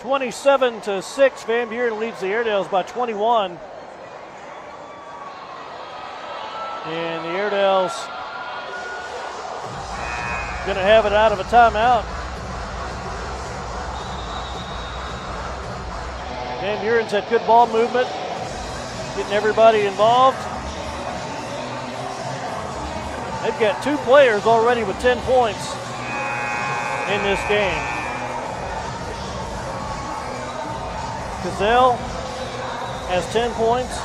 27-6, Van Buren leads the Airedales by 21. And the Airedales going to have it out of a timeout. Van Buren's had good ball movement, getting everybody involved. They've got 2 players already with 10 points in this game. Gazelle has 10 points.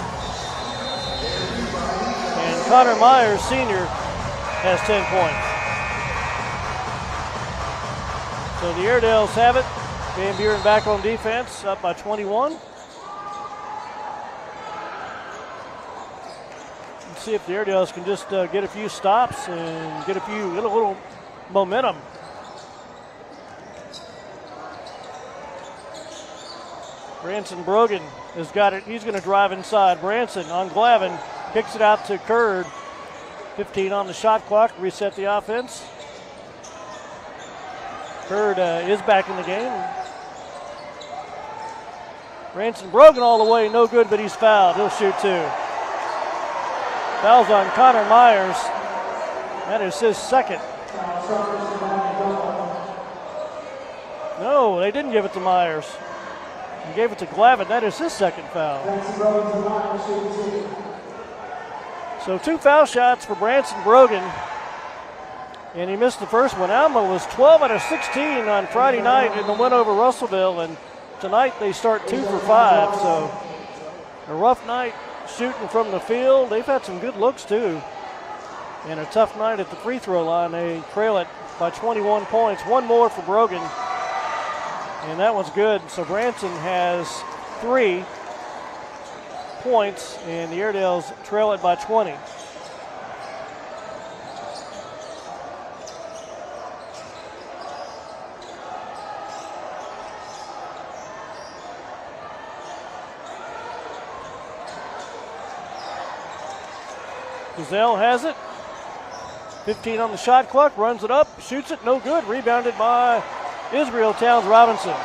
And Connor Myers, senior, has 10 points. So the Airedales have it. Van Buren back on defense, up by 21. Let's see if the Airedales can just get a few stops and get a little momentum. Branson Brogan has got it. He's going to drive inside. Branson on Glavin. Kicks it out to Curd. 15 on the shot clock. Reset the offense. Curd is back in the game. Branson Brogan all the way. No good, but he's fouled. He'll shoot 2. Fouls on Connor Myers. That is his second. No, they didn't give it to Myers. He gave it to Glavin. That is his second foul. So 2 foul shots for Branson Brogan. And he missed the first one. Alma was 12 out of 16 on Friday night in the win over Russellville. And tonight they start 2 for 5. So a rough night shooting from the field. They've had some good looks too. And a tough night at the free throw line. They trail it by 21 points. One more for Brogan. And that one's good. So Branson has 3 points, and the Airedales trail it by 20. Gazelle has it. 15 on the shot clock, runs it up, shoots it, no good. Rebounded by Israel Towns Robinson.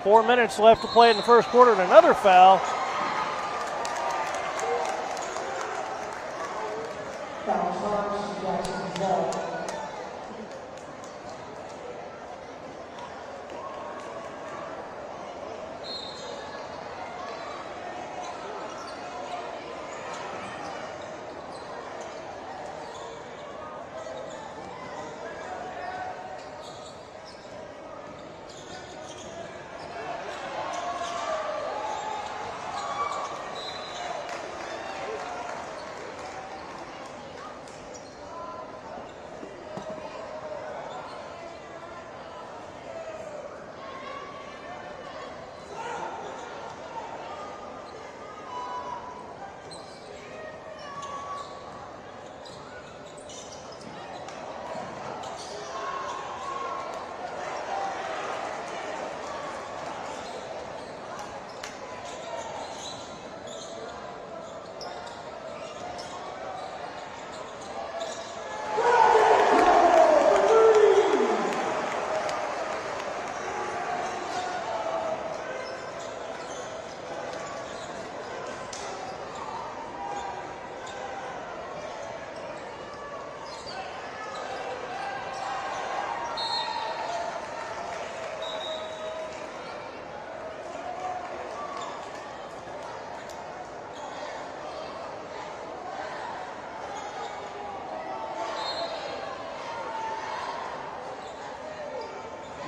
Four minutes left to play in the first quarter, and another foul.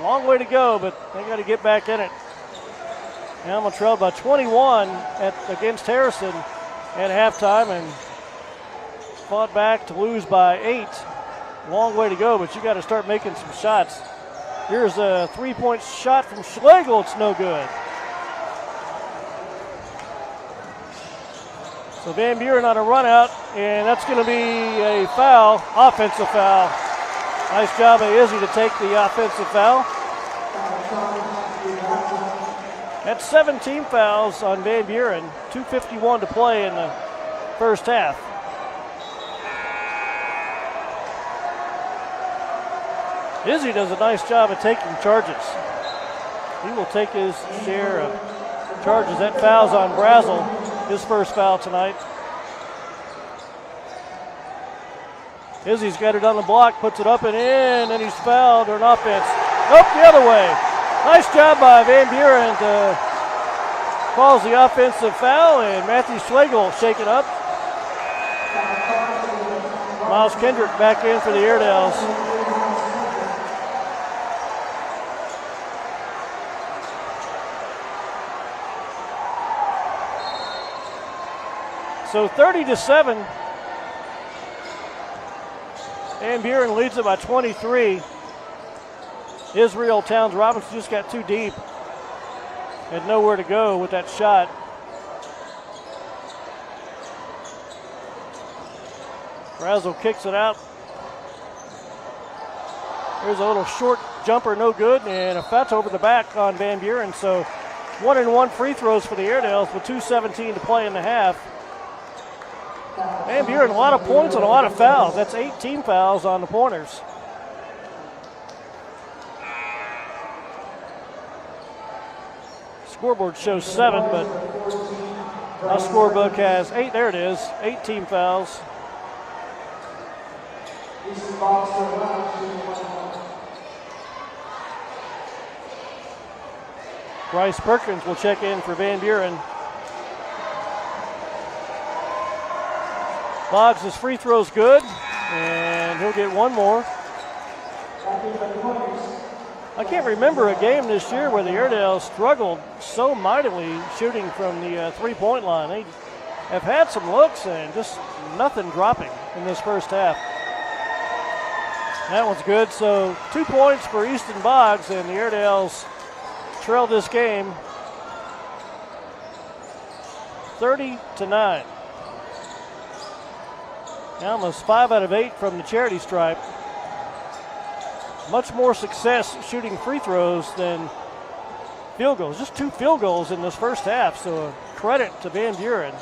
Long way to go, but they got to get back in it. Alma trailed by 21 against Harrison at halftime and fought back to lose by 8. Long way to go, but you got to start making some shots. Here's a 3-point shot from Schlegel. It's no good. So Van Buren on a run out, and that's going to be a foul, offensive foul. Nice job by Izzy to take the offensive foul. That's 17 fouls on Van Buren, 2:51 to play in the first half. Izzy does a nice job of taking charges. He will take his share of charges. That foul's on Brazel, his first foul tonight. Izzy's got it on the block, puts it up and in, and he's fouled, or an offense. Up the other way. Nice job by Van Buren to calls the offensive foul, and Matthew Schlegel shaken up. Miles Kendrick back in for the Airedales. So 30-7. Van Buren leads it by 23. Israel Towns Robinson just got too deep. Had nowhere to go with that shot. Brazel kicks it out. There's a little short jumper, no good, and a foul over the back on Van Buren. So 1-and-1 free throws for the Airedales with 2:17 to play in the half. Van Buren, a lot of points and a lot of fouls. That's 18 fouls on the Pointers. Scoreboard shows 7, but our scorebook has 8. There it is, 18 fouls. Bryce Perkins will check in for Van Buren. Boggs' free throw's good, and he'll get one more. I can't remember a game this year where the Airedales struggled so mightily shooting from the three-point line. They have had some looks and just nothing dropping in this first half. That one's good. So 2 points for Easton Boggs, and the Airedales trail this game 30-9. Alma's 5 out of 8 from the charity stripe. Much more success shooting free throws than field goals. Just 2 field goals in this first half, so a credit to Van Buren.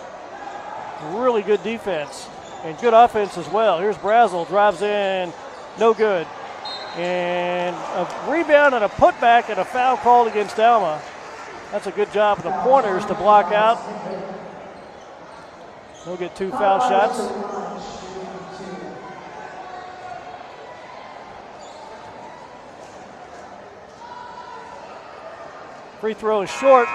Really good defense and good offense as well. Here's Brazel, drives in, no good. And a rebound and a putback and a foul called against Alma. That's a good job of the Pointers to block out. They'll get 2 foul shots. Free throw is short.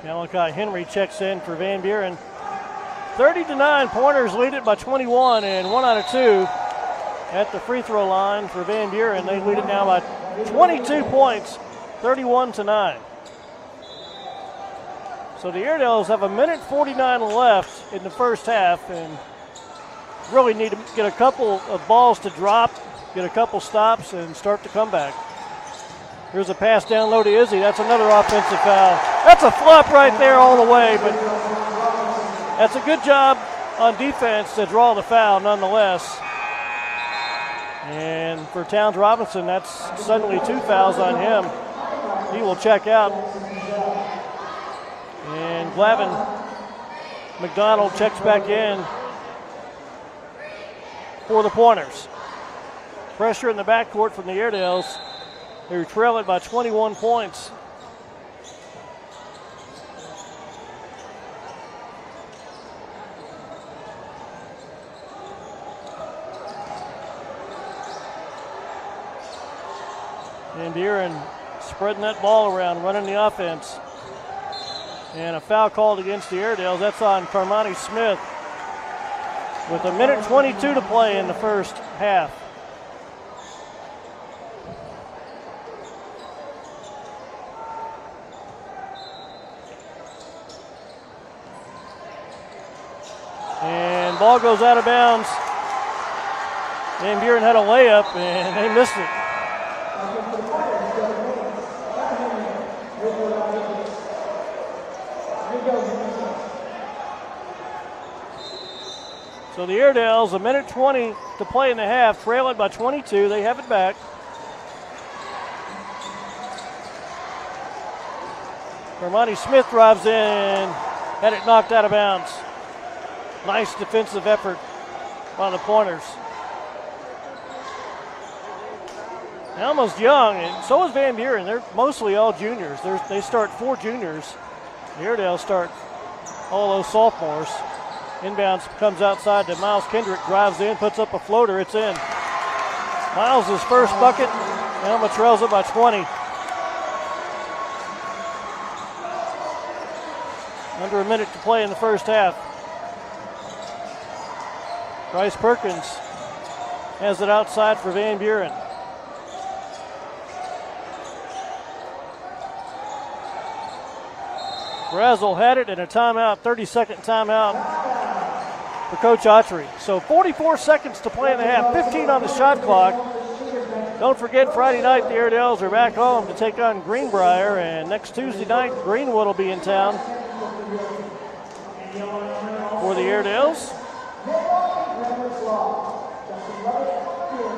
Malachi Henry checks in for Van Buren. 30-9, Pointers lead it by 21, and 1 out of 2 at the free throw line for Van Buren. They lead it now by 22 points, 31-9. So the Airedales have 1:49 left in the first half, and really need to get a couple of balls to drop, get a couple stops, and start the comeback. Here's a pass down low to Izzy. That's another offensive foul. That's a flop right there all the way, but that's a good job on defense to draw the foul nonetheless. And for Towns Robinson, that's suddenly 2 fouls on him. He will check out. And Glavin McDonald checks back in for the Pointers. Pressure in the backcourt from the Airedales. They trail it by 21 points. Van Buren spreading that ball around, running the offense. And a foul called against the Airedales. That's on Carmani Smith with 1:22 to play in the first half. And ball goes out of bounds. Van Buren had a layup and they missed it. So the Airedales, 1:20 to play in the half, trailing by 22. They have it back. Carmani Smith drives in, had it knocked out of bounds. Nice defensive effort by the Pointers. Alma's young, and so is Van Buren. They're mostly all juniors. They start 4 juniors. The Airedales start all those sophomores. Inbounds comes outside to Miles Kendrick, drives in, puts up a floater, it's in. Miles' first bucket, Alma trails it by 20. Under a minute to play in the first half. Bryce Perkins has it outside for Van Buren. Brazel had it in a timeout, 30-second timeout for Coach Autry. So 44 seconds to play in the half, 15 on the shot clock. Don't forget, Friday night the Airedales are back home to take on Greenbrier, and next Tuesday night Greenwood will be in town for the Airedales.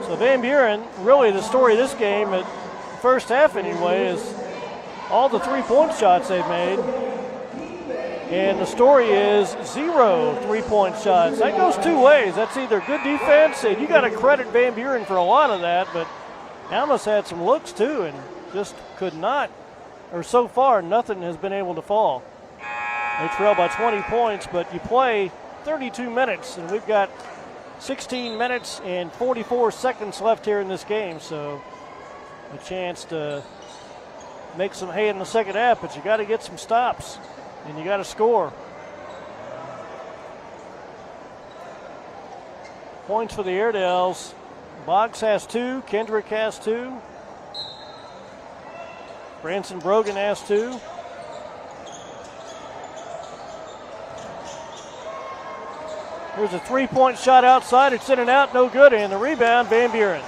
So Van Buren, really the story of this game, at first half anyway, is all the three-point shots they've made. And the story is 0 3-point shots. That goes two ways. That's either good defense, and you got to credit Van Buren for a lot of that, but Alma's had some looks too and just could not, or so far, nothing has been able to fall. They trail by 20 points, but you play 32 minutes, and we've got 16 minutes and 44 seconds left here in this game, so a chance to make some hay in the second half, but you got to get some stops. And you got to score. Points for the Airedales. Boggs has 2. Kendrick has 2. Branson Brogan has 2. Here's a 3-point shot outside. It's in and out, no good. And the rebound, Van Buren.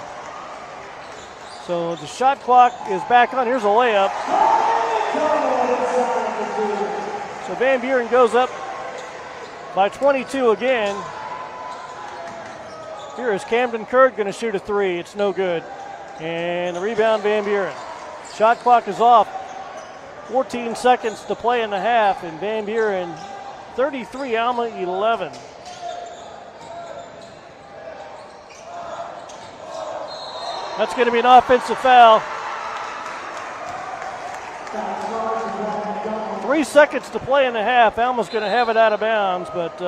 So the shot clock is back on. Here's a layup. So Van Buren goes up by 22 again. Here is Camden Kurd going to shoot a 3. It's no good. And the rebound, Van Buren. Shot clock is off. 14 seconds to play in the half. And Van Buren 33, Alma 11. That's going to be an offensive foul. 3 seconds to play in the half. Alma's going to have it out of bounds, but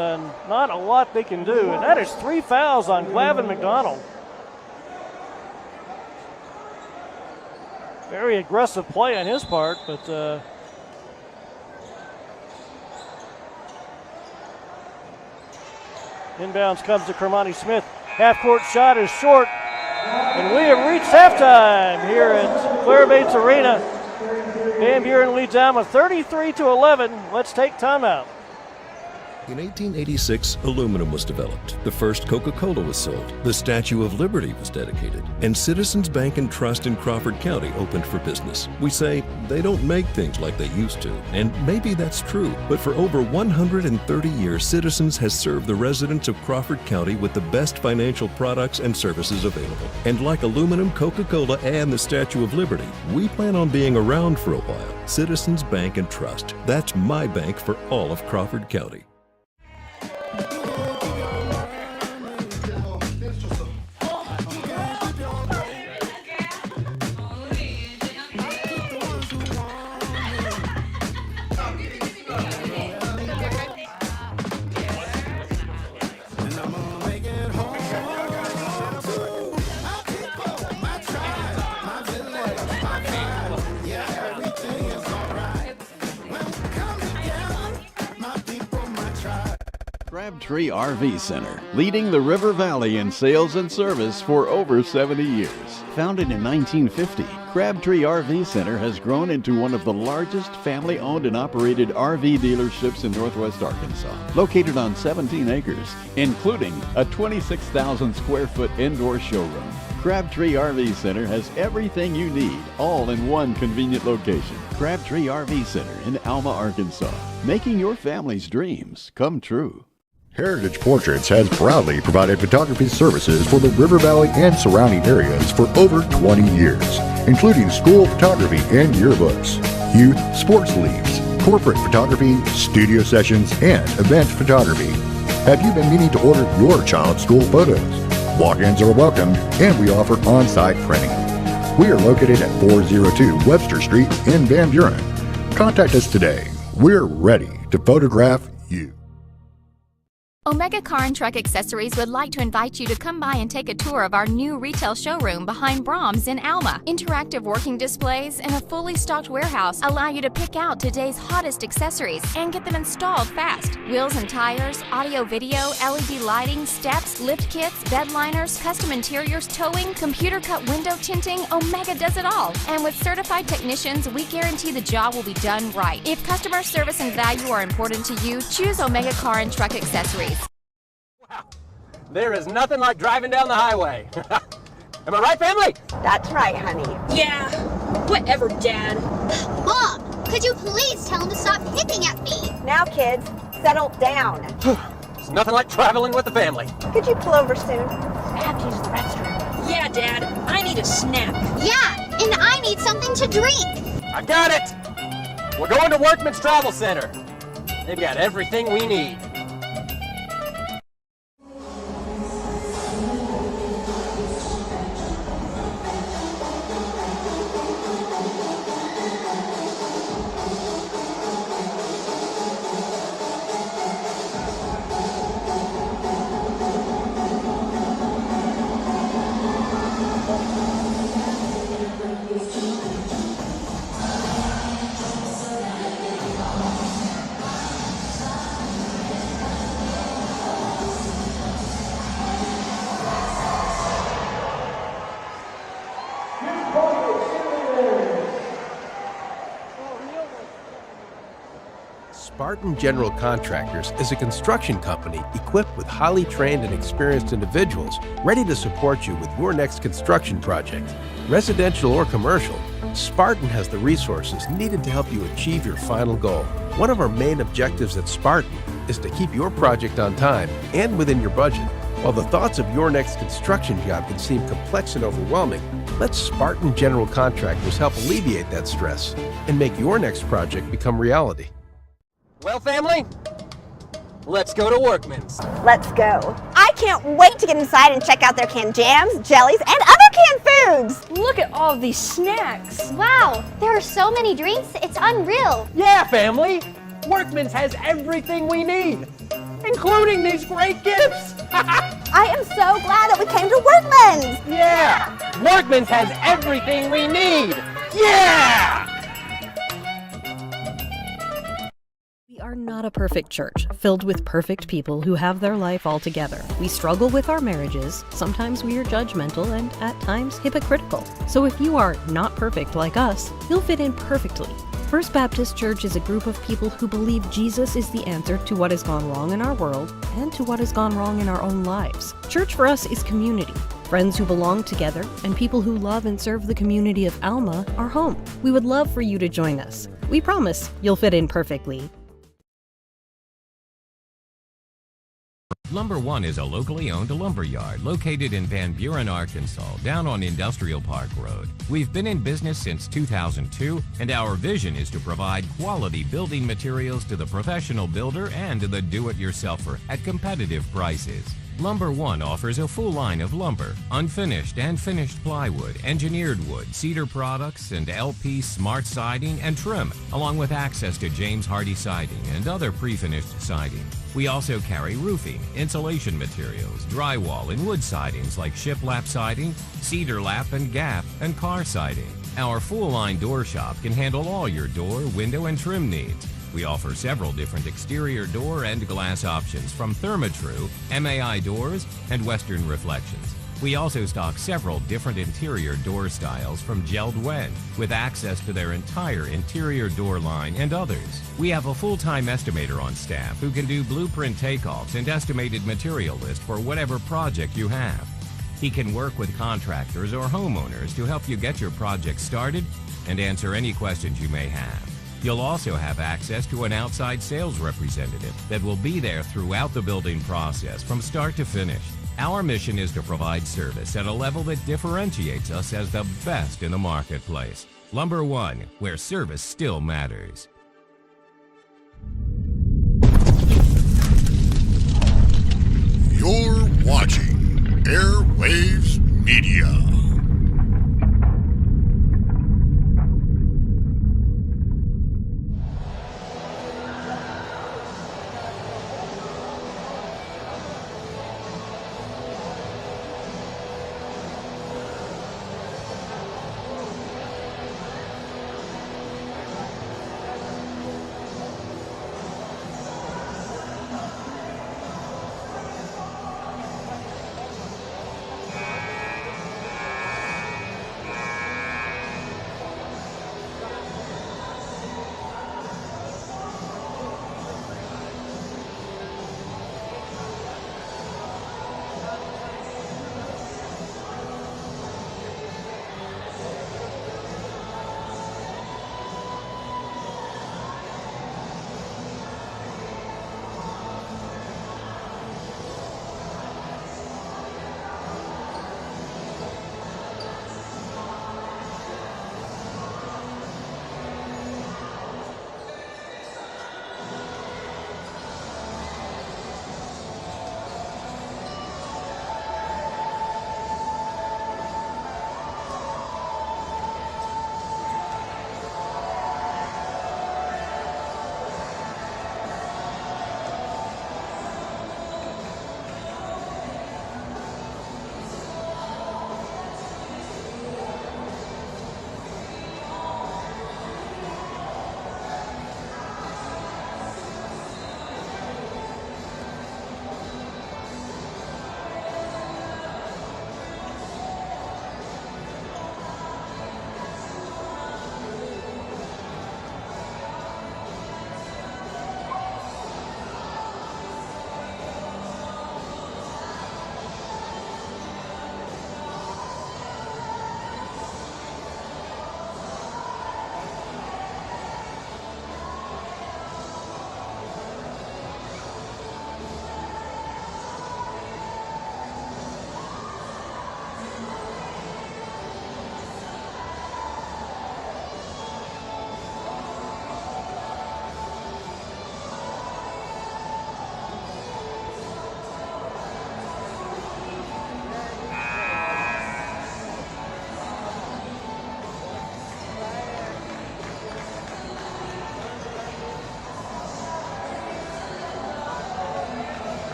not a lot they can do. And that is 3 fouls on Glavin McDonald. Very aggressive play on his part, but inbounds comes to Carmani Smith. Half-court shot is short, and we have reached halftime here at Claire Bates Arena. Van Buren leads Alma 33-11. Let's take timeout. In 1886, aluminum was developed. The first Coca-Cola was sold. The Statue of Liberty was dedicated. And Citizens Bank and Trust in Crawford County opened for business. We say they don't make things like they used to. And maybe that's true. But for over 130 years, Citizens has served the residents of Crawford County with the best financial products and services available. And like aluminum, Coca-Cola, and the Statue of Liberty, we plan on being around for a while. Citizens Bank and Trust. That's my bank for all of Crawford County. Crabtree RV Center, leading the River Valley in sales and service for over 70 years. Founded in 1950, Crabtree RV Center has grown into one of the largest family-owned and operated RV dealerships in Northwest Arkansas, located on 17 acres, including a 26,000 square foot indoor showroom. Crabtree RV Center has everything you need, all in one convenient location. Crabtree RV Center in Alma, Arkansas, making your family's dreams come true. Heritage Portraits has proudly provided photography services for the River Valley and surrounding areas for over 20 years, including school photography and yearbooks, youth sports leagues, corporate photography, studio sessions, and event photography. Have you been meaning to order your child's school photos? Walk-ins are welcome, and we offer on-site printing. We are located at 402 Webster Street in Van Buren. Contact us today. We're ready to photograph you. Omega Car and Truck Accessories would like to invite you to come by and take a tour of our new retail showroom behind Brahms in Alma. Interactive working displays and a fully stocked warehouse allow you to pick out today's hottest accessories and get them installed fast. Wheels and tires, audio video, LED lighting, steps, lift kits, bed liners, custom interiors, towing, computer cut window tinting, Omega does it all. And with certified technicians, we guarantee the job will be done right. If customer service and value are important to you, choose Omega Car and Truck Accessories. There is nothing like driving down the highway. Am I right, family? That's right, honey. Yeah, whatever, Dad. Mom, could you please tell him to stop picking at me? Now, kids, settle down. There's nothing like traveling with the family. Could you pull over soon? I have to use the restroom. Yeah, Dad, I need a snack. Yeah, and I need something to drink. I got it! We're going to Workman's Travel Center. They've got everything we need. Spartan General Contractors is a construction company equipped with highly trained and experienced individuals ready to support you with your next construction project. Residential or commercial, Spartan has the resources needed to help you achieve your final goal. One of our main objectives at Spartan is to keep your project on time and within your budget. While the thoughts of your next construction job can seem complex and overwhelming, let Spartan General Contractors help alleviate that stress and make your next project become reality. Well, family, let's go to Workman's. Let's go. I can't wait to get inside and check out their canned jams, jellies, and other canned foods. Look at all these snacks. Wow, there are so many drinks, it's unreal. Yeah, family, Workman's has everything we need, including these great gifts. I am so glad that we came to Workman's. Yeah, Workman's has everything we need. Yeah! We are not a perfect church, filled with perfect people who have their life all together. We struggle with our marriages, sometimes we are judgmental and at times hypocritical. So if you are not perfect like us, you'll fit in perfectly. First Baptist Church is a group of people who believe Jesus is the answer to what has gone wrong in our world and to what has gone wrong in our own lives. Church for us is community. Friends who belong together and people who love and serve the community of Alma are home. We would love for you to join us. We promise you'll fit in perfectly. Lumber One is a locally owned lumber yard located in Van Buren, Arkansas, down on Industrial Park Road. We've been in business since 2002, and our vision is to provide quality building materials to the professional builder and to the do-it-yourselfer at competitive prices. Lumber One offers a full line of lumber, unfinished and finished plywood, engineered wood, cedar products, and LP smart siding and trim, along with access to James Hardie siding and other pre-finished siding. We also carry roofing, insulation materials, drywall, and wood sidings like shiplap siding, cedar lap and gap, and car siding. Our full-line door shop can handle all your door, window, and trim needs. We offer several different exterior door and glass options from Therma-Tru, MAI doors, and Western Reflections. We also stock several different interior door styles from Jeld-Wen, with access to their entire interior door line and others. We have a full-time estimator on staff who can do blueprint takeoffs and estimated material list for whatever project you have. He can work with contractors or homeowners to help you get your project started and answer any questions you may have. You'll also have access to an outside sales representative that will be there throughout the building process from start to finish. Our mission is to provide service at a level that differentiates us as the best in the marketplace. Lumber One, where service still matters. You're watching Airwaves Media.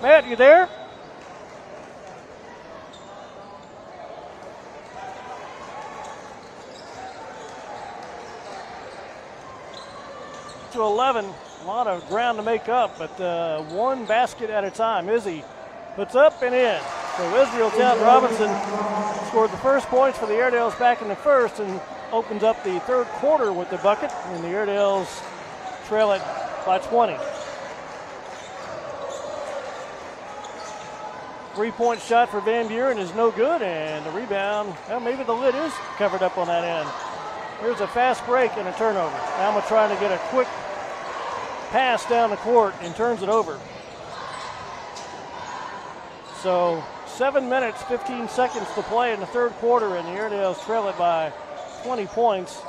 Matt, you there? To 11, a lot of ground to make up, but one basket at a time. Izzy puts up and in. So Israeltown Robinson scored the first points for the Airedales back in the first and opens up the third quarter with the bucket, and the Airedales trail it by 20. Three-point shot for Van Buren is no good, and the rebound, well, maybe the lid is covered up on that end. Here's a fast break and a turnover. Alma trying to get a quick pass down the court and turns it over. So 7 minutes, 15 seconds to play in the third quarter, and the Airedales trail it by 20 points.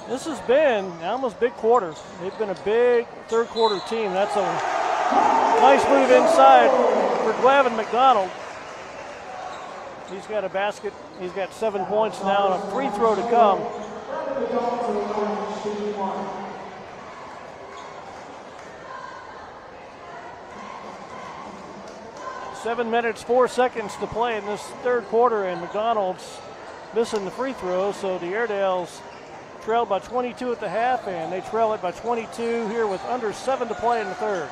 This has been Alma's big quarter. They've been a big third quarter team. That's a nice move inside for Glavin McDonald. He's got a basket. He's got 7 points now and a free throw to come. Seven minutes, 4 seconds to play in this third quarter, and McDonald's missing the free throw, so the Airedales trailed by 22 at the half, and they trail it by 22 here with under 7 to play in the third.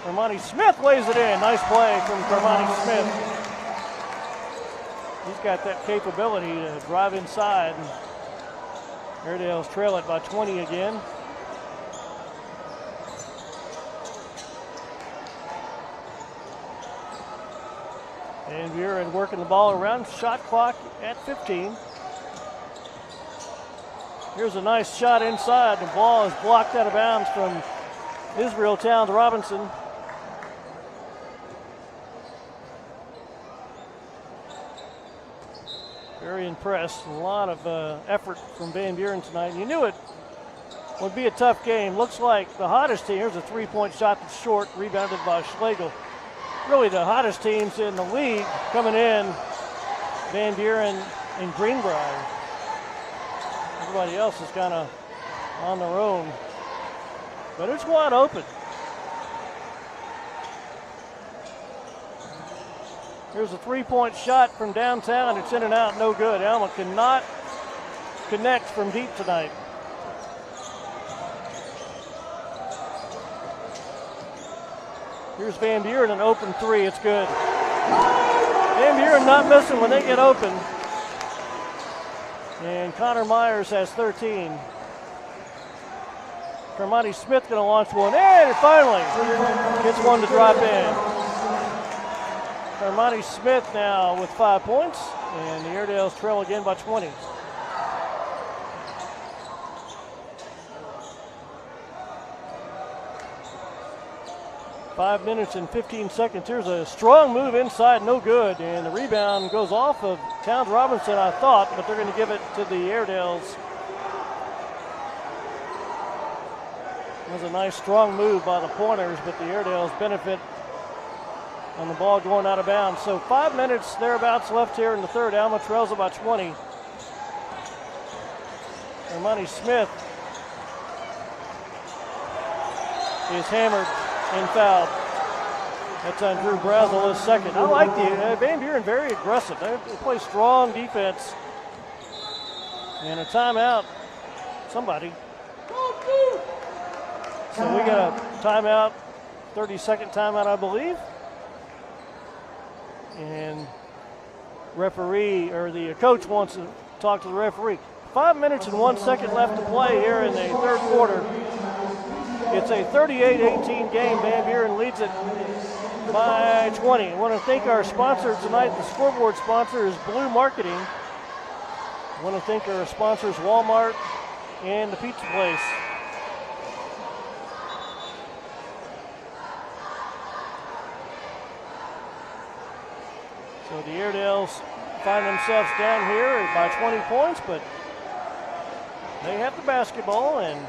Armani Smith lays it in. Nice play from Armani Smith. He's got that capability to drive inside. Airedales trail it by 20 again. And Buren working the ball around. Shot clock at 15. Here's a nice shot inside. The ball is blocked out of bounds from Israel Towns Robinson. Very impressed. A lot of effort from Van Buren tonight. You knew it would be a tough game. Looks like the hottest team. Here's a three-point shot that's short, rebounded by Schlegel. Really the hottest teams in the league coming in, Van Buren and Greenbrier. Everybody else is kind of on their own. But it's wide open. Here's a three-point shot from downtown. It's in and out, no good. Alma cannot connect from deep tonight. Here's Van Buren, an open three. It's good. Van Buren not missing when they get open. And Connor Myers has 13. Armani Smith going to launch one, and finally gets one to drop in. Armani Smith now with 5 points, and the Airedales trail again by 20. Five minutes and 15 seconds. Here's a strong move inside, no good, and the rebound goes off of Towns Robinson, I thought, but they're going to give it to the Airedales. It was a nice strong move by the Pointers, but the Airedales benefit on the ball going out of bounds. So 5 minutes thereabouts left here in the third. Alma trails about 20. Armani Smith is hammered and fouled. That's on Drew Brazel, his second. I like the Van Buren, very aggressive. They play strong defense. And a timeout. Somebody. So we got a timeout, 30-second timeout, I believe. And referee, or the coach wants to talk to the referee. 5 minutes and 1 second left to play here in the third quarter. It's a 38-18 game. Van Buren leads it by 20. I want to thank our sponsor tonight. The scoreboard sponsor is Blue Marketing. I want to thank our sponsors, Walmart and the Pizza Place. So the Airedales find themselves down here by 20 points, but they have the basketball, and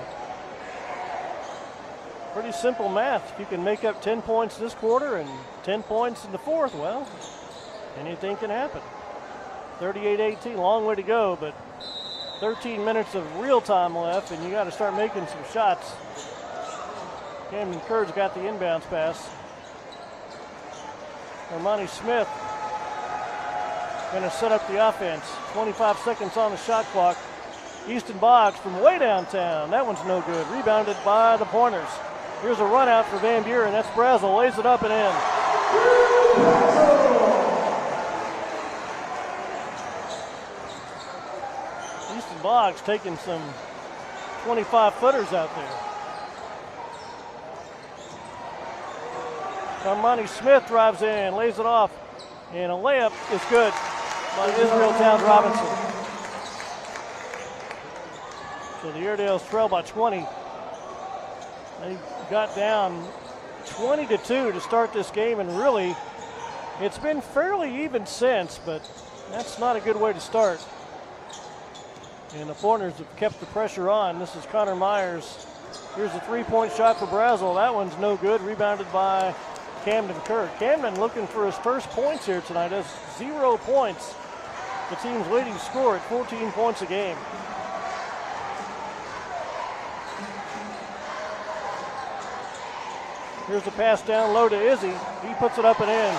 pretty simple math. If you can make up 10 points this quarter and 10 points in the fourth, well, anything can happen. 38-18, long way to go, but 13 minutes of real time left, and you got to start making some shots. Camden Kurtz got the inbounds pass. Armani Smith going to set up the offense. 25 seconds on the shot clock. Easton Boggs from way downtown. That one's no good. Rebounded by the Pointers. Here's a run out for Van Buren. That's Brazel. Lays it up and in. Easton Boggs taking some 25-footers out there. Armani Smith drives in, lays it off, and a layup is good by Israel Towns Robinson. So the Airedales trail by 20. They got down 20-2 to start this game, and really, it's been fairly even since, but that's not a good way to start. And the Pointers have kept the pressure on. This is Connor Myers. Here's a three-point shot for Brazel. That one's no good. Rebounded by Camden Kirk. Camden looking for his first points here tonight. Has 0 points. The team's leading scorer at 14 points a game. Here's a pass down low to Izzy. He puts it up and in.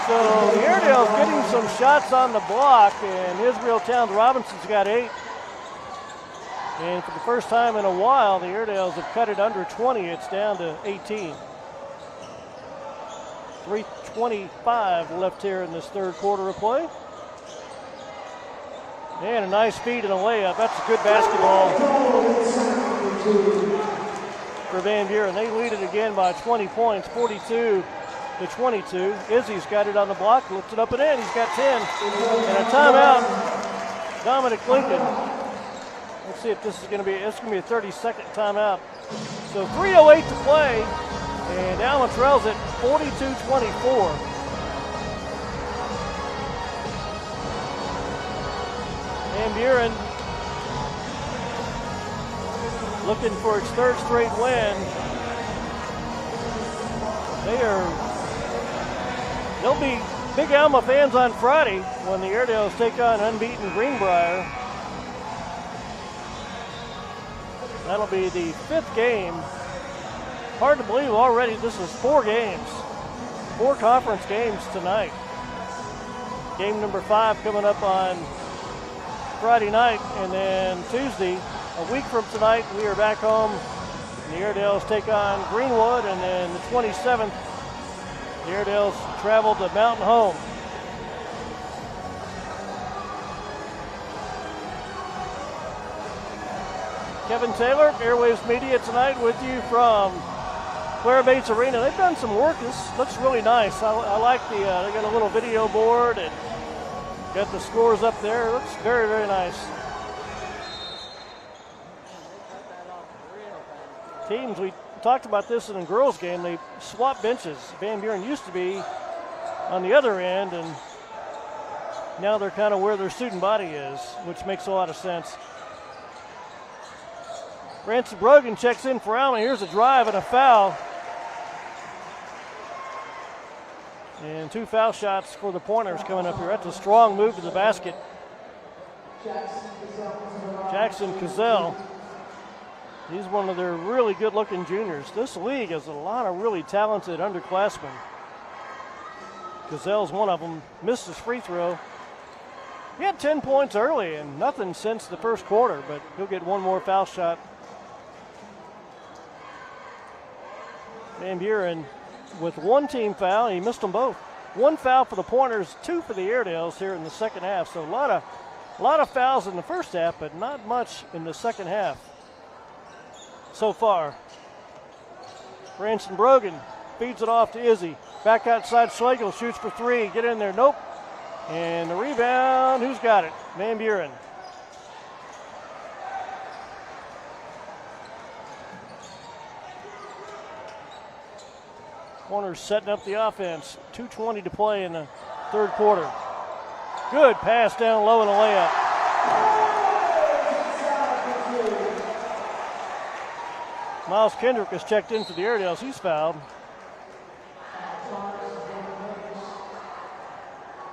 So the Airedales getting some shots on the block, and Israel Towns Robinson's got 8. And for the first time in a while, the Airedales have cut it under 20. It's down to 18. 3:25 left here in this third quarter of play. And a nice feed and a layup. That's a good basketball for Van Buren. They lead it again by 20 points, 42-22. Izzy's got it on the block, lifts it up and in. He's got 10. And a timeout. Dominic Lincoln. Let's see if this is going to be. It's going to be a 30-second timeout. So 3:08 to play, and Alma trails it 42-24. Van Buren looking for its third straight win. There'll be big Alma fans on Friday when the Airedales take on unbeaten Greenbrier. That'll be the 5th game. Hard to believe already this is 4 games. 4 conference games tonight. Game number 5 coming up on Friday night, and then Tuesday, a week from tonight, we are back home. The Airedales take on Greenwood, and then the 27th, the Airedales travel to Mountain Home. Kevin Taylor, Airwaves Media tonight with you from Claire Bates Arena. They've done some work. This looks really nice. I like they got a little video board and got the scores up there. It looks very, very nice. Teams, we talked about this in the girls' game, they swap benches. Van Buren used to be on the other end, and now they're kind of where their student body is, which makes a lot of sense. Ransom Brogan checks in for Alma. Here's a drive and a foul. And 2 foul shots for the Pointers coming up here. That's a strong move to the basket. Jackson Cazell. He's one of their really good-looking juniors. This league has a lot of really talented underclassmen. Cazell's one of them. Missed his free throw. He had 10 points early and nothing since the first quarter, but he'll get one more foul shot. Van Buren with 1 team foul. He missed them both. 1 foul for the Pointers, 2 for the Airedales here in the second half. So a lot of fouls in the first half, but not much in the second half so far. Ransom Brogan feeds it off to Izzy. Back outside, Schlegel shoots for 3. Get in there, nope. And the rebound, who's got it? Van Buren. Corners setting up the offense. 2:20 to play in the third quarter. Good pass down low and a layup. Miles Kendrick has checked in for the Airedales. He's fouled.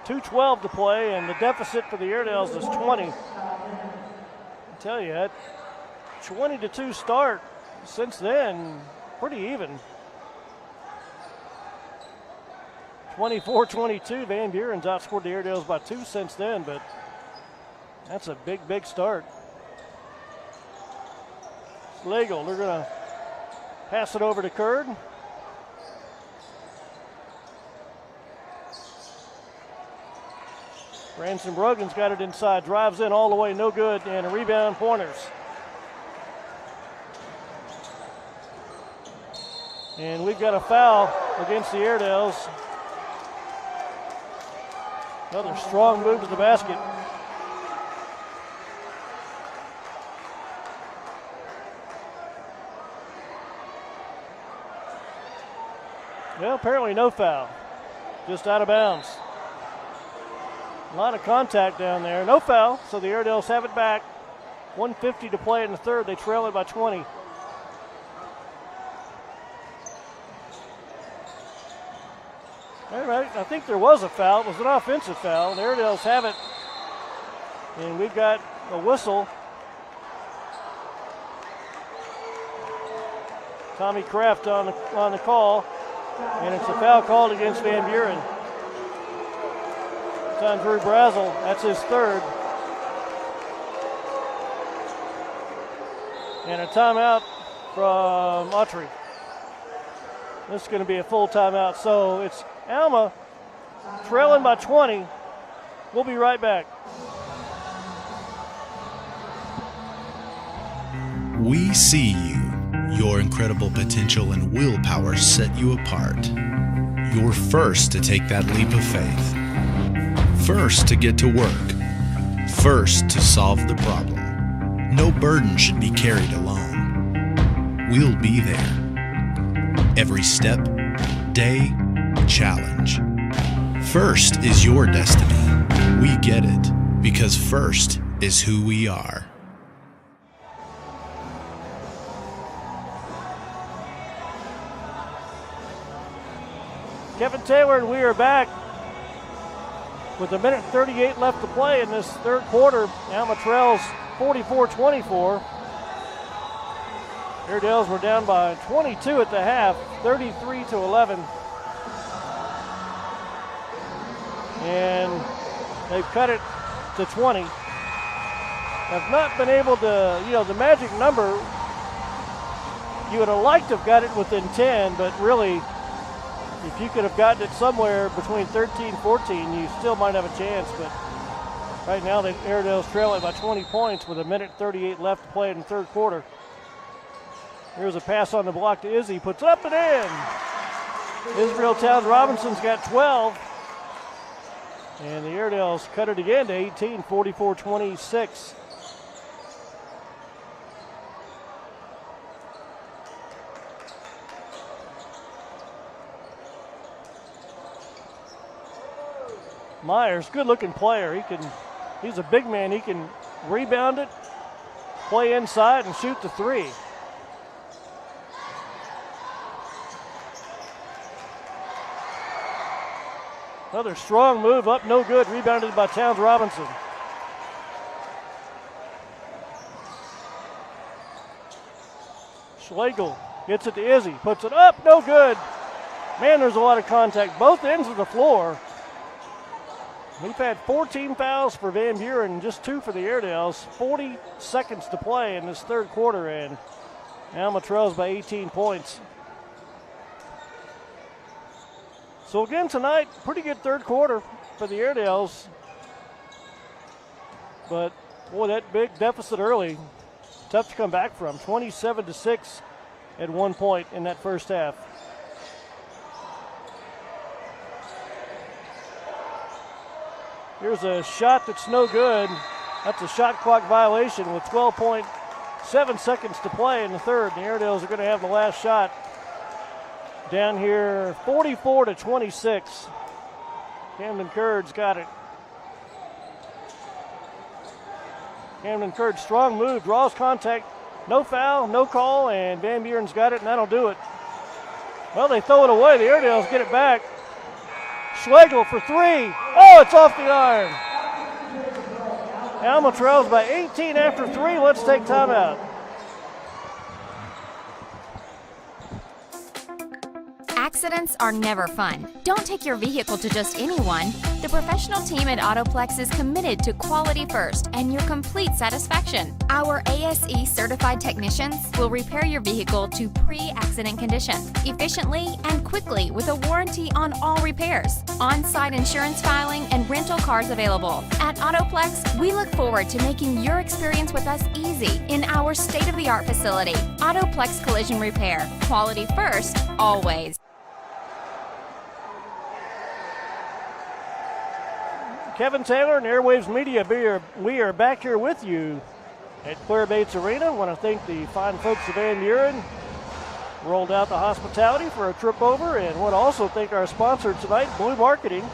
2:12 to play, and the deficit for the Airedales is 20. I tell you, that 20-2 start. Since then, pretty even. 24-22, Van Buren's outscored the Airedales by 2 since then, but that's a big, big start. Schlegel, they're going to pass it over to Curd. Ransom Brogan's got it inside, drives in all the way, no good, and a rebound, Pointers. And we've got a foul against the Airedales. Another strong move to the basket. Well, apparently no foul. Just out of bounds. A lot of contact down there. No foul, so the Airedales have it back. 1:50 to play in the third. They trail it by 20. All right, I think there was a foul. It was an offensive foul. The Airedales have it. And we've got a whistle. Tommy Kraft on the call. And it's a foul called against Van Buren. It's on Drew Brazel. That's his third. And a timeout from Autry. This is going to be a full timeout. So it's Alma trailing by 20. We'll be right back. We see you. Your incredible potential and willpower set you apart. You're first to take that leap of faith. First to get to work. First to solve the problem. No burden should be carried alone. We'll be there. Every step, day, challenge. First is your destiny. We get it because first is who we are. Kevin Taylor and we are back with 1:38 left to play in this third quarter. Alma trails 44-24. Airedales were down by 22 at the half, 33-11. And they've cut it to 20. Have not been able to, the magic number, you would have liked to have got it within 10, but really, if you could have gotten it somewhere between 13 and 14, you still might have a chance. But right now, the Airedales trail it by 20 points with 1:38 left to play in the third quarter. Here's a pass on the block to Izzy. Puts it up and in. Israel Towns Robinson's got 12. And the Airedales cut it again to 18, 44-26. Myers, good-looking player. He's a big man. He can rebound it, play inside, and shoot the three. Another strong move up, no good. Rebounded by Towns Robinson. Schlegel gets it to Izzy, puts it up, no good. Man, there's a lot of contact. Both ends of the floor. We've had 14 fouls for Van Buren, just 2 for the Airedales. 40 seconds to play in this third quarter, and Alma trails by 18 points. So again tonight, pretty good third quarter for the Airedales. But boy, that big deficit early, tough to come back from. 27-6 at one point in that first half. Here's a shot that's no good. That's a shot clock violation with 12.7 seconds to play in the third. The Airedales are going to have the last shot. Down here, 44-26. Camden Curd's got it. Camden Curd, strong move, draws contact. No foul, no call, and Van Buren's got it, and that'll do it. Well, they throw it away. The Airedales get it back. Schlegel for three. Oh, it's off the iron. Alma trails by 18 after three. Let's take timeout. Accidents are never fun. Don't take your vehicle to just anyone. The professional team at Autoplex is committed to quality first and your complete satisfaction. Our ASE certified technicians will repair your vehicle to pre-accident condition efficiently and quickly with a warranty on all repairs. On-site insurance filing and rental cars available. At Autoplex, we look forward to making your experience with us easy in our state-of-the-art facility. Autoplex Collision Repair. Quality first, always. Kevin Taylor and Airwaves Media, we are back here with you at Claire Bates Arena. I want to thank the fine folks of Van Buren. Rolled out the hospitality for a trip over, and want to also thank our sponsor tonight, Blue Marketing.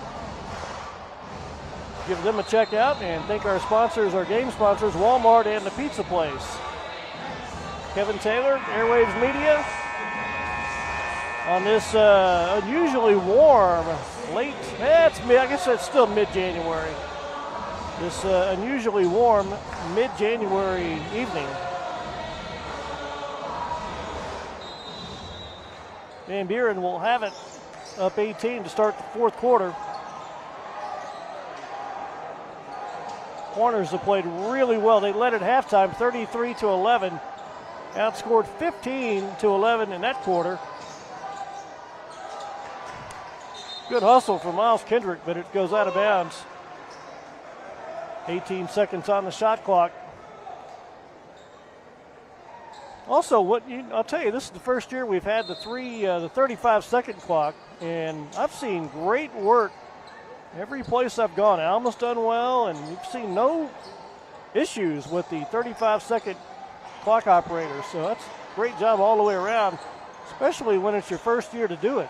Give them a check out, and thank our sponsors, our game sponsors, Walmart and the Pizza Place. Kevin Taylor, Airwaves Media, on this unusually warm, late, I guess that's still mid-January. This unusually warm mid-January evening. Van Buren will have it up 18 to start the fourth quarter. Corners have played really well. They led at halftime 33-11. Outscored 15-11 in that quarter. Good hustle from Miles Kendrick, but it goes out of bounds. 18 seconds on the shot clock. Also, I'll tell you, this is the first year we've had the 35-second clock, and I've seen great work every place I've gone. Alma's done well, and we've seen no issues with the 35-second clock operator. So that's a great job all the way around, especially when it's your first year to do it.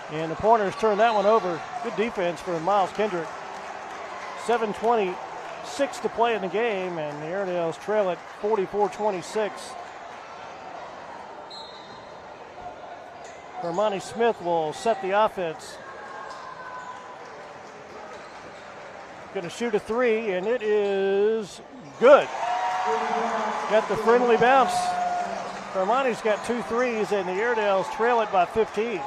And the Pointers turn that one over. Good defense for Miles Kendrick. 7:26 to play in the game, and the Airedales trail it 44-26. Armani Smith will set the offense. Going to shoot a three, and it is good. Got the friendly bounce. Armani's got 2 threes, and the Airedales trail it by 15.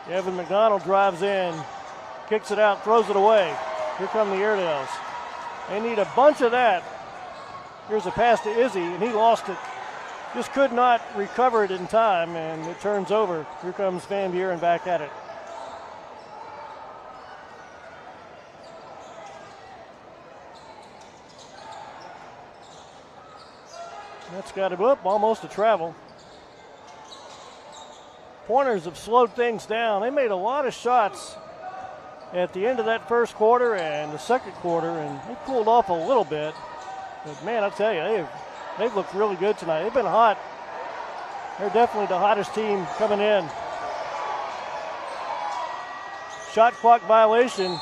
Evan McDonald drives in, kicks it out, throws it away. Here come the Airedales. They need a bunch of that. Here's a pass to Izzy, and he lost it. Just could not recover it in time, and it turns over. Here comes Van Buren back at it. That's got him up, almost a travel. Pointers have slowed things down. They made a lot of shots at the end of that first quarter and the second quarter, and they pulled off a little bit. But, man, I tell you, they've looked really good tonight. They've been hot. They're definitely the hottest team coming in. Shot clock violation.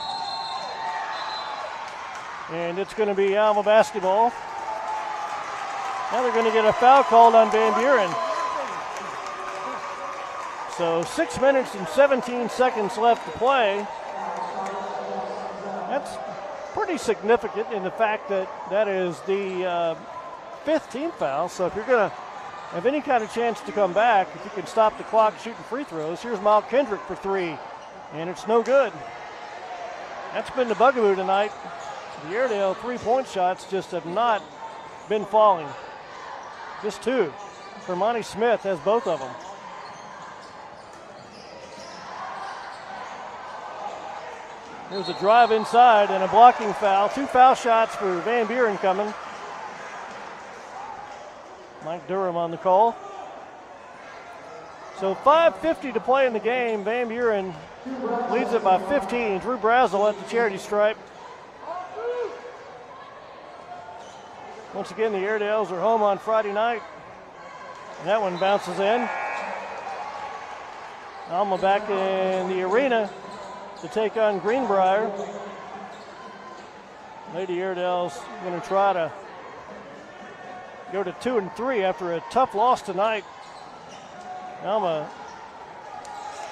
And it's going to be Alma basketball. Now they're going to get a foul called on Van Buren. So 6 minutes and 17 seconds left to play. That's pretty significant in the fact that that is the 5th team foul. So if you're going to have any kind of chance to come back, if you can stop the clock shooting free throws, here's Miles Kendrick for 3, and it's no good. That's been the bugaboo tonight. The Airedale 3-point shots just have not been falling. Just 2. Armani Smith has both of them. There's a drive inside and a blocking foul. 2 foul shots for Van Buren coming. Mike Durham on the call. So 5:50 to play in the game. Van Buren leads it by 15. Drew Brazel at the charity stripe. Once again, the Airedales are home on Friday night. And that one bounces in. Alma back in the arena to take on Greenbrier. Lady Airedales going to try to go to 2-3 after a tough loss tonight. Alma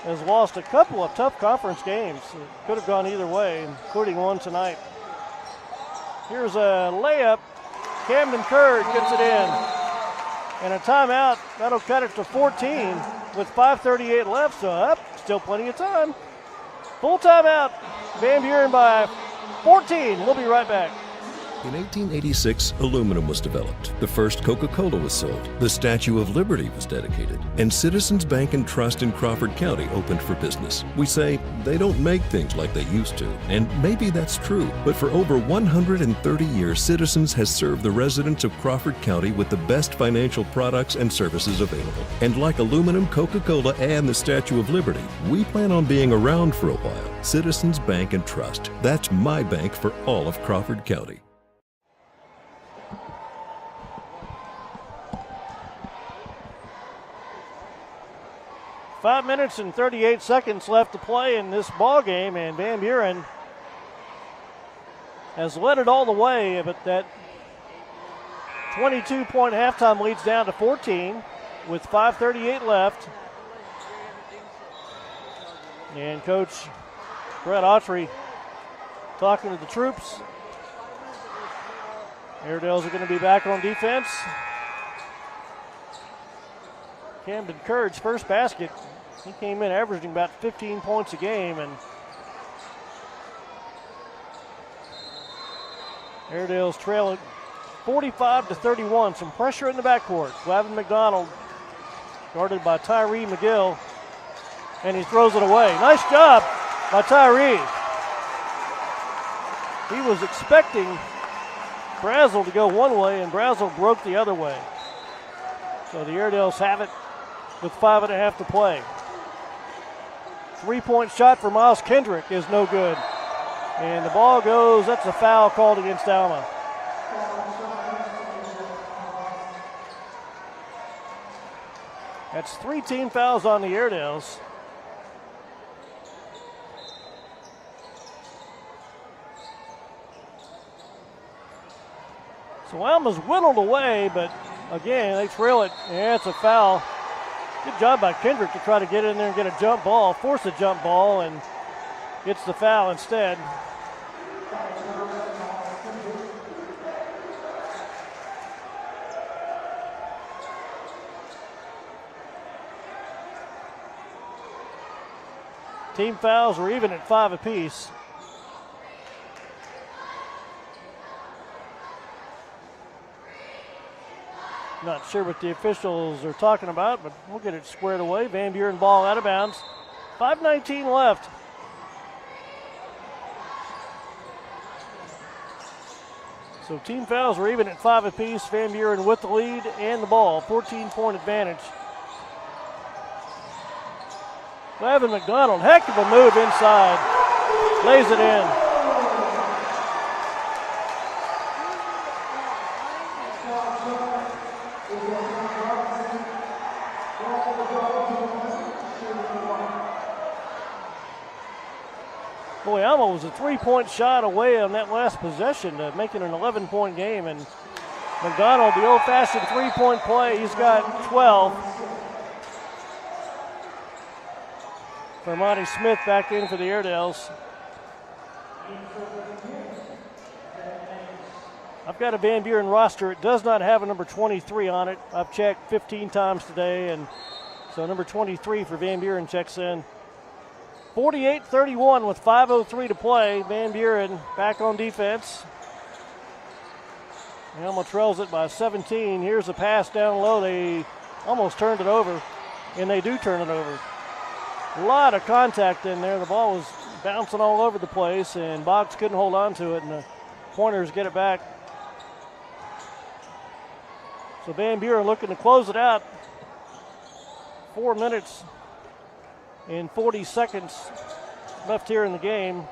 has lost a couple of tough conference games. It could have gone either way, including one tonight. Here's a layup. Camden Curd gets it in. And a timeout, that'll cut it to 14 with 5:38 left, so up, still plenty of time. Full timeout, Van Buren by 14. We'll be right back. In 1886, aluminum was developed. The first Coca-Cola was sold. The Statue of Liberty was dedicated. And Citizens Bank and Trust in Crawford County opened for business. We say they don't make things like they used to. And maybe that's true. But for over 130 years, Citizens has served the residents of Crawford County with the best financial products and services available. And like aluminum, Coca-Cola, and the Statue of Liberty, we plan on being around for a while. Citizens Bank and Trust. That's my bank for all of Crawford County. 5 minutes and 38 seconds left to play in this ball game, and Van Buren has led it all the way, but that 22-point halftime leads down to 14 with 5:38 left. And Coach Brett Autry talking to the troops. Airedales are going to be back on defense. Camden Courage, first basket. He came in averaging about 15 points a game, and Airedales trailing 45-31. Some pressure in the backcourt. Glavin McDonald guarded by Tyree McGill, and he throws it away. Nice job by Tyree. He was expecting Brazel to go one way, and Brazel broke the other way. So the Airedales have it with 5.5 to play. 3-point shot for Miles Kendrick is no good. And the ball goes, that's a foul called against Alma. That's 3 team fouls on the Airedales. So Alma's whittled away, but again, they trail it. Yeah, it's a foul. Good job by Kendrick to try to get in there and get a jump ball, force a jump ball, and gets the foul instead. Team fouls are even at 5 apiece. Not sure what the officials are talking about, but we'll get it squared away. Van Buren ball out of bounds. 5:19 left. So team fouls are even at 5 apiece. Van Buren with the lead and the ball. 14-point advantage. Glavin McDonald, heck of a move inside. Lays it in. Boy, Alma was a 3-point shot away on that last possession to make it an 11-point game. And McDonald, the old-fashioned 3-point play, he's got 12. Monty Smith back in for the Airedales. I've got a Van Buren roster. It does not have a number 23 on it. I've checked 15 times today, and so number 23 for Van Buren checks in. 48-31 with 5:03 to play. Van Buren back on defense. Alma trails it by 17. Here's a pass down low. They almost turned it over, and they do turn it over. A lot of contact in there. The ball was bouncing all over the place, and Boggs couldn't hold on to it, and the Pointers get it back. So Van Buren looking to close it out. 4 minutes and 40 seconds left here in the game.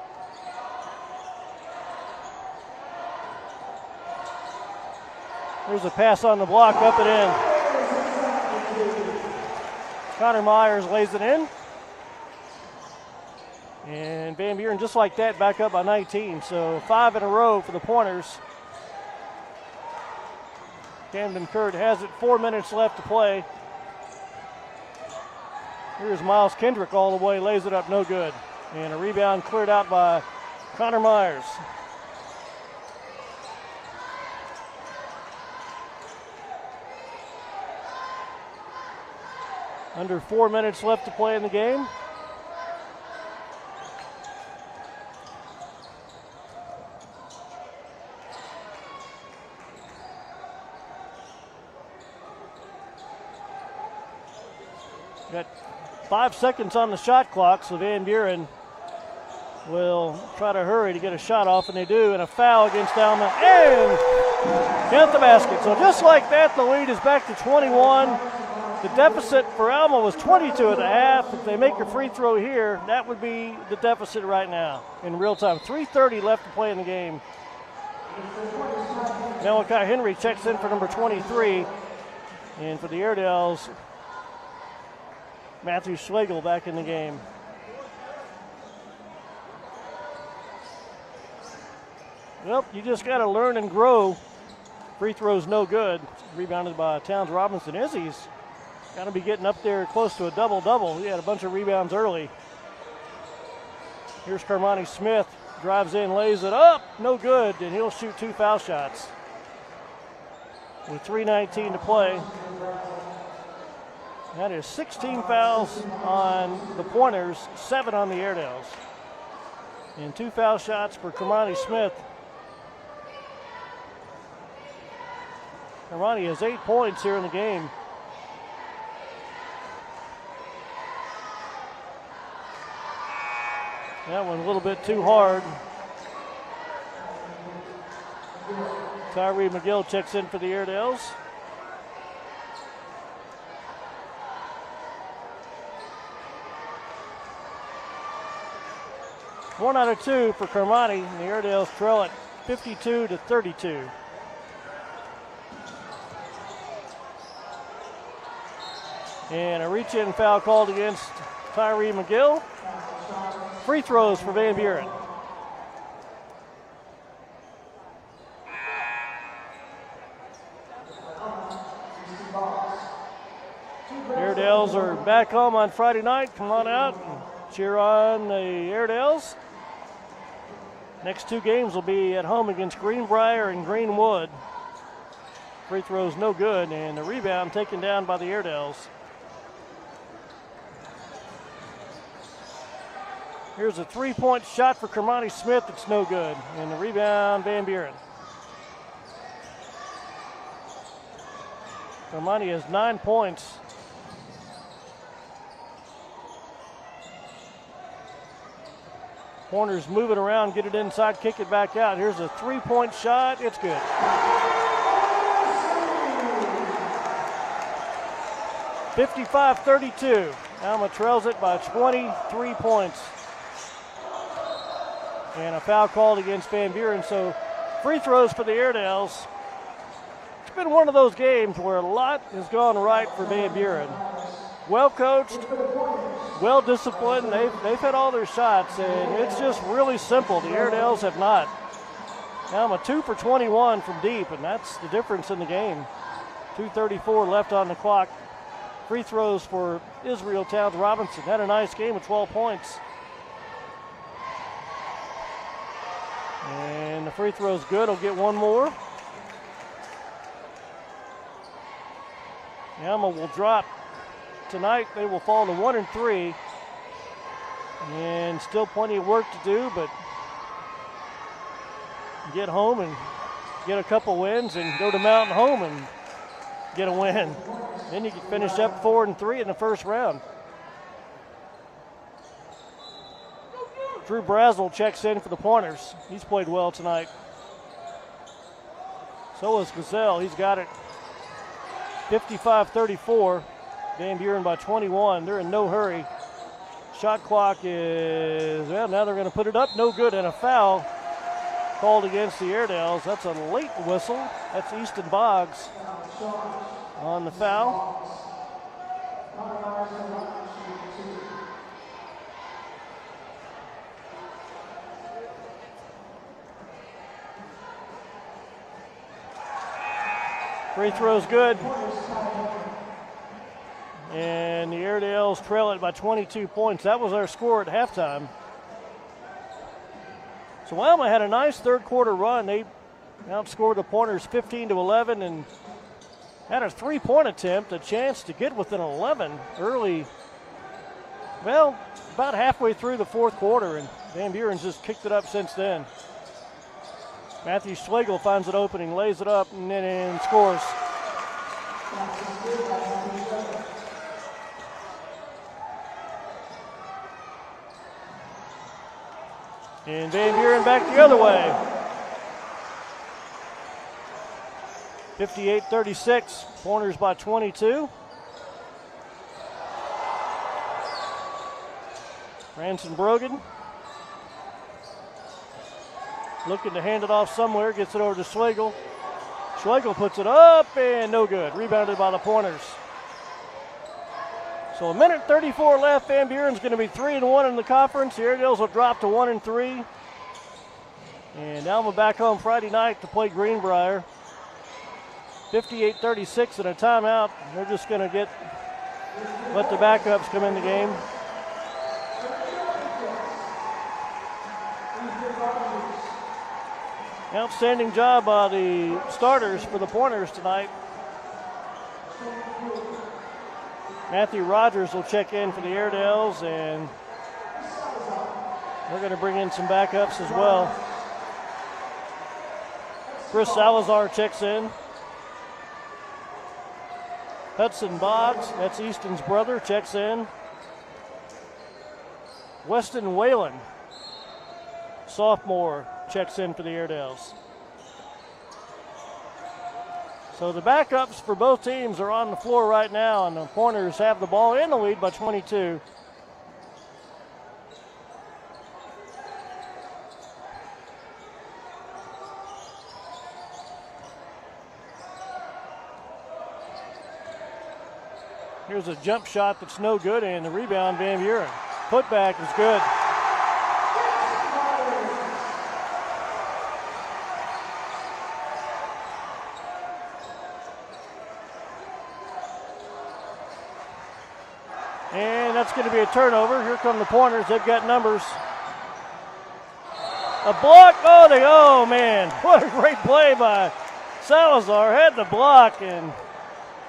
There's a pass on the block, up and in. Connor Myers lays it in. And Van Buren, just like that, back up by 19. So 5 in a row for the Pointers. Camden Curd has it. 4 minutes left to play. Here's Miles Kendrick all the way, lays it up, no good. And a rebound cleared out by Connor Myers. Under 4 minutes left to play in the game. Got 5 seconds on the shot clock, so Van Buren will try to hurry to get a shot off, and they do, and a foul against Alma, and count the basket. So just like that, the lead is back to 21. The deficit for Alma was 22 at the half. If they make a free throw here, that would be the deficit right now in real time. 3:30 left to play in the game. Malachi Henry checks in for number 23, and for the Airedales, Matthew Schlegel back in the game. Well, you just got to learn and grow. Free throw's no good. Rebounded by Towns Robinson. Izzy's got to be getting up there close to a double-double. He had a bunch of rebounds early. Here's Carmani Smith. Drives in, lays it up. No good, and he'll shoot 2 foul shots. With 3:19 to play. That is 16 fouls on the Pointers, 7 on the Airedales. And 2 foul shots for Carmani Smith. Carmani has 8 points here in the game. That one a little bit too hard. Tyree McGill checks in for the Airedales. One out of 2 for Carmani, and the Airedales trail at 52-32. And a reach-in foul called against Tyree McGill. Free throws for Van Buren. Airedales are back home on Friday night. Come on out and cheer on the Airedales. Next 2 games will be at home against Greenbrier and Greenwood. Free throws no good, and the rebound taken down by the Airedales. Here's a 3-point shot for Carmani Smith. It's no good. And the rebound, Van Buren. Carmani has 9 points. Corners moving around, get it inside, kick it back out. Here's a 3-point shot. It's good. (55-32). Alma trails it by 23 points. And a foul called against Van Buren. So free throws for the Airedales. It's been one of those games where a lot has gone right for Van Buren. Well coached, well disciplined. They've had all their shots, and it's just really simple. The Airedales have not. Alma 2 for 21 from deep, and that's the difference in the game. 2:34 left on the clock. Free throws for Israel Towns Robinson. Had a nice game with 12 points. And the free throw's good. He'll get one more. Alma will drop. Tonight they will fall to 1-3. And still plenty of work to do, but get home and get a couple wins and go to Mountain Home and get a win. Then you can finish up 4-3 in the first round. Drew Brazel checks in for the Pointers. He's played well tonight. So is Gazelle. He's got it. 55-34. Van Buren by 21. They're in no hurry. Shot clock is, well, now they're going to put it up. No good, and a foul called against the Airedales. That's a late whistle. That's Easton Boggs on the foul. Free throw's good. And the Airedales trail it by 22 points. That was our score at halftime. So Alma had a nice third quarter run. They outscored the Pointers 15-11, and had a three-point attempt, a chance to get within 11 early, well, about halfway through the fourth quarter, and Van Buren's just kicked it up since then. Matthew Schlegel finds an opening, lays it up, and scores. And Van Buren back the other way. 58-36, Pointers by 22. Ranson Brogan looking to hand it off somewhere, gets it over to Schlegel. Schlegel puts it up and no good. Rebounded by the Pointers. So 1:34 left. Van Buren's going to be 3-1 in the conference. The Airedales will drop to 1-3. And Alma back home Friday night to play Greenbrier. 58-36 and a timeout. They're just going to let the backups come in the game. Outstanding job by the starters for the Pointers tonight. Matthew Rogers will check in for the Airedales, and we're going to bring in some backups as well. Chris Salazar checks in. Hudson Boggs, that's Easton's brother, checks in. Weston Whalen, sophomore, checks in for the Airedales. So the backups for both teams are on the floor right now, and the Pointers have the ball in the lead by 22. Here's a jump shot that's no good, and the rebound, Van Buren. Putback is good. And that's going to be a turnover. Here come the Pointers. They've got numbers. A block. Oh, man. What a great play by Salazar. Had the block, and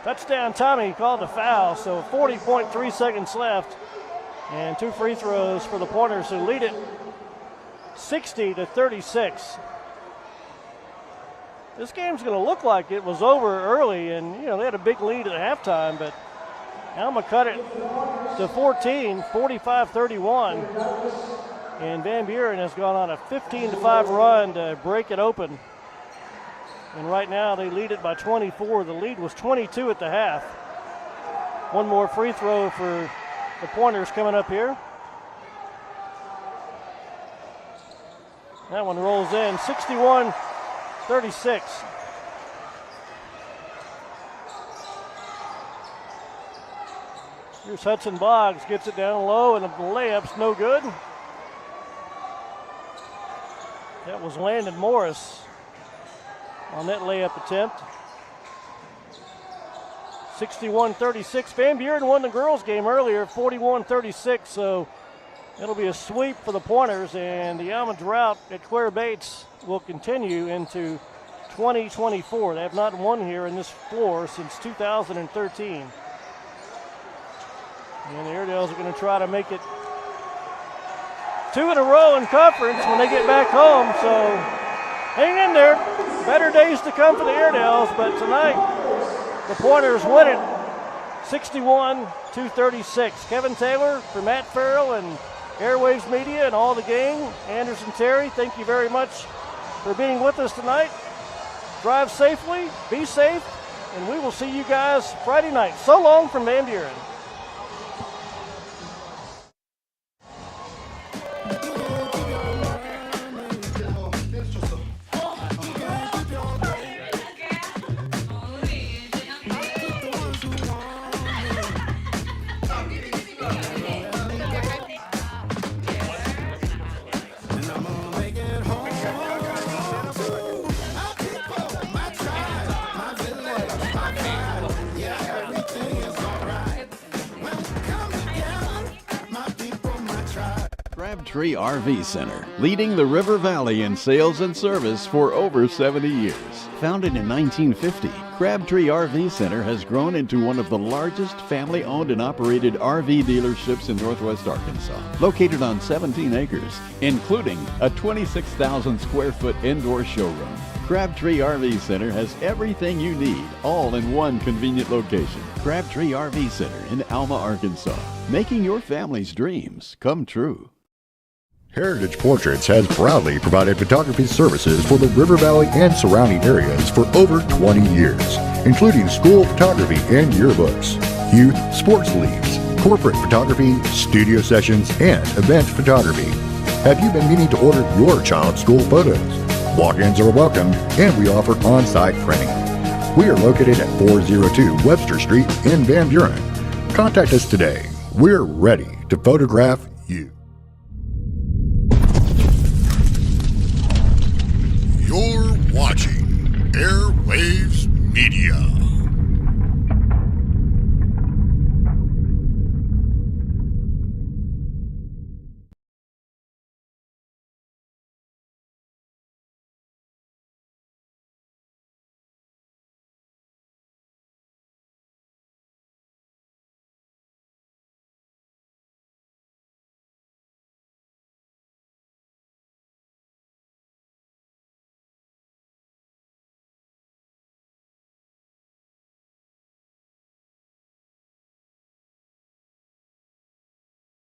touchdown Tommy called the foul. So 40.3 seconds left. And two free throws for the Pointers who lead it 60-36. This game's going to look like it was over early, and they had a big lead at halftime, but Alma cut it to 14, 45-31. And Van Buren has gone on a 15-5 run to break it open. And right now they lead it by 24. The lead was 22 at the half. One more free throw for the Pointers coming up here. That one rolls in, 61-36. Here's Hudson Boggs, gets it down low, and the layup's no good. That was Landon Morris on that layup attempt. 61-36. Van Buren won the girls' game earlier, 41-36, so it'll be a sweep for the Pointers, and the Alma drought at Claire Bates will continue into 2024. They have not won here in this floor since 2013. And the Airedales are going to try to make it 2 in a row in conference when they get back home, so hang in there. Better days to come for the Airedales, but tonight the Pointers win it 61-36. Kevin Taylor for Matt Farrell and Airwaves Media and all the gang. Anderson Terry, thank you very much for being with us tonight. Drive safely, be safe, and we will see you guys Friday night. So long from Van Buren. Crabtree RV Center, leading the River Valley in sales and service for over 70 years. Founded in 1950, Crabtree RV Center has grown into one of the largest family-owned and operated RV dealerships in Northwest Arkansas, located on 17 acres, including a 26,000 square foot indoor showroom. Crabtree RV Center has everything you need, all in one convenient location. Crabtree RV Center in Alma, Arkansas, making your family's dreams come true. Heritage Portraits has proudly provided photography services for the River Valley and surrounding areas for over 20 years, including school photography and yearbooks, youth sports leagues, corporate photography, studio sessions, and event photography. Have you been meaning to order your child's school photos? Walk-ins are welcome, and we offer on-site printing. We are located at 402 Webster Street in Van Buren. Contact us today. We're ready to photograph you. You're watching Airwaves Media.